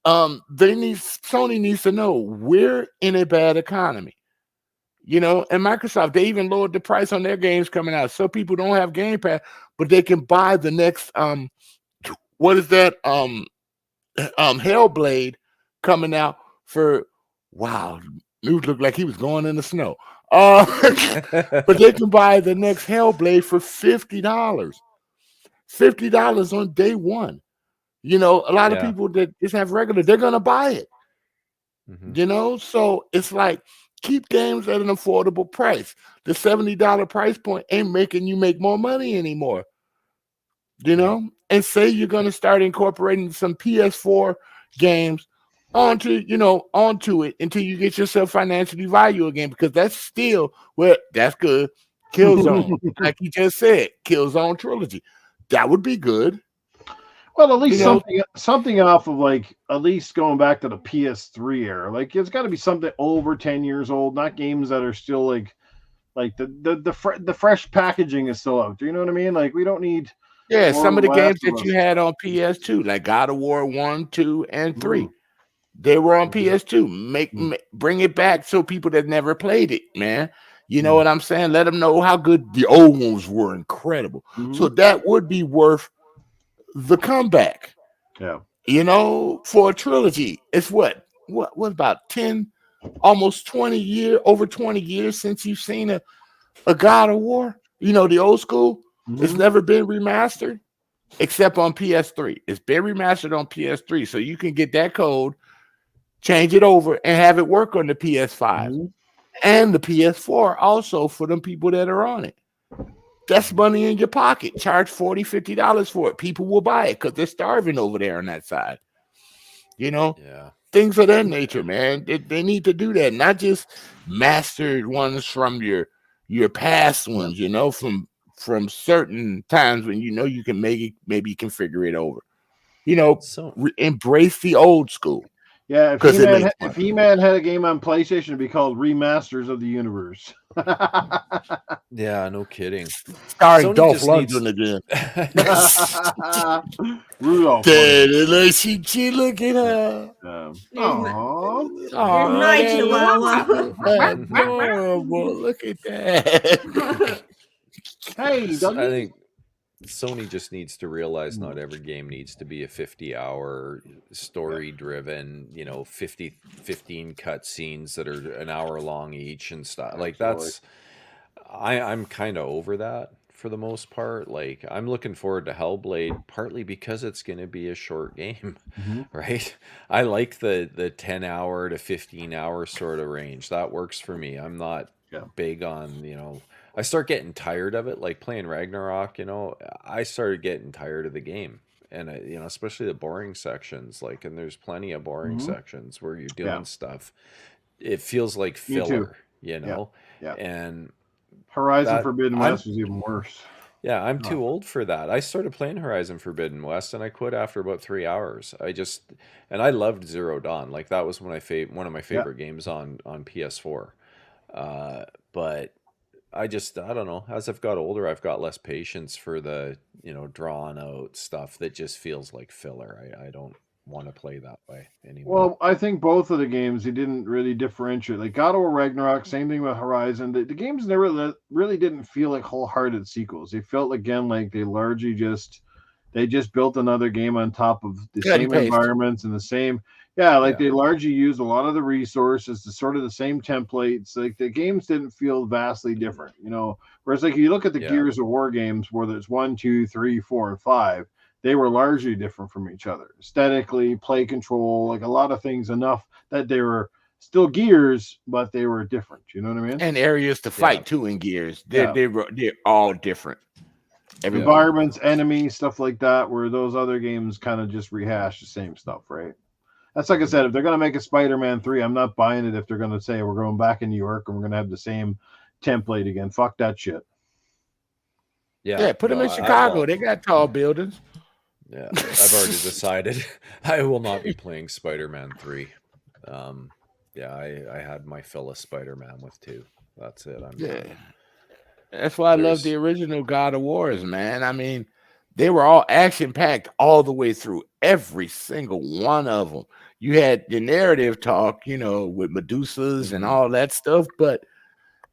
Sony needs to know we're in a bad economy. And Microsoft, they even lowered the price on their games coming out, so people don't have Game Pass, but they can buy the next what is that Hellblade coming out for news looked like he was going in the snow. But they can buy the next Hellblade for $50. $50 on day one. A lot of people that just have regular, they're gonna buy it. So it's like, keep games at an affordable price. The $70 price point ain't making you make more money anymore. And say you're gonna start incorporating some PS4 games onto it until you get yourself financially valuable again, because that's still that's good. Killzone, like you just said, Killzone trilogy. That would be good. Well, at least something off of, like, at least going back to the PS3 era. Like, it's got to be something over 10 years old, not games that are still like the fresh packaging is still out there. You know what I mean? Like, we don't need. Some of the games that you had on PS2, like God of War 1, 2, and 3, they were on PS2. Bring it back so people that never played it, man. You know what I'm saying? Let them know how good the old ones were. Incredible. So that would be worth the comeback. For a trilogy. It's what about 10, almost 20 years, over 20 years since you've seen a God of War. The old school. It's never been remastered except on PS3. It's been remastered on PS3, so you can get that code, change it over, and have it work on the PS5 and the PS4 also for them people that are on it. That's money in your pocket. Charge $40, $50 for it. People will buy it because they're starving over there on that side. Things of that nature, man. They need to do that, not just mastered ones from your past ones. From certain times when you can maybe you can figure it over. Embrace the old school. Yeah, if He-Man had a game on PlayStation, it'd be called Remasters of the Universe. Yeah, no kidding. Starring Dolph Lundgren again. Rudolph. Look at her. Good night, Chihuahua. Adorable. Look at that. Hey, I think Sony just needs to realize not every game needs to be a 50-hour story-driven, 15 cutscenes that are an hour long each and stuff. Like, that's I'm kind of over that for the most part. Like, I'm looking forward to Hellblade partly because it's going to be a short game, right? I like the 10-hour to 15-hour sort of range. That works for me. I'm not big on, I start getting tired of it, like playing Ragnarok, I started getting tired of the game. And, especially the boring sections, and there's plenty of boring sections where you're doing stuff. It feels like filler, and Horizon Forbidden West was even worse. Yeah, I'm too old for that. I started playing Horizon Forbidden West and I quit after about 3 hours. I loved Zero Dawn. Like, that was one of my favorite games on PS4. But I don't know. As I've got older, I've got less patience for the, drawn out stuff that just feels like filler. I don't want to play that way anymore. Well, I think both of the games, they didn't really differentiate. Like God of War Ragnarok, same thing with Horizon. The games never really didn't feel like wholehearted sequels. They felt again like they largely just built another game on top of the Cut and same paste. environments and the same. Yeah, they largely used a lot of the resources, the sort of the same templates. Like the games didn't feel vastly different, Whereas like you look at the Gears of War games, whether it's 1, 2, 3, 4, and 5, they were largely different from each other. Aesthetically, play control, like a lot of things enough that they were still Gears, but they were different. You know what I mean? And areas to fight too in Gears. They're all different. Environments, enemies, stuff like that, where those other games kind of just rehash the same stuff, right? That's like I said, if they're going to make a Spider-Man 3, I'm not buying it if they're going to say we're going back in New York and we're going to have the same template again. Fuck that shit. Yeah, put them in Chicago. They got tall buildings. Yeah, I've already decided I will not be playing Spider-Man 3. I had my fill of Spider-Man with 2. That's it. That's why I love the original God of Wars, man. I mean, they were all action-packed all the way through, every single one of them. You had the narrative talk, with Medusas and all that stuff, but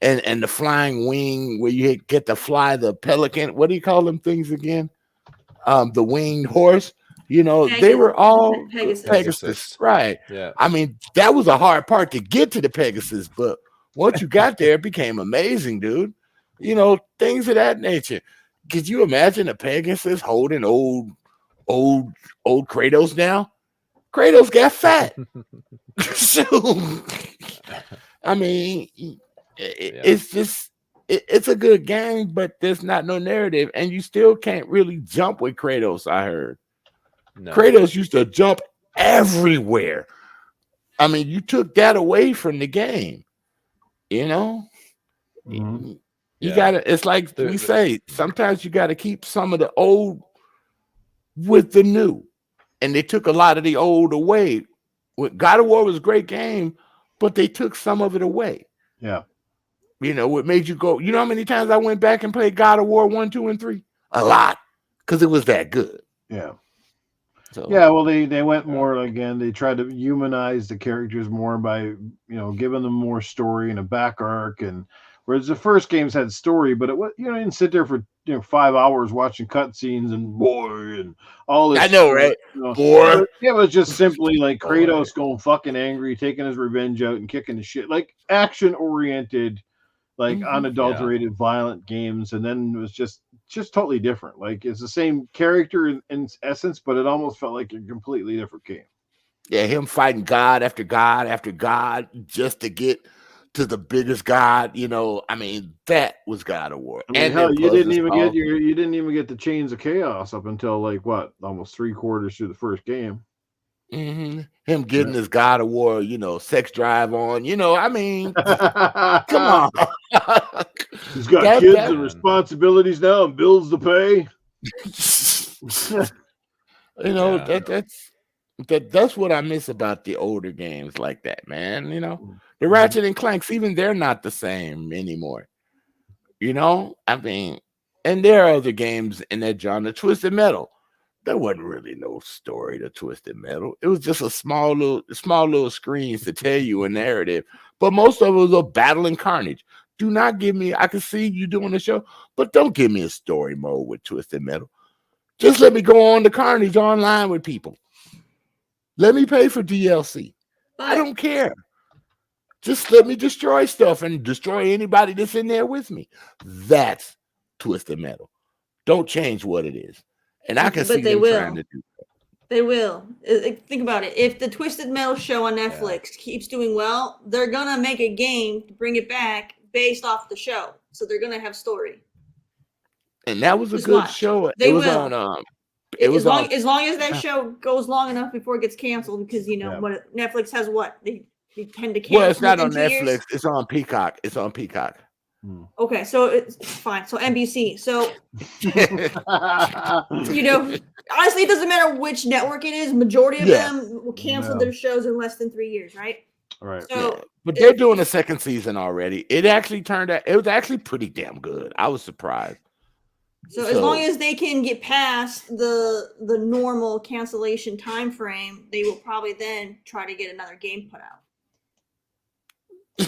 and the flying wing where you get to fly the pelican. What do you call them things again? The winged horse. They were all Pegasus. Right. Yeah. I mean, that was a hard part to get to the Pegasus, but once you got there, it became amazing, dude. Things of that nature. Could you imagine a Pegasus holding old Kratos now? Kratos got fat. So, I mean, it's just, it's a good game, but there's not no narrative, and you still can't really jump with Kratos, I heard. No. Kratos used to jump everywhere. I mean, you took that away from the game, Mm-hmm. You gotta, it's like we say, sometimes you gotta keep some of the old with the new. And they took a lot of the old away. God of War was a great game, but they took some of it away. Yeah. What made you go, how many times I went back and played God of War 1, 2, and 3? A lot. Because it was that good. Yeah. So, well, they went more, again, they tried to humanize the characters more by, giving them more story and a back arc, and whereas the first games had story, but it was, you didn't sit there for 5 hours watching cutscenes and and all this. I know, right? Boy. It was just simply like Kratos going fucking angry, taking his revenge out and kicking the shit, like action oriented, like unadulterated, violent games, and then it was just totally different. Like it's the same character in essence, but it almost felt like a completely different game. Yeah, him fighting God after God after God just to get to the biggest God, I mean, that was God of War. I mean, hell, you didn't even get the Chains of Chaos up until like what, almost 3/4 through the first game. Mm-hmm. Him getting his God of War, sex drive on, I mean, come on. He's got kids and responsibilities now and bills to pay. That's what I miss about the older games like that, man. The Ratchet and Clanks, even they're not the same anymore. I mean, and there are other games in that genre. Twisted Metal, there wasn't really no story to Twisted Metal. It was just a small little screens to tell you a narrative, but most of it was a battle and carnage. Do not give me, I can see you doing the show, but don't give me a story mode with Twisted Metal. Just let me go on the carnage online with people. Let me pay for DLC. I don't care. Just let me destroy stuff and destroy anybody that's in there with me. That's Twisted Metal. Don't change what it is. And I can see them trying to do that. They will. Think about it. If the Twisted Metal show on Netflix keeps doing well, they're going to make a game to bring it back based off the show. So they're going to have story. And that was a good show. They was will. on as long as that show goes long enough before it gets canceled, because what Netflix has, what they tend to cancel. Well, it's not on Netflix. Years. It's on Peacock. Okay, so it's fine. So NBC. So honestly, it doesn't matter which network it is. Majority of them will cancel their shows in less than 3 years, right? Right. So But they're doing a second season already. It actually turned out, it was actually pretty damn good. I was surprised. So as long as they can get past the normal cancellation time frame, they will probably then try to get another game put out.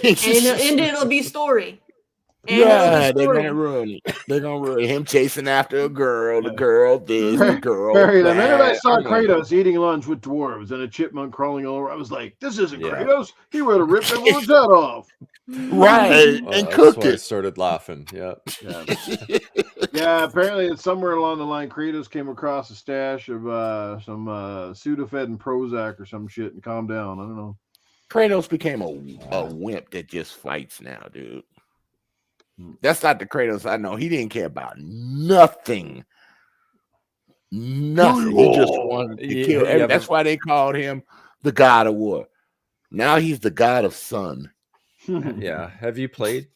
and it'll be story. And yeah, they're gonna ruin it. They're gonna ruin him chasing after a girl, the girl this, the girl Barry, that. the minute I saw Kratos eating lunch with dwarves and a chipmunk crawling all over, I was like, "This isn't Kratos. He would have ripped everyone's head off." Right, and cooked it. I started laughing. Yeah. Yeah, apparently it's somewhere along the line. Kratos came across a stash of some Sudafed and Prozac or some shit and calmed down. I don't know. Kratos became a wimp that just fights now, dude. That's not the Kratos I know. He didn't care about nothing. Nothing. He just wanted to kill everything. That's why they called him the God of War. Now he's the God of Sun. Yeah. Have you played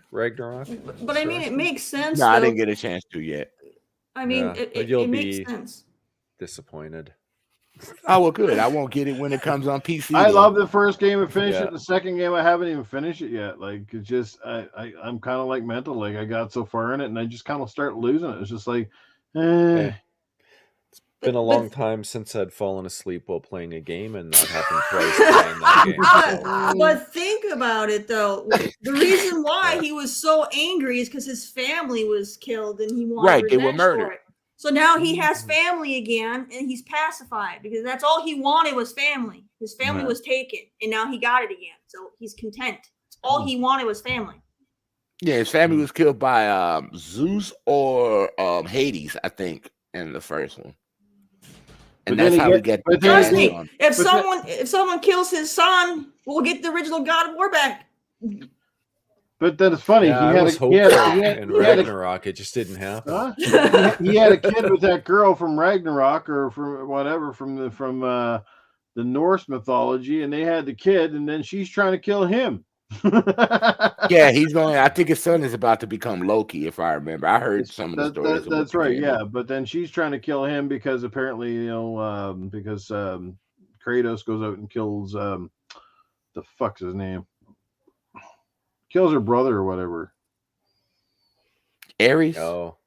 Ragnarok? But I mean, it makes sense. No, I didn't get a chance to yet. I mean, it makes sense. Disappointed. Oh, well, good. I won't get it when it comes on PC. I love the first game and finish it. The second game, I haven't even finished it yet. Like, it's just, I'm kind of like mental. Like, I got so far in it, and I just kind of start losing it. It's just like, It's been a long time since I'd fallen asleep while playing a game, and that happened twice playing that game. But think about it, though. The reason why he was so angry is because his family was killed, and he wanted they were revenge murdered. for it. So now he has family again, and he's pacified because that's all he wanted was family. His family was taken, and now he got it again. So he's content. All he wanted was family. Yeah, his family was killed by Zeus or Hades, I think, in the first one. And that's how we get. Trust me, if someone kills his son, we'll get the original God of War back. But then it's funny. Yeah, he had in Ragnarok, it just didn't happen. He had a kid with that girl from Ragnarok or from whatever from the Norse mythology, and they had the kid, and then she's trying to kill him. Yeah, he's going. I think his son is about to become Loki, if I remember. I heard some of the stories. That's right. Yeah, but then she's trying to kill him because apparently, because Kratos goes out and kills the fuck's his name. Kills her brother or whatever. Ares? Oh,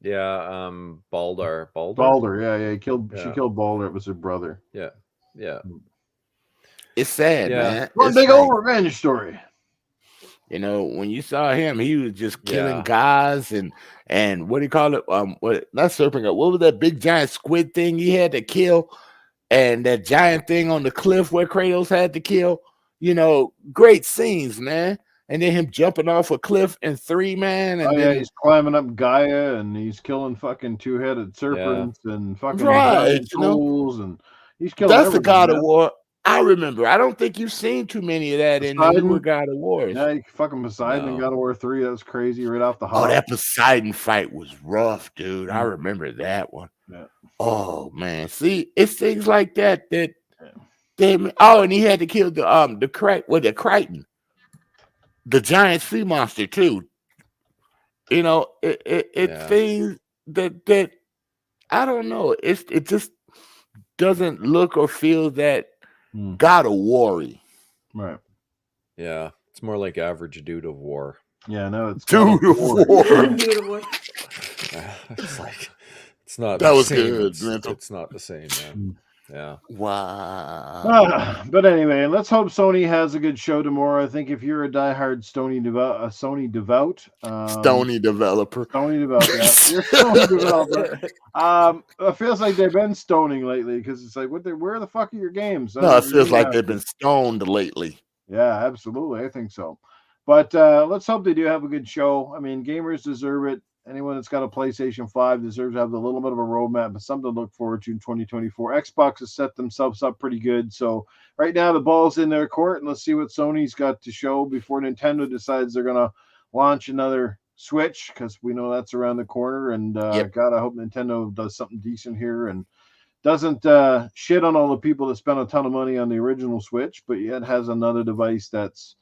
yeah. Baldur. Yeah. She killed Baldur. It was her brother. Yeah. It's sad, man. One big old revenge story. You know, when you saw him, he was just killing guys and what do you call it? Not serpent. What was that big giant squid thing he had to kill? And that giant thing on the cliff where Kratos had to kill. You know, great scenes, man. And then him jumping off a cliff in 3, man. And then he's climbing up Gaia and he's killing fucking 2-headed serpents and fucking tools and he's killing. That's the God of War. I remember. I don't think you've seen too many of that in the newer God of Wars. Yeah, fucking Poseidon in God of War 3. That was crazy right off the hop. Oh, that Poseidon fight was rough, dude. I remember that one. Yeah. Oh man, see, it's things like that and he had to kill the Crichton. The giant sea monster too. You know, it things that I don't know. It just doesn't look or feel that God of War. Right. Yeah. It's more like average dude of war. Yeah, no, it's Dude of War. It's like it's not that was same. good. It's not the same, man. Yeah. Wow. But anyway, let's hope Sony has a good show tomorrow. I think if you're a diehard Sony devout, Stony developer. You're a Sony developer. It feels like they've been stoning lately because it's like, where the fuck are your games? No, it feels like they've been stoned lately. Yeah, absolutely. I think so. But let's hope they do have a good show. I mean, gamers deserve it. Anyone that's got a PlayStation 5 deserves to have a little bit of a roadmap, but something to look forward to in 2024. Xbox has set themselves up pretty good. So right now the ball's in their court, and let's see what Sony's got to show before Nintendo decides they're going to launch another Switch, because we know that's around the corner. And God, I hope Nintendo does something decent here and doesn't shit on all the people that spent a ton of money on the original Switch, but yet has another device that's,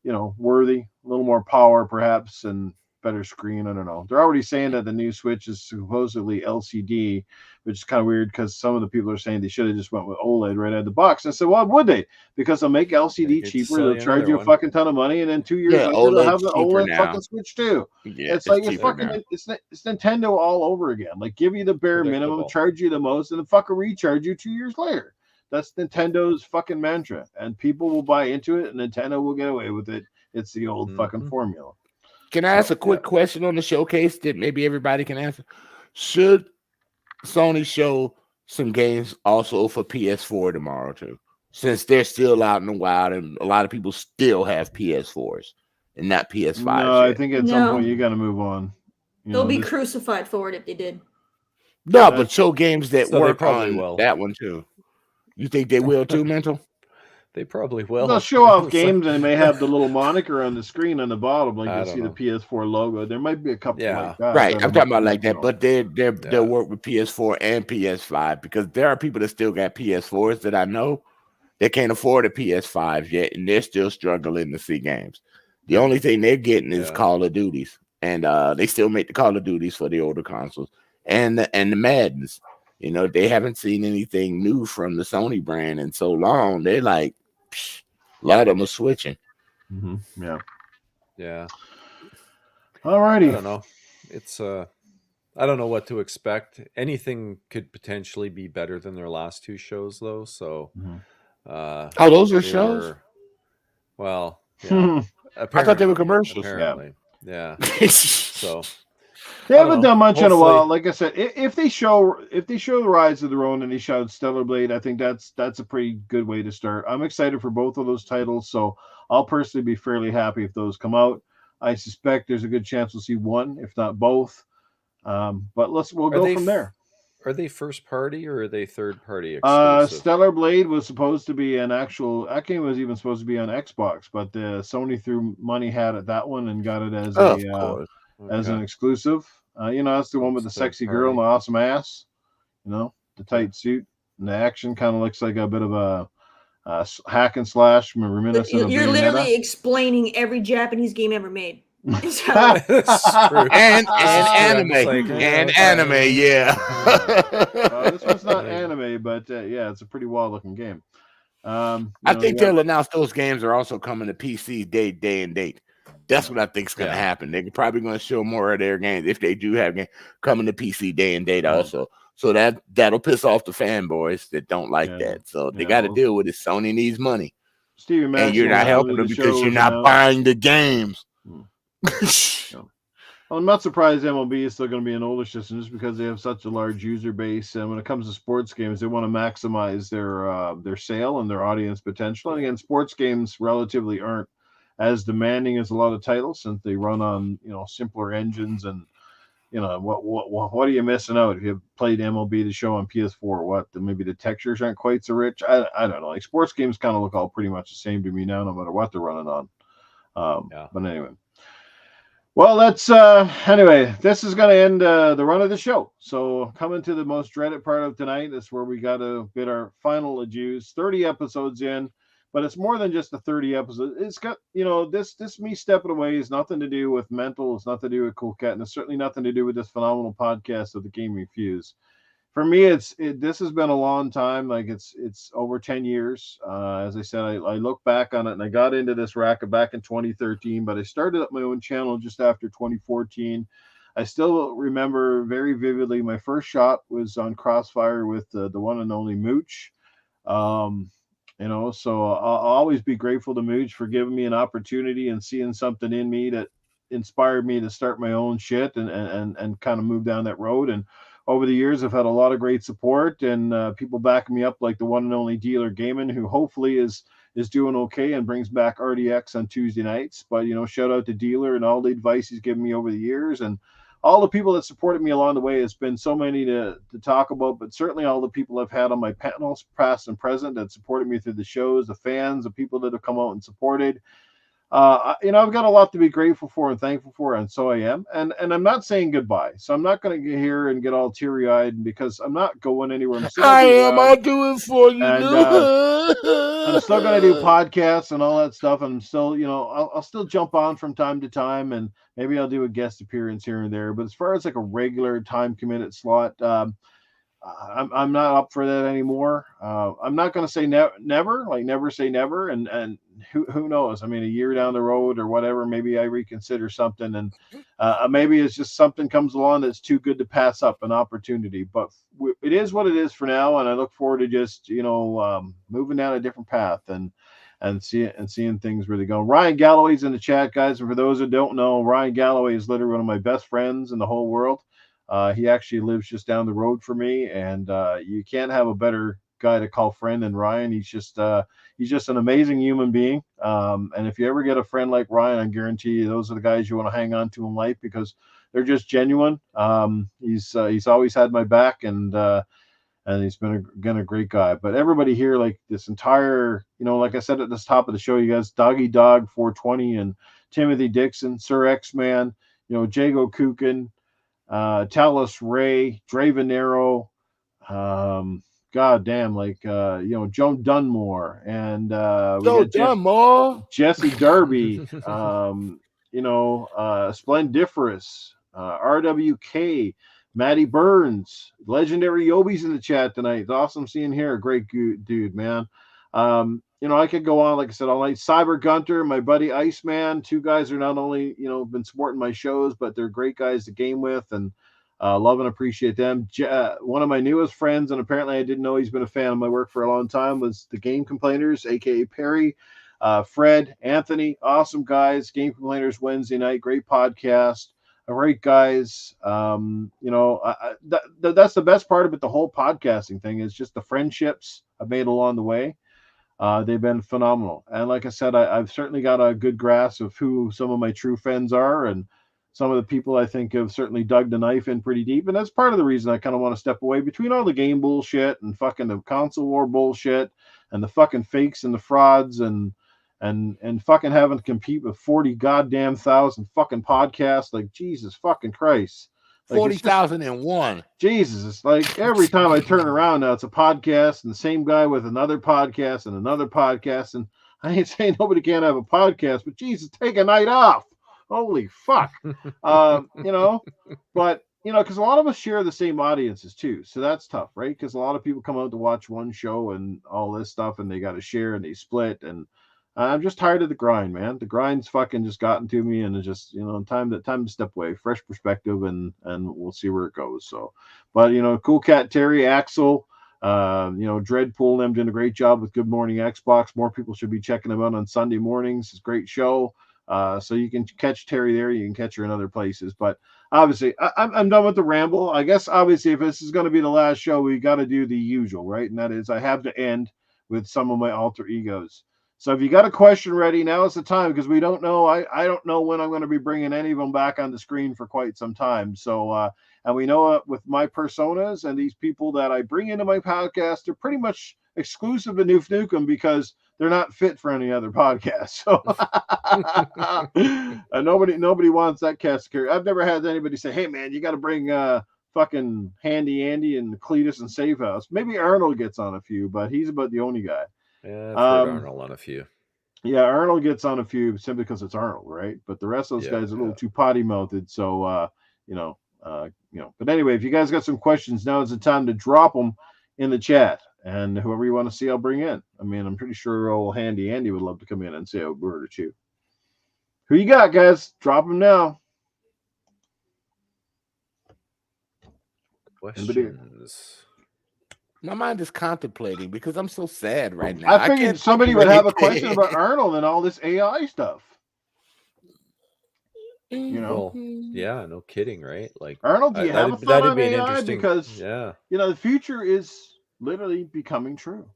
worthy, a little more power perhaps, and better screen. I don't know. They're already saying that the new Switch is supposedly LCD, which is kind of weird because some of the people are saying they should have just went with OLED right out of the box. I said, why would they? Because they'll make LCD get to cheaper. sell They'll you charge another you a one. fucking ton of money, and then 2 years Yeah, later they'll OLED's have an cheaper OLED now. fucking Switch too. Yeah, It's like it's cheaper fucking now. it's Nintendo all over again. Like give you the bare minimum, Predictable. charge you the most, and then fucking recharge you 2 years later. That's Nintendo's fucking mantra, and people will buy into it, and Nintendo will get away with it. It's the old fucking formula. Can I ask a quick question on the showcase that maybe everybody can answer? Should Sony show some games also for PS4 tomorrow too? Since they're still out in the wild and a lot of people still have PS4s and not PS5s. No, yet. I think at some point you got to move on. They'll be crucified for it if they did. No, but show games that So they work probably on will. that one too. You think they will too, Mental? They probably will. They'll show off So- games and they may have the little moniker on the screen on the bottom, like I you don't see know. the PS4 logo. There might be a couple Yeah. like that. Right, I I'm don't talking know. about like that, So, but they'll work with PS4 and PS5 because there are people that still got PS4s that I know that can't afford a PS5 yet, and they're still struggling to see games. The only thing they're getting is Yeah. Call of Duties, and they still make the Call of Duties for the older consoles and the Maddens. You know, they haven't seen anything new from the Sony brand in so long. They're like, psh, a lot of them are switching. yeah. Yeah. All I righty. don't know. It's I don't know what to expect. Anything could potentially be better than their last two shows though. So Oh, those are they shows? were- well, yeah. I thought they were commercials. Apparently. Yeah. So They I don't haven't know. done much in a Hopefully- while. Like I said, if they show the Rise of the Ronin and they showed Stellar Blade, I think that's a pretty good way to start. I'm excited for both of those titles, so I'll personally be fairly happy if those come out. I suspect there's a good chance we'll see one, if not both. But we'll go they from there. Are they first party or are they third party exclusive? Stellar Blade was supposed to be that game was even supposed to be on Xbox, but Sony threw money at that one and got it as Of course. as an Okay. exclusive. That's the one with the It's third sexy girl and the party. awesome ass. The tight suit and the action kind of looks like a bit of a hack and slash reminiscent of You're Bayonetta. literally explaining every Japanese game ever made. That's true. And I'm anime. like, And okay. anime, yeah. This one's not anime, but yeah, it's a pretty wild looking game. I think they'll announce those games are also coming to PC day and date. That's what I think is going to happen. They're probably going to show more of their games if they do have games coming to PC day and date also. So that'll piss off the fanboys that don't like that. So they got to deal with it. Sony needs money. Stevie And Maxwell you're not helping them because you're not buying the games. Well, I'm not surprised MLB is still going to be an older system just because they have such a large user base. And when it comes to sports games, they want to maximize their sale and their audience potential. And again, sports games relatively aren't as demanding as a lot of titles since they run on simpler engines. And what are you missing out if you played MLB The Show on PS4? Maybe the textures aren't quite so rich. I don't know. Like sports games kind of look all pretty much the same to me now, no matter what they're running on. But anyway. Well, that's anyway. This is going to end the run of the show. So coming to the most dreaded part of tonight, that's where we got to bid our final adieus. 30 episodes in, but it's more than just the 30 episodes. It's got this me stepping away is nothing to do with mental. It's nothing to do with Cool Cat, and it's certainly nothing to do with this phenomenal podcast of the Gaming Fuse. For me, this has been a long time. Like it's over 10 years. As I said, I look back on it, and I got into this racket back in 2013, but I started up my own channel just after 2014. I still remember very vividly my first shot was on Crossfire with the one and only Mooch. So I'll always be grateful to Mooch for giving me an opportunity and seeing something in me that inspired me to start my own shit and kind of move down that road. And over the years, I've had a lot of great support and people backing me up, like the one and only Dealer Gaming, who hopefully is doing okay and brings back RDX on Tuesday nights. But shout out to Dealer and all the advice he's given me over the years, and all the people that supported me along the way. It's been so many to talk about, but certainly all the people I've had on my panels, past and present, that supported me through the shows, the fans, the people that have come out and supported. I've got a lot to be grateful for and thankful for, and so I am. And I'm not saying goodbye. So I'm not going to get here and get all teary-eyed because I'm not going anywhere. I'll do it for you. And I'm still going to do podcasts and all that stuff. And I'm still, I'll still jump on from time to time, and maybe I'll do a guest appearance here and there. But as far as like a regular time committed slot, I'm not up for that anymore. I'm not going to say never, like never say never. And who knows? I mean, a year down the road or whatever, maybe I reconsider something, and maybe it's just something comes along that's too good to pass up, an opportunity. But it is what it is for now, and I look forward to just moving down a different path and seeing things really go. Ryan Galloway's in the chat, guys, and for those who don't know, Ryan Galloway is literally one of my best friends in the whole world. He actually lives just down the road from me, and you can't have a better guy to call friend than Ryan. He's just an amazing human being. And if you ever get a friend like Ryan, I guarantee you those are the guys you want to hang on to in life because they're just genuine. He's always had my back, and he's been a great guy. But everybody here, like this entire, like I said at the top of the show, you guys, Doggy Dog 420 and Timothy Dixon, Sir X Man, Jago Kuken, Talus Ray, Dravenero, goddamn, Joan Dunmore, and Dunmore, Jesse Derby, Splendiferous, RWK, Matty Burns, Legendary Yobi's in the chat tonight. It's awesome seeing here. Great dude, man. I could go on, like I said, all night. Cyber Gunter, my buddy Iceman, two guys are not only, been supporting my shows, but they're great guys to game with, and love and appreciate them. One of my newest friends, and apparently I didn't know he's been a fan of my work for a long time, was the Game Complainers, aka Perry, Fred, Anthony, awesome guys. Game Complainers Wednesday night, great podcast. Great guys. That's the best part about the whole podcasting thing is just the friendships I've made along the way. They've been phenomenal. And like I said, I've certainly got a good grasp of who some of my true friends are, and some of the people I think have certainly dug the knife in pretty deep. And that's part of the reason I kind of want to step away between all the game bullshit and fucking the console war bullshit and the fucking fakes and the frauds and fucking having to compete with 40 goddamn thousand fucking podcasts. Like, Jesus fucking Christ. Like, 40,001. Jesus, it's like every time I turn around now, it's a podcast and the same guy with another podcast and another podcast. And I ain't saying nobody can't have a podcast, but Jesus, take a night off. Holy fuck. But, because a lot of us share the same audiences too. So that's tough, right? Because a lot of people come out to watch one show and all this stuff, and they got to share and they split. And I'm just tired of the grind, man. The grind's fucking just gotten to me, and it's just, time to step away, fresh perspective, and we'll see where it goes. So, but Cool Cat Terri, Axel, Dreadpool, them doing a great job with Good Morning Xbox. More people should be checking them out on Sunday mornings. It's a great show. So you can catch Terri there. You can catch her in other places. But obviously, I'm done with the ramble. I guess obviously, if this is going to be the last show, we got to do the usual, right? And that is, I have to end with some of my alter egos. So if you got a question ready, now is the time, because we don't know. I don't know when I'm going to be bringing any of them back on the screen for quite some time. So, and we know with my personas and these people that I bring into my podcast, they're pretty much exclusive to Noof Nukem because they're not fit for any other podcast. So nobody wants that cast of character. I've never had anybody say, "Hey man, you got to bring fucking Handy Andy and Cletus and Safe House." Maybe Arnold gets on a few, but he's about the only guy. Yeah, I've heard Arnold on a few. Yeah, Arnold gets on a few simply because it's Arnold, right? But the rest of those guys are a little too potty mouthed. So, But anyway, if you guys got some questions, now is the time to drop them in the chat, and whoever you want to see, I'll bring in. I mean, I'm pretty sure old Handy Andy would love to come in and say a word or two. Who you got, guys? Drop them now. Questions. My mind is contemplating because I'm so sad right now. I figured somebody would have a question about Arnold and all this AI stuff. Well, yeah, no kidding, right? Like, Arnold, do you have a thought on AI? Because the future is literally becoming true.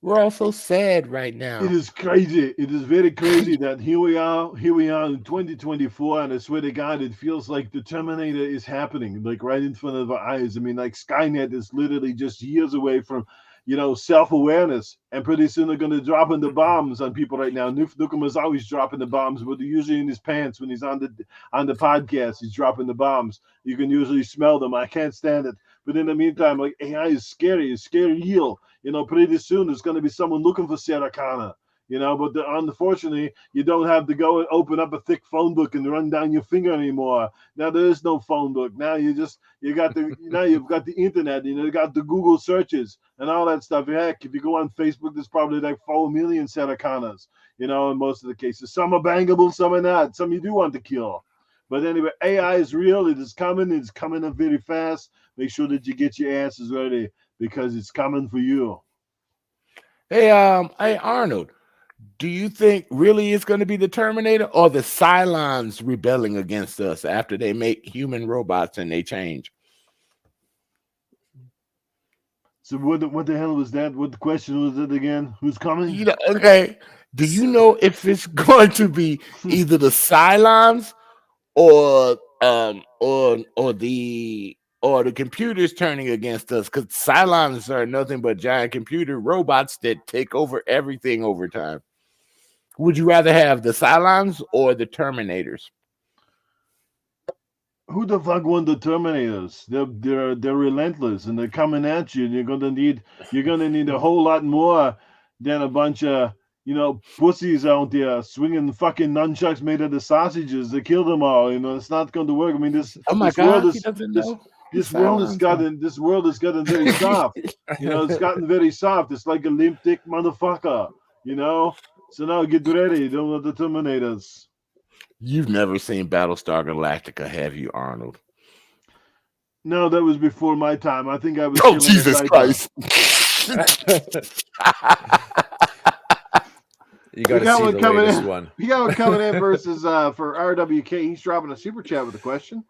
We're all so sad right now. It is crazy. It is very crazy that here we are in 2024, and I swear to God, it feels like the Terminator is happening, like right in front of our eyes. I mean, like Skynet is literally just years away from self-awareness, and pretty soon they're going to drop in the bombs on people right now. Nuke Nukem is always dropping the bombs, but they're usually in his pants when he's on the podcast. He's dropping the bombs. You can usually smell them. I can't stand it. But in the meantime, like, AI is scary. It's scary real. Pretty soon there's going to be someone looking for Sarah Connor. But unfortunately, you don't have to go and open up a thick phone book and run down your finger anymore. Now there is no phone book. Now you've got the internet. You got the Google searches and all that stuff. Heck, if you go on Facebook, there's probably like 4 million Sarah Connors. In most of the cases, some are bangable, some are not. Some you do want to kill. But anyway, AI is real. It is coming. It's coming up very fast. Make sure that you get your asses ready because it's coming for you. Hey, Arnold. Do you think really it's going to be the Terminator or the Cylons rebelling against us after they make human robots and they change? So what the hell was that? What the question was it again? Who's coming? Okay. Do you know if it's going to be either the Cylons or the computers turning against us? Because Cylons are nothing but giant computer robots that take over everything over time. Would you rather have the Cylons or the Terminators? Who the fuck want the Terminators? They're relentless and they're coming at you. And you're gonna need a whole lot more than a bunch of pussies out there swinging fucking nunchucks made out of sausages to kill them all. It's not going to work. I mean, this world has gotten very soft. It's gotten very soft. It's like a limp dick motherfucker. So now get ready. Don't let the Terminators. You've never seen Battlestar Galactica, have you, Arnold? No, that was before my time. I think I was. Oh, Jesus Christ! You got to see the latest one. We got one coming in versus for RWK. He's dropping a super chat with a question.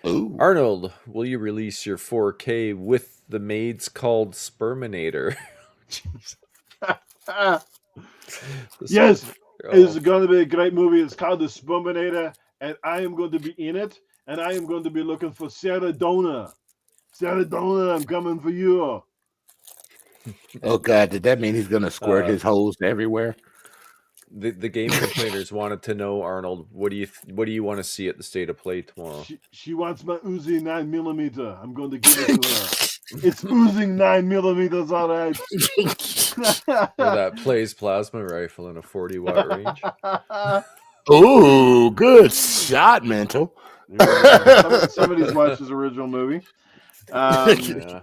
Ooh. Arnold, will you release your 4K with the maids called Sperminator? Yes, it's going to be a great movie. It's called The Sperminator, and I am going to be in it, and I am going to be looking for Sarah Donna. Sarah Donna, I'm coming for you. Oh God, did that mean he's going to squirt his hose everywhere? The game complainers wanted to know, Arnold, what do you want to see at the State of Play tomorrow? She wants my Uzi 9mm. I'm going to give it to her. It's oozing 9mm, all right. That plays plasma rifle in a 40-watt range. Oh, good shot, Mental. Somebody's watched his original movie. Yeah.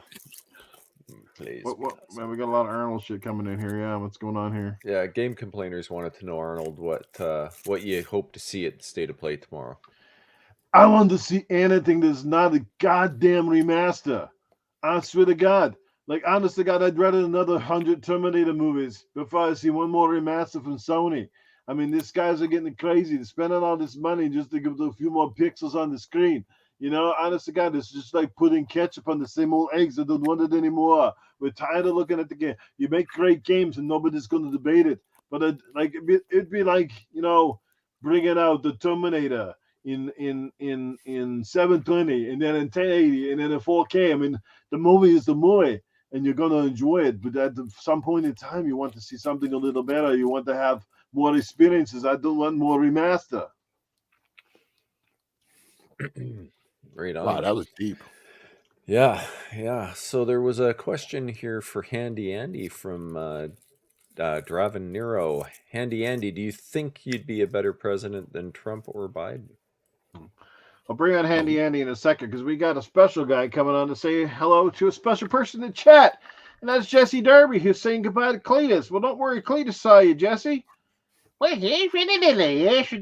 Please. Man, we got a lot of Arnold shit coming in here. Yeah, what's going on here? Yeah, game complainers wanted to know, Arnold, what you hope to see at the State of Play tomorrow. I want to see anything that's not a goddamn remaster. I swear to God. Like, honest to God, I'd rather another 100 Terminator movies before I see one more remaster from Sony. I mean, these guys are getting crazy. They're spending all this money just to give a few more pixels on the screen. Honest to God, it's just like putting ketchup on the same old eggs. I don't want it anymore. We're tired of looking at the game. You make great games and nobody's going to debate it. But it'd be like, bringing out the Terminator in 720 and then in 1080 and then in 4K. I mean, the movie is the movie and you're going to enjoy it. But at some point in time, you want to see something a little better. You want to have more experiences. I don't want more remaster. Right on. Wow, that was deep. Yeah. So there was a question here for Handy Andy from Draven Nero. Handy Andy, do you think you'd be a better president than Trump or Biden? I'll bring on Handy Andy in a second because we got a special guy coming on to say hello to a special person in chat. And that's Jesse Derby who's saying goodbye to Cletus. Well, don't worry, Cletus saw you, Jesse. Well, yes, this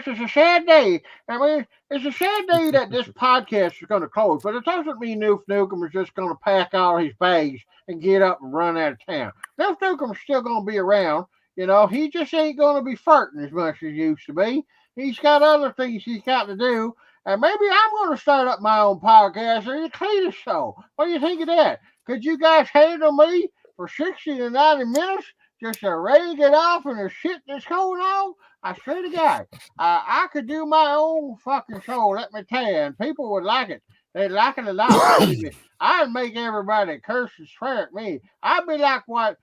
is a sad day. I mean, it's a sad day that this podcast is going to close, but it doesn't mean Noof Nukem is just going to pack all his bags and get up and run out of town. Noof Nukem's still going to be around. He just ain't going to be farting as much as he used to be. He's got other things he's got to do, and maybe I'm going to start up my own podcast or the Cletus Show. What do you think of that? Could you guys handle me for 60 to 90 minutes? Just to rage it off and the shit that's going on, I swear to God, I could do my own fucking show, let me tell you, and people would like it. They like it a lot, baby. I'd make everybody curse and swear at me. I'd be like what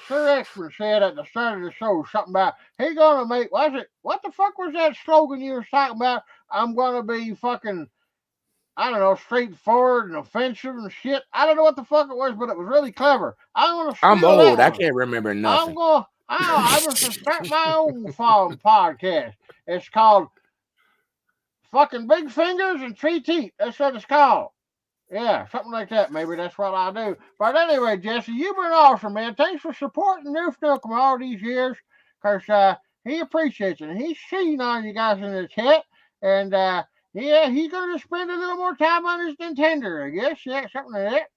Sir X-Man said at the start of the show, something about he gonna make what the fuck was that slogan you were talking about? I'm gonna be fucking, I don't know, straightforward and offensive and shit. I don't know what the fuck it was, but it was really clever. I'm old. I can't remember nothing. I was to start my own podcast. It's called Fucking Big Fingers and Three Teeth. That's what it's called. Yeah, something like that. Maybe that's what I'll do. But anyway, Jesse, you've been awesome, man. Thanks for supporting Noof Nookum all these years, because he appreciates it. And he's seen all you guys in the chat. And yeah, he's going to spend a little more time on his Nintendo, I guess. Yeah, something like that.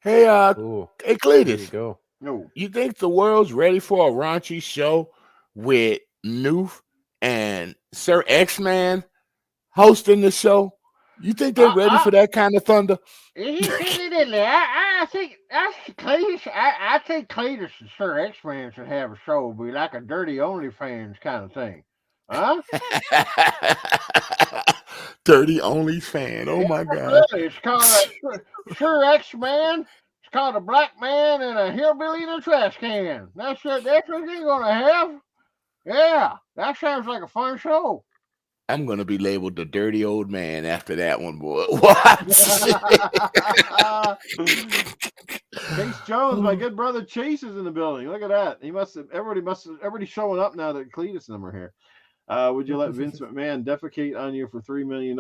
Hey, Ooh, hey, there you Cletus, go. No. you think the world's ready for a raunchy show with Noof and Sir X-Man hosting the show? You think they're ready for that kind of thunder? I think Cletus. I think Cletus and Sir X-Man should have a show, be like a dirty OnlyFans kind of thing. Huh? Dirty only fan. Oh my God. Really, it's called Sir X-Man. It's called a black man and a hillbilly in a trash can. That's what you're gonna have. Yeah, that sounds like a fun show. I'm gonna be labeled the dirty old man after that one, boy. What? Chase Jones, my good brother Chase is in the building. Look at that. Everybody's showing up now that Cletus and them are here. Would you let Vince McMahon defecate on you for $3 million?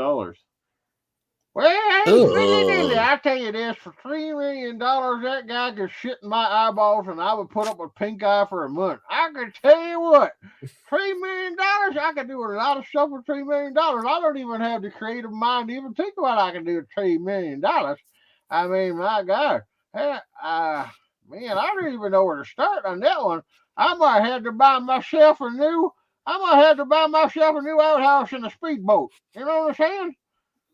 Well, really, I tell you this, for $3 million, that guy could shit in my eyeballs and I would put up a pink eye for a month. I could tell you what, $3 million, I could do a lot of stuff with $3 million. I don't even have the creative mind to even think what I can do with $3 million. I mean, my God. Man, I don't even know where to start on that one. I might have to buy myself a new outhouse and a speedboat. You know what I'm saying?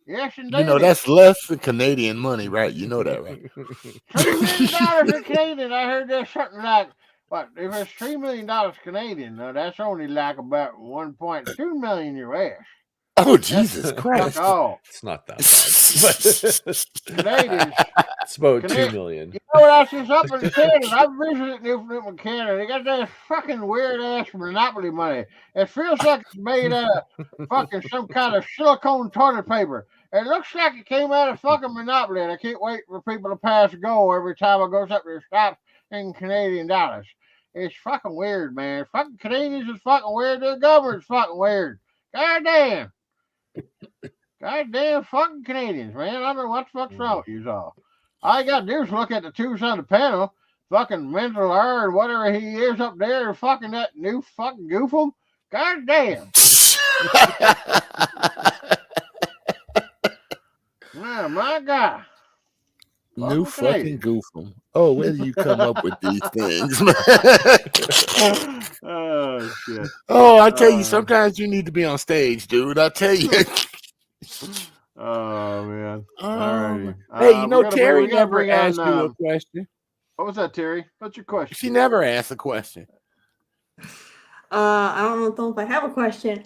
Yes, indeed. You know, that's less than Canadian money, right? You know that, right? $3 million in Canadian. I heard there's something like, what, if it's $3 million Canadian, that's only like about 1.2 million US. Oh, Jesus Christ. Oh, It's not that bad. Canadians. It's about 2 million. You know what else is up in Canada? I visited Newfoundland, Canada. They got that fucking weird ass Monopoly money. It feels like it's made out of fucking some kind of silicone toilet paper. It looks like it came out of fucking Monopoly, and I can't wait for people to pass go every time I goes up to the shops in Canadian dollars. It's fucking weird, man. Fucking Canadians is fucking weird. Their government's fucking weird. Goddamn. Goddamn fucking Canadians, man. I don't know what the fuck's wrong with you all. All you gotta do is look at the twos on the panel. Fucking mental R and whatever he is up there, fucking that new fucking goofum. Goddamn. Oh my God. New fucking goofum. Oh, where do you come up with these things, man? Oh shit. Oh, I tell you, sometimes you need to be on stage, dude. I tell you. Oh man. All right. Hey, you know, Terri never asked you a question. What was that, Terri? What's your question? She never asked a question. I don't know if I have a question.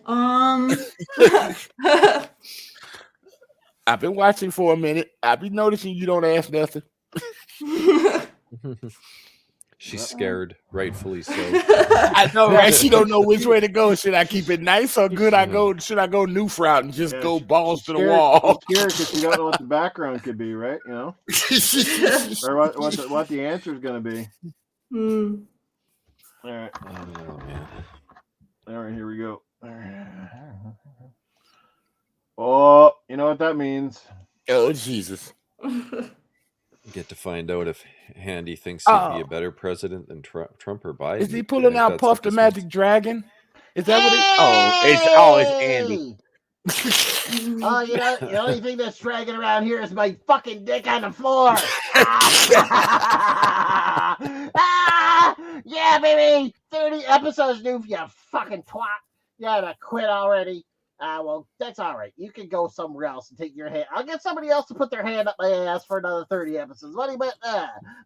I've been watching for a minute. I've been noticing you don't ask nothing. She's scared, rightfully so. I know, right? She don't know which way to go. Should I keep it nice or good? Should I go Noof route and just go balls to the wall? Scared because you don't know what the background could be, right? You know, or what the answer is going to be. All right. Oh, man. All right, here we go. All right. Oh, you know what that means? Oh, Jesus. Get to find out if Handy thinks he'd be a better president than Trump or Biden. Is he pulling out Puff the Magic Dragon? Is that what it's Andy. Oh, you know, the only thing that's dragging around here is my fucking dick on the floor. Yeah, baby. 30 episodes, Noof, you fucking twat. You gotta quit already. Well, that's all right. You can go somewhere else and take your hand. I'll get somebody else to put their hand up my ass for another 30 episodes. What do you bet?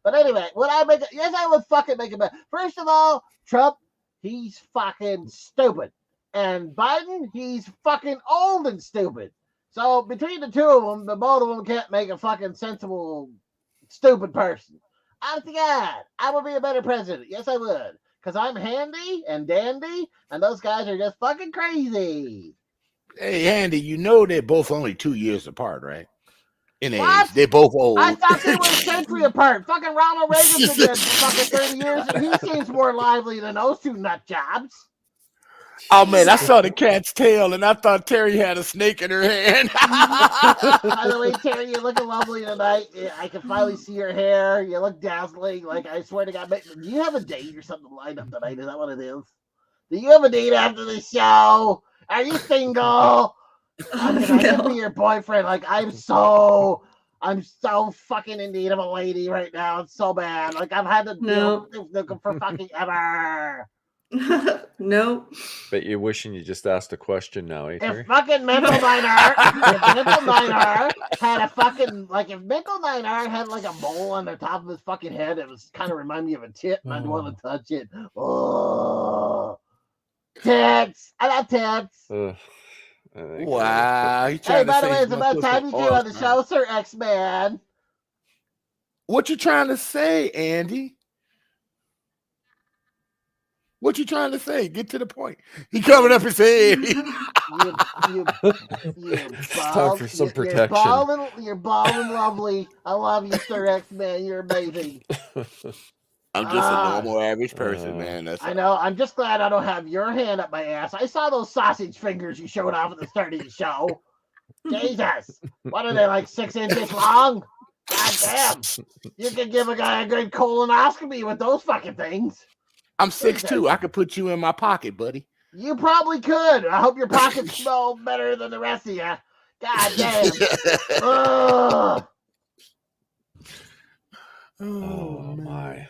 But anyway, would I make it? Yes, I would fucking make it better. First of all, Trump, he's fucking stupid. And Biden, he's fucking old and stupid. So between the two of them, the both of them can't make a fucking sensible, stupid person. Honest to God, I would be a better president. Yes, I would. Because I'm handy and dandy, and those guys are just fucking crazy. Hey, Andy, you know they're both only 2 years apart, right? In What? age. They're both old. I thought they were a century apart. Fucking Ronald Reagan's been dead for fucking 30 years, and he seems more lively than those two nut jobs. Oh, man, I saw the cat's tail, and I thought Terri had a snake in her hand. By the way, Terri, you're looking lovely tonight. I can finally see your hair. You look dazzling. Like, I swear to God, do you have a date or something lined up tonight? Is that what it is? Do you have a date after the show? Are you single? I can be your boyfriend. Like, I'm so fucking in need of a lady right now. It's so bad. Like, I've had to looking for fucking ever. No. But you're wishing you just asked a question now, eh, Terri? If fucking Mental Niner, if Mental Niner had a fucking, like, if Mental Niner had like a mole on the top of his fucking head, it was kind of remind me of a tit, and I'd want to touch it. Oh, tits! I love tits. Wow. Hey, by the way, it's about time you came on the show, Sir X Man. What you trying to say, Andy? What you trying to say? Get to the point. He coming up and saying, you It's time for some protection. You're bald and lovely. I love you, Sir X Man. You're amazing. I'm just a normal, average person, man. That's I know. I'm just glad I don't have your hand up my ass. I saw those sausage fingers you showed off at the start of the show. Jesus. What are they, like 6 inches long? God damn. You could give a guy a good colonoscopy with those fucking things. I'm 6'2". I could put you in my pocket, buddy. You probably could. I hope your pockets smell better than the rest of you. God damn. Oh my.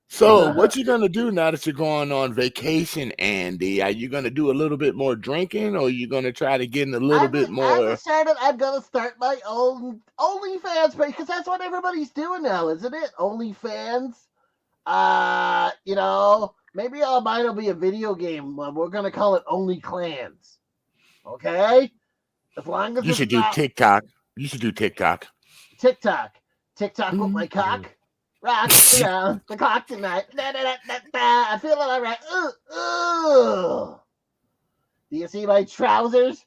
So what you gonna do now that you're going on vacation, Andy? Are you gonna do a little bit more drinking, or are you gonna try to get in a little bit more? I'm gonna start my own OnlyFans page, because that's what everybody's doing now, isn't it? OnlyFans. You know, maybe mine will be a video game. We're gonna call it Only Clans. Okay? As long as You should do TikTok. You should do TikTok. TikTok with my cock. Rock around the clock tonight. I feel it all right. Ooh. Do you see my trousers?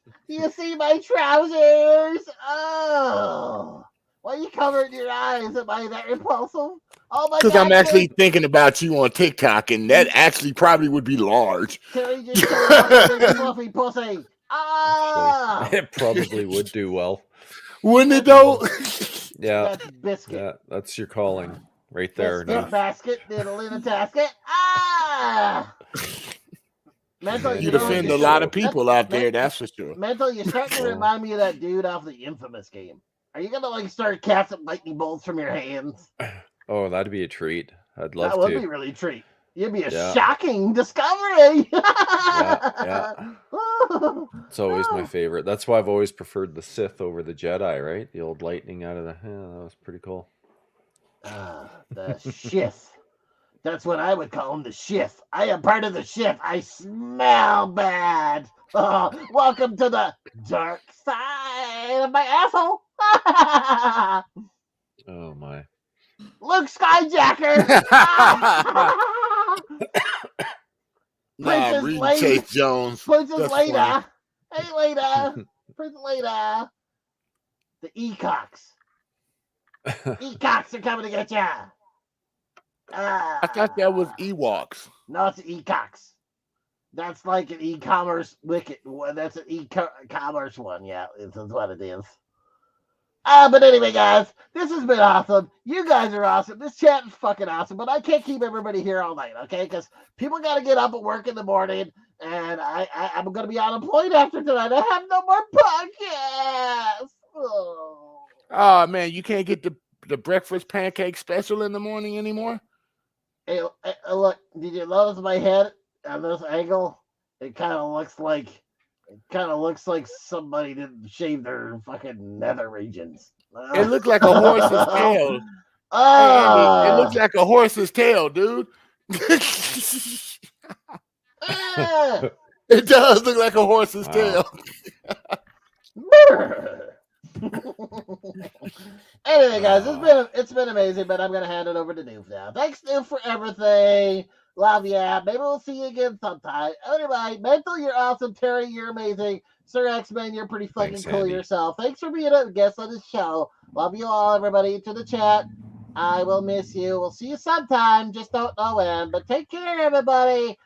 Oh. Why are you covering your eyes? Am I that repulsive? Oh my God. Because I'm actually thinking about you on TikTok, and that actually probably would be large. Terri just showed off a big fluffy pussy. Ah! It probably would do well. Wouldn't it though? Yeah. That's biscuit. Yeah, that's your calling right there. Biscuit basket, diddle in a tasket. Ah! Mental, You defend a lot of people out there, that's for sure. Mental, you're starting to remind me of that dude off the Infamous game. Are you gonna like start casting lightning bolts from your hands? Oh, that'd be a treat. I'd love to. That would be really a treat. It'd be a shocking discovery. Yeah. It's always my favorite. That's why I've always preferred the Sith over the Jedi, right? The old lightning out of the... Yeah, that was pretty cool. The Shith. That's what I would call him, the Shith. I am part of the Shith. I smell bad. Welcome to the dark side of my asshole. Oh, my. Luke Skyjacker. Reed Chase Jones. Princess Leia. Hey, Leia. Princess Leia. The Ecox. Ecox are coming to get ya. I thought that was Ewoks. No, it's Ecox. That's like an e-commerce wicket. That's an e-commerce one. Yeah, this is what it is. But anyway, guys, this has been awesome. You guys are awesome. This chat is fucking awesome, but I can't keep everybody here all night, okay? Because people got to get up at work in the morning, and I'm going to be unemployed after tonight. I have no more podcasts. Oh, man, you can't get the breakfast pancake special in the morning anymore? Hey, look, did you notice my head on this angle? It kind of looks like somebody didn't shave their fucking nether regions. It looked like a horse's tail. Hey, Andy, it looks like a horse's tail, dude. It does look like a horse's tail. Anyway, guys, it's been amazing, but I'm gonna hand it over to Noof now. Thanks, Noof, for everything. Love ya. Maybe we'll see you again sometime. Anyway, Mental, you're awesome. Terri, you're amazing. Sir X-Men, you're pretty fucking Thanks, cool Andy. yourself. Thanks for being a guest on the show. Love you all, everybody. To the chat, I will miss you. We'll see you sometime. Just don't know when. But take care, everybody.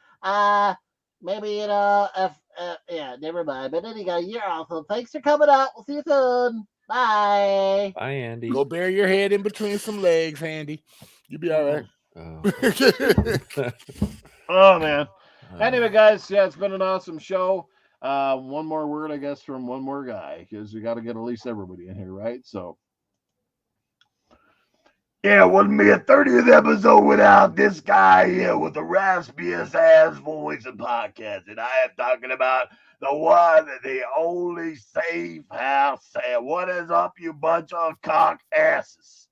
Maybe yeah, never mind. But anyway, you're awesome. Thanks for coming out. We'll see you soon. Bye. Bye, Andy. Go bury your head in between some legs, Andy. You'll be all right. Oh man. Anyway, guys, yeah, it's been an awesome show. One more word, I guess, from one more guy, because we got to get at least everybody in here, right? So, yeah, it wouldn't be a 30th episode without this guy here with the raspiest ass voice and podcast. And I am talking about the one, the only Safe House. What is up, you bunch of cock asses?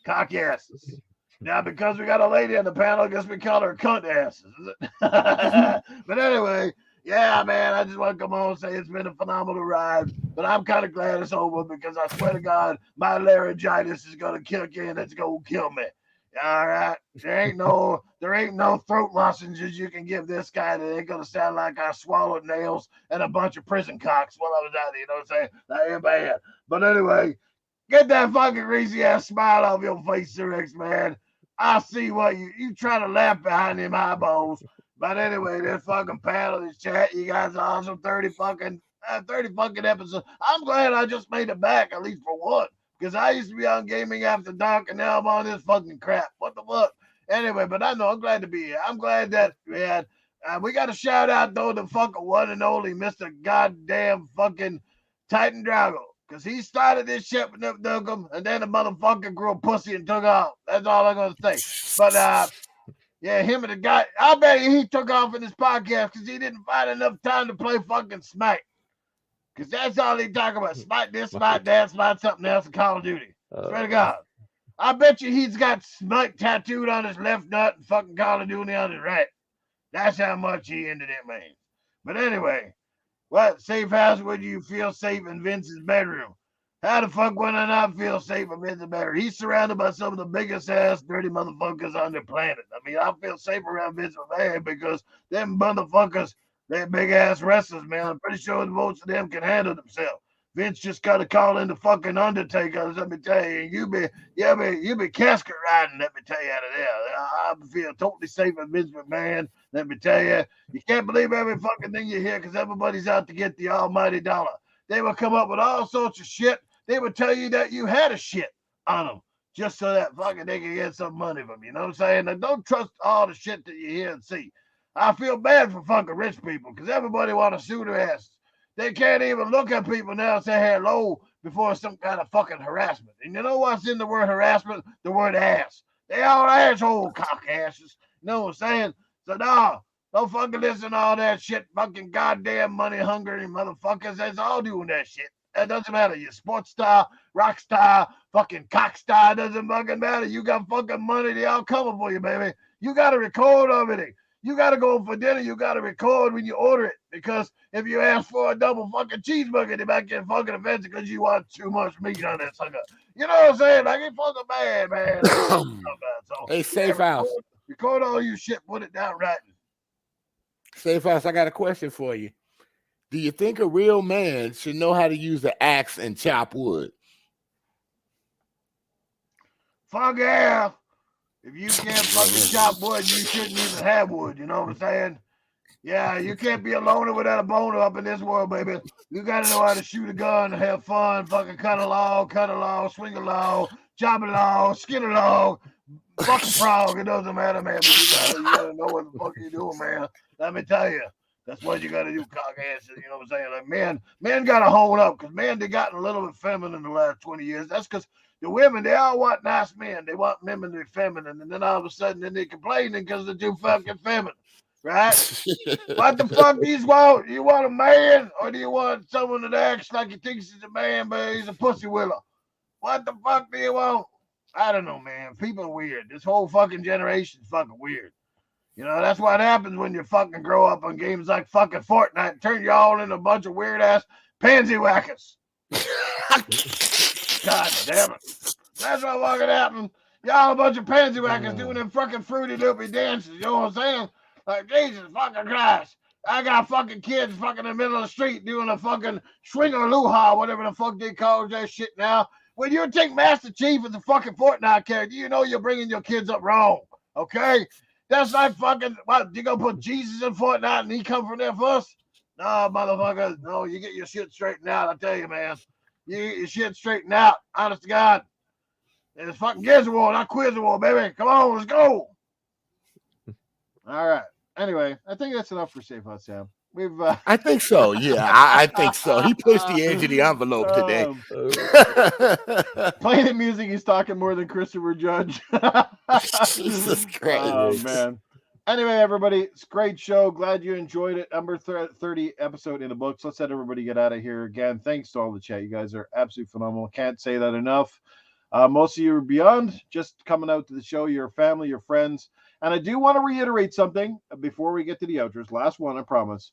Cock asses. Now, because we got a lady on the panel, I guess we call her cunt asses. But anyway, yeah, man, I just want to come on and say it's been a phenomenal ride. But I'm kind of glad it's over because I swear to God, my laryngitis is going to kick in. It's going to kill me. All right? There ain't no throat lozenges you can give this guy that ain't going to sound like I swallowed nails and a bunch of prison cocks while I was out there. You know what I'm saying? That ain't bad. But anyway, get that fucking crazy ass smile off your face, Sir X, man. I see what you try to laugh behind them eyeballs. But anyway, this fucking panel, this chat, you guys are awesome. 30 fucking episodes. I'm glad I just made it back, at least for one. Because I used to be on Gaming After Dark, and now I'm on this fucking crap. What the fuck? Anyway, but I know I'm glad to be here. I'm glad that we got a shout out, though, to fucking one and only Mr. Goddamn fucking Titan Drago. Because he started this shit with Dogma, and then the motherfucker grew a pussy and took off. That's all I'm going to say. But, yeah, him and the guy, I bet he took off in this podcast because he didn't find enough time to play fucking Smite. Because that's all he talk about. Smite this, Smite that, Smite something else in Call of Duty. Swear to God. I bet you he's got Smite tattooed on his left nut and fucking Call of Duty on his right. That's how much he into that man. But anyway, what safe house would you feel safe in Vince's bedroom? How the fuck would I not feel safe in Vince's bedroom? He's surrounded by some of the biggest ass dirty motherfuckers on the planet. I mean, I feel safe around Vince McMahon because them motherfuckers, they're big ass wrestlers, man. I'm pretty sure most of them can handle themselves. Vince just got to call in the fucking Undertaker, let me tell you. You be casket riding, let me tell you out of there. I feel totally safe with Vince McMahon, let me tell you. You can't believe every fucking thing you hear because everybody's out to get the almighty dollar. They will come up with all sorts of shit. They would tell you that you had a shit on them just so that fucking they can get some money from you. You know what I'm saying? Now, don't trust all the shit that you hear and see. I feel bad for fucking rich people because everybody want to sue their asses. They can't even look at people now and say hello before some kind of fucking harassment. And you know what's in the word harassment? The word ass. They all asshole cock asses. You know what I'm saying? So no, don't fucking listen to all that shit. Fucking goddamn money hungry motherfuckers. That's all doing that shit. It doesn't matter. You're sports star, rock star, fucking cock star. Doesn't fucking matter. You got fucking money. They all coming for you, baby. You got to record everything. You got to go for dinner. You got to record when you order it. Because if you ask for a double fucking cheeseburger, they might get fucking offended because you want too much meat on that sucker. You know what I'm saying? Like, it's fucking bad, man. So, hey, Safe House. Record all your shit. Put it down right. Safe House, I got a question for you. Do you think a real man should know how to use the axe and chop wood? Fuck yeah. If you can't fucking chop wood, you shouldn't even have wood. You know what I'm saying? Yeah, you can't be a loner without a boner up in this world, baby. You got to know how to shoot a gun, have fun, fucking cut a log, swing a log, chop a log, skin a log, fuck a frog. It doesn't matter, man. But you gotta know what the fuck you're doing, man. Let me tell you. That's what you got to do, cock asses. You know what I'm saying? Like, men got to hold up because, man, they gotten a little bit feminine in the last 20 years. That's because the women, they all want nice men. They want women to be feminine. And then all of a sudden, then they're complaining because they're too fucking feminine. Right? What the fuck do you want? You want a man or do you want someone that acts like he thinks he's a man, but he's a pussy willer? What the fuck do you want? I don't know, man. People are weird. This whole fucking generation is fucking weird. You know, that's what happens when you fucking grow up on games like fucking Fortnite and turn you all into a bunch of weird-ass pansy whackers. God damn it. That's what fucking happened. Y'all a bunch of pansy whackers doing them fucking fruity loopy dances. You know what I'm saying? Like, Jesus fucking Christ. I got fucking kids fucking in the middle of the street doing a fucking swing or luha, whatever the fuck they call that shit now. When you take Master Chief as a fucking Fortnite character, you know you're bringing your kids up wrong. Okay? That's like fucking, what, you gonna put Jesus in Fortnite and he come from there first? No, motherfucker. No, you get your shit straightened out, I tell you, man. You get your shit straightened out. Honest to God. It's fucking Gears of War, not Quiz of War, baby. Come on, let's go. All right. Anyway, I think that's enough for Safe House Sam. We've I think so. Yeah, I think so. He pushed the edge of the envelope today. Playing the music, he's talking more than Christopher Judge. Jesus Christ. Oh, man. Anyway, everybody, it's a great show. Glad you enjoyed it. Number 30 episode in the books. Let's let everybody get out of here. Again, thanks to all the chat. You guys are absolutely phenomenal. Can't say that enough. Most of you are beyond just coming out to the show. Your family, your friends. And I do want to reiterate something before we get to the outros. Last one, I promise.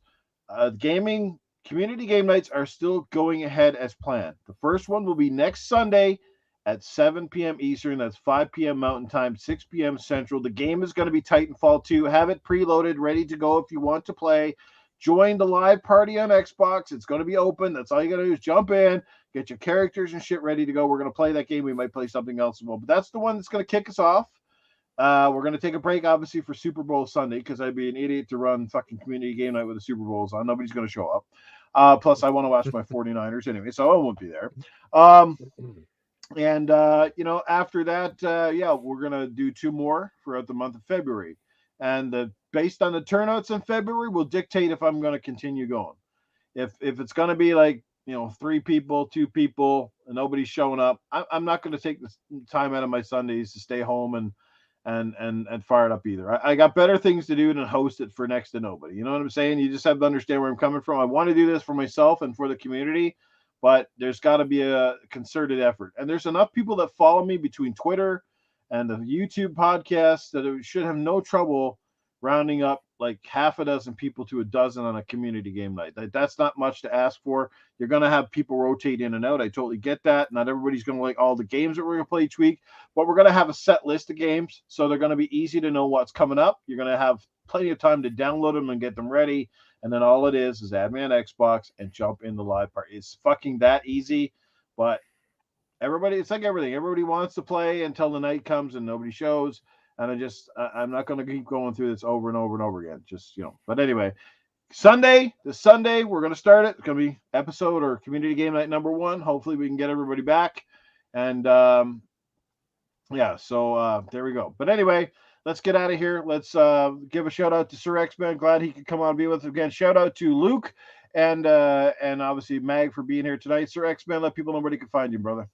Gaming community game nights are still going ahead as planned. The first one will be next Sunday at 7 p.m. Eastern. That's 5 p.m. Mountain Time, 6 p.m. Central. The game is going to be Titanfall 2. Have it preloaded, ready to go if you want to play. Join the live party on Xbox. It's going to be open. That's all you got to do is jump in, get your characters and shit ready to go. We're going to play that game. We might play something else as well. But that's the one that's going to kick us off. We're going to take a break, obviously, for Super Bowl Sunday because I'd be an idiot to run fucking community game night with the Super Bowls on. Nobody's going to show up. Plus, I want to watch my 49ers anyway, so I won't be there. After that, we're going to do 2 more throughout the month of February. And based on the turnouts in February, will dictate if I'm going to continue going. If it's going to be like, 3 people, 2 people, and nobody's showing up, I'm not going to take the time out of my Sundays to stay home and fire it up either. I got better things to do than host it for next to nobody. You know what I'm saying? You just have to understand where I'm coming from. I want to do this for myself and for the community, but there's got to be a concerted effort. And there's enough people that follow me between Twitter and the YouTube podcast that it should have no trouble rounding up like half a dozen people to a dozen on a community game night. That's not much to ask for. You're going to have people rotate in and out. I totally get that. Not everybody's going to like all the games that we're going to play each week, but we're going to have a set list of games, so they're going to be easy to know what's coming up. You're going to have plenty of time to download them and get them ready, and then all it is add me on Xbox and jump in the live part. It's fucking that easy, but it's like everything. Everybody wants to play until the night comes and nobody shows. And I'm not going to keep going through this over and over and over again. But anyway, this Sunday, we're going to start it. It's going to be episode or community game night number 1. Hopefully we can get everybody back. And there we go. But anyway, let's get out of here. Let's give a shout out to Sir X Man. Glad he could come on and be with us again. Shout out to Luke and obviously Mag for being here tonight. Sir X Man, let people know where they can find you, brother.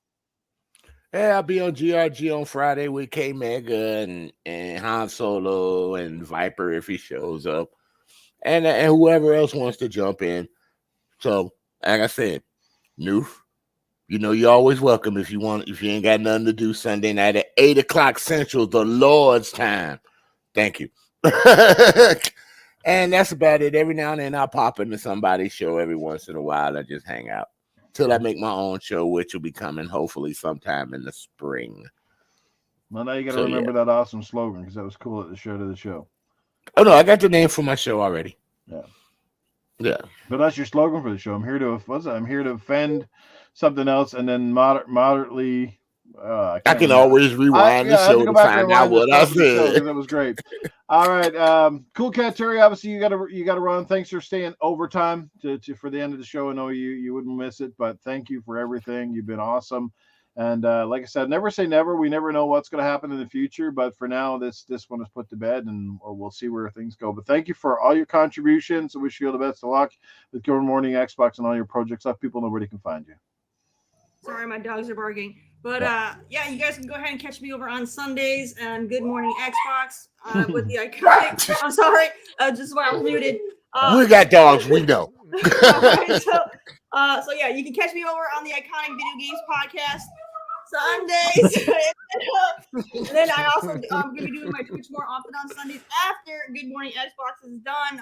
Yeah, I'll be on GRG on Friday with K Mega and Han Solo and Viper if he shows up, and whoever else wants to jump in. So, like I said, Noof, you're always welcome if you ain't got nothing to do Sunday night at 8:00 Central, the Lord's time. Thank you. And that's about it. Every now and then I'll pop into somebody's show every once in a while. I just hang out. Till I make my own show, which will be coming hopefully sometime in the spring. Well, now you got to remember that awesome slogan because that was cool at the show. Oh, no, I got the name for my show already. Yeah. But that's your slogan for the show. I'm here to offend something else and then moderately. I can always rewind the show to find out what I said. That was great. All right, Cool Cat Terri. Obviously, you got to run. Thanks for staying overtime for the end of the show. I know you wouldn't miss it, but thank you for everything. You've been awesome. And like I said, never say never. We never know what's going to happen in the future, but for now, this one is put to bed, and we'll see where things go. But thank you for all your contributions. I wish you all the best of luck with Good Morning Xbox and all your projects. Let people know where they can find you. Sorry, my dogs are barking. But you guys can go ahead and catch me over on Sundays and Good Morning Xbox with the iconic. I'm sorry, just when I was muted. We got dogs, we know. Right, so you can catch me over on the Iconic Video Games Podcast Sundays. And then I also I'm going to be doing my Twitch more often on Sundays after Good Morning Xbox is done.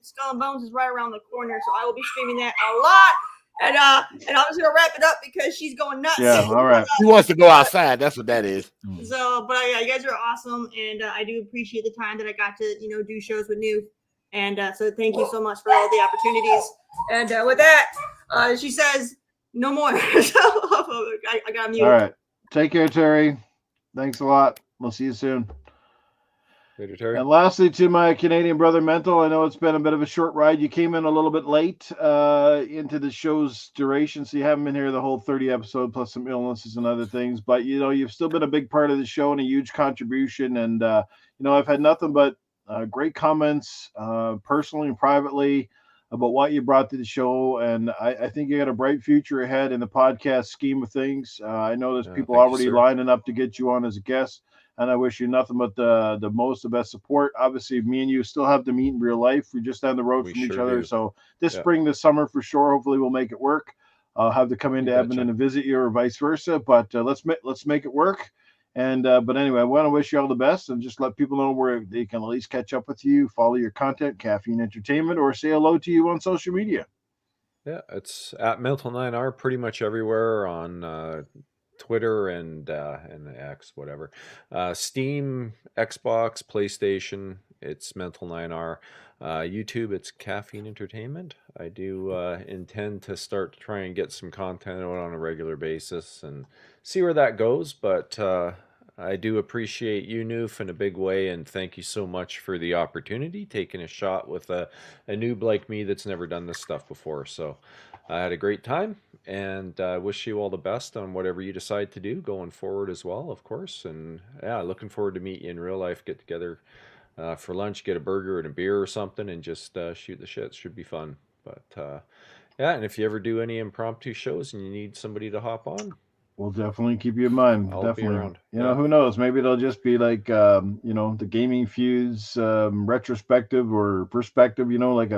Skull and Bones is right around the corner, so I will be streaming that a lot. And I'm just gonna wrap it up because she's going nuts. Yeah, all right. He wants to go outside. That's what that is. So, but yeah, you guys are awesome, and I do appreciate the time that I got to, do shows with New, and so thank you so much for all the opportunities. And with that, she says no more. So I got muted. All right. Take care, Terry. Thanks a lot. We'll see you soon. Later, Terry. And lastly, to my Canadian brother Mental, I know it's been a bit of a short ride. You came in a little bit late into the show's duration, so you haven't been here the whole 30 episode plus some illnesses and other things. But you've still been a big part of the show and a huge contribution. And I've had nothing but great comments, personally and privately, about what you brought to the show. And I think you got a bright future ahead in the podcast scheme of things. I know there's people already lining up to get you on as a guest. And I wish you nothing but the best support. Obviously, me and you still have to meet in real life. We're just down the road from each other. So this spring, this summer, for sure, hopefully we'll make it work. I'll have to come into Edmonton and visit you or vice versa. But let's make it work. And but anyway, I want to wish you all the best and just let people know where they can at least catch up with you, follow your content, Caffeine Entertainment, or say hello to you on social media. Yeah, it's at Mental9R pretty much everywhere on Twitter and X, whatever. Steam, Xbox, PlayStation, it's Mental9R. YouTube, it's Caffeine Entertainment. I do intend to start to try and get some content out on a regular basis and see where that goes. But I do appreciate you, Noof, in a big way, and thank you so much for the opportunity, taking a shot with a noob like me that's never done this stuff before. So I had a great time, and I wish you all the best on whatever you decide to do going forward as well, of course. And yeah, looking forward to meet you in real life, get together for lunch, get a burger and a beer or something, and just shoot the shit. Should be fun. But yeah, and if you ever do any impromptu shows and you need somebody to hop on, we'll definitely keep you in mind. I'll Definitely. be around. Who knows? Maybe it'll just be like, the Gaming Fuse retrospective or perspective, like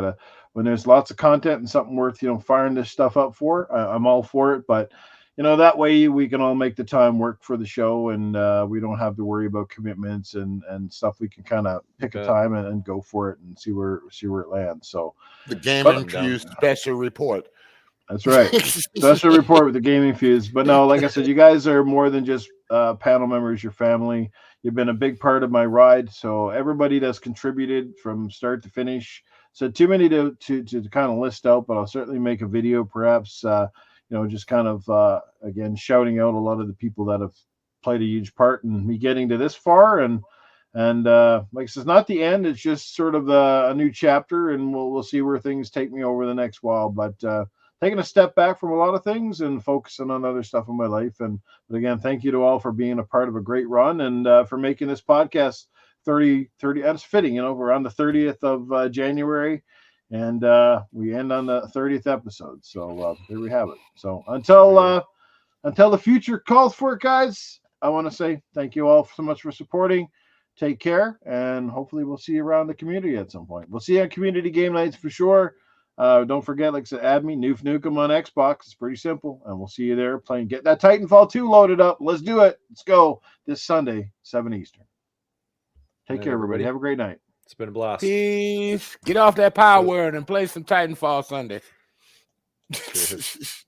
when there's lots of content and something worth, firing this stuff up for. I'm all for it. But, that way we can all make the time work for the show, and we don't have to worry about commitments and stuff. We can kind of pick a time and go for it and see where it lands. So the Gaming Fuse special report. That's right. Special report with the Gaming Fuse. But no, like I said, you guys are more than just panel members, your family. You've been a big part of my ride. So everybody that's contributed from start to finish. So too many to kind of list out, but I'll certainly make a video perhaps, just kind of, again, shouting out a lot of the people that have played a huge part in me getting to this far. And like I said, it's not the end. It's just sort of a new chapter, and we'll see where things take me over the next while. But taking a step back from a lot of things and focusing on other stuff in my life. But again, thank you to all for being a part of a great run and for making this podcast 30. That's fitting, we're on the 30th of January, and we end on the 30th episode. So there we have it. So until the future calls for it, guys, I want to say thank you all so much for supporting. Take care, and hopefully we'll see you around the community at some point. We'll see you on community game nights for sure. Don't forget, like I said, add me, Noof Nukem on Xbox. It's pretty simple, and we'll see you there playing. Get that Titanfall 2 loaded up. Let's do it. Let's go this Sunday, 7 Eastern. Take care, everybody. Have a great night. It's been a blast. Peace. Get off that Power Word and play some Titanfall Sunday. Cheers.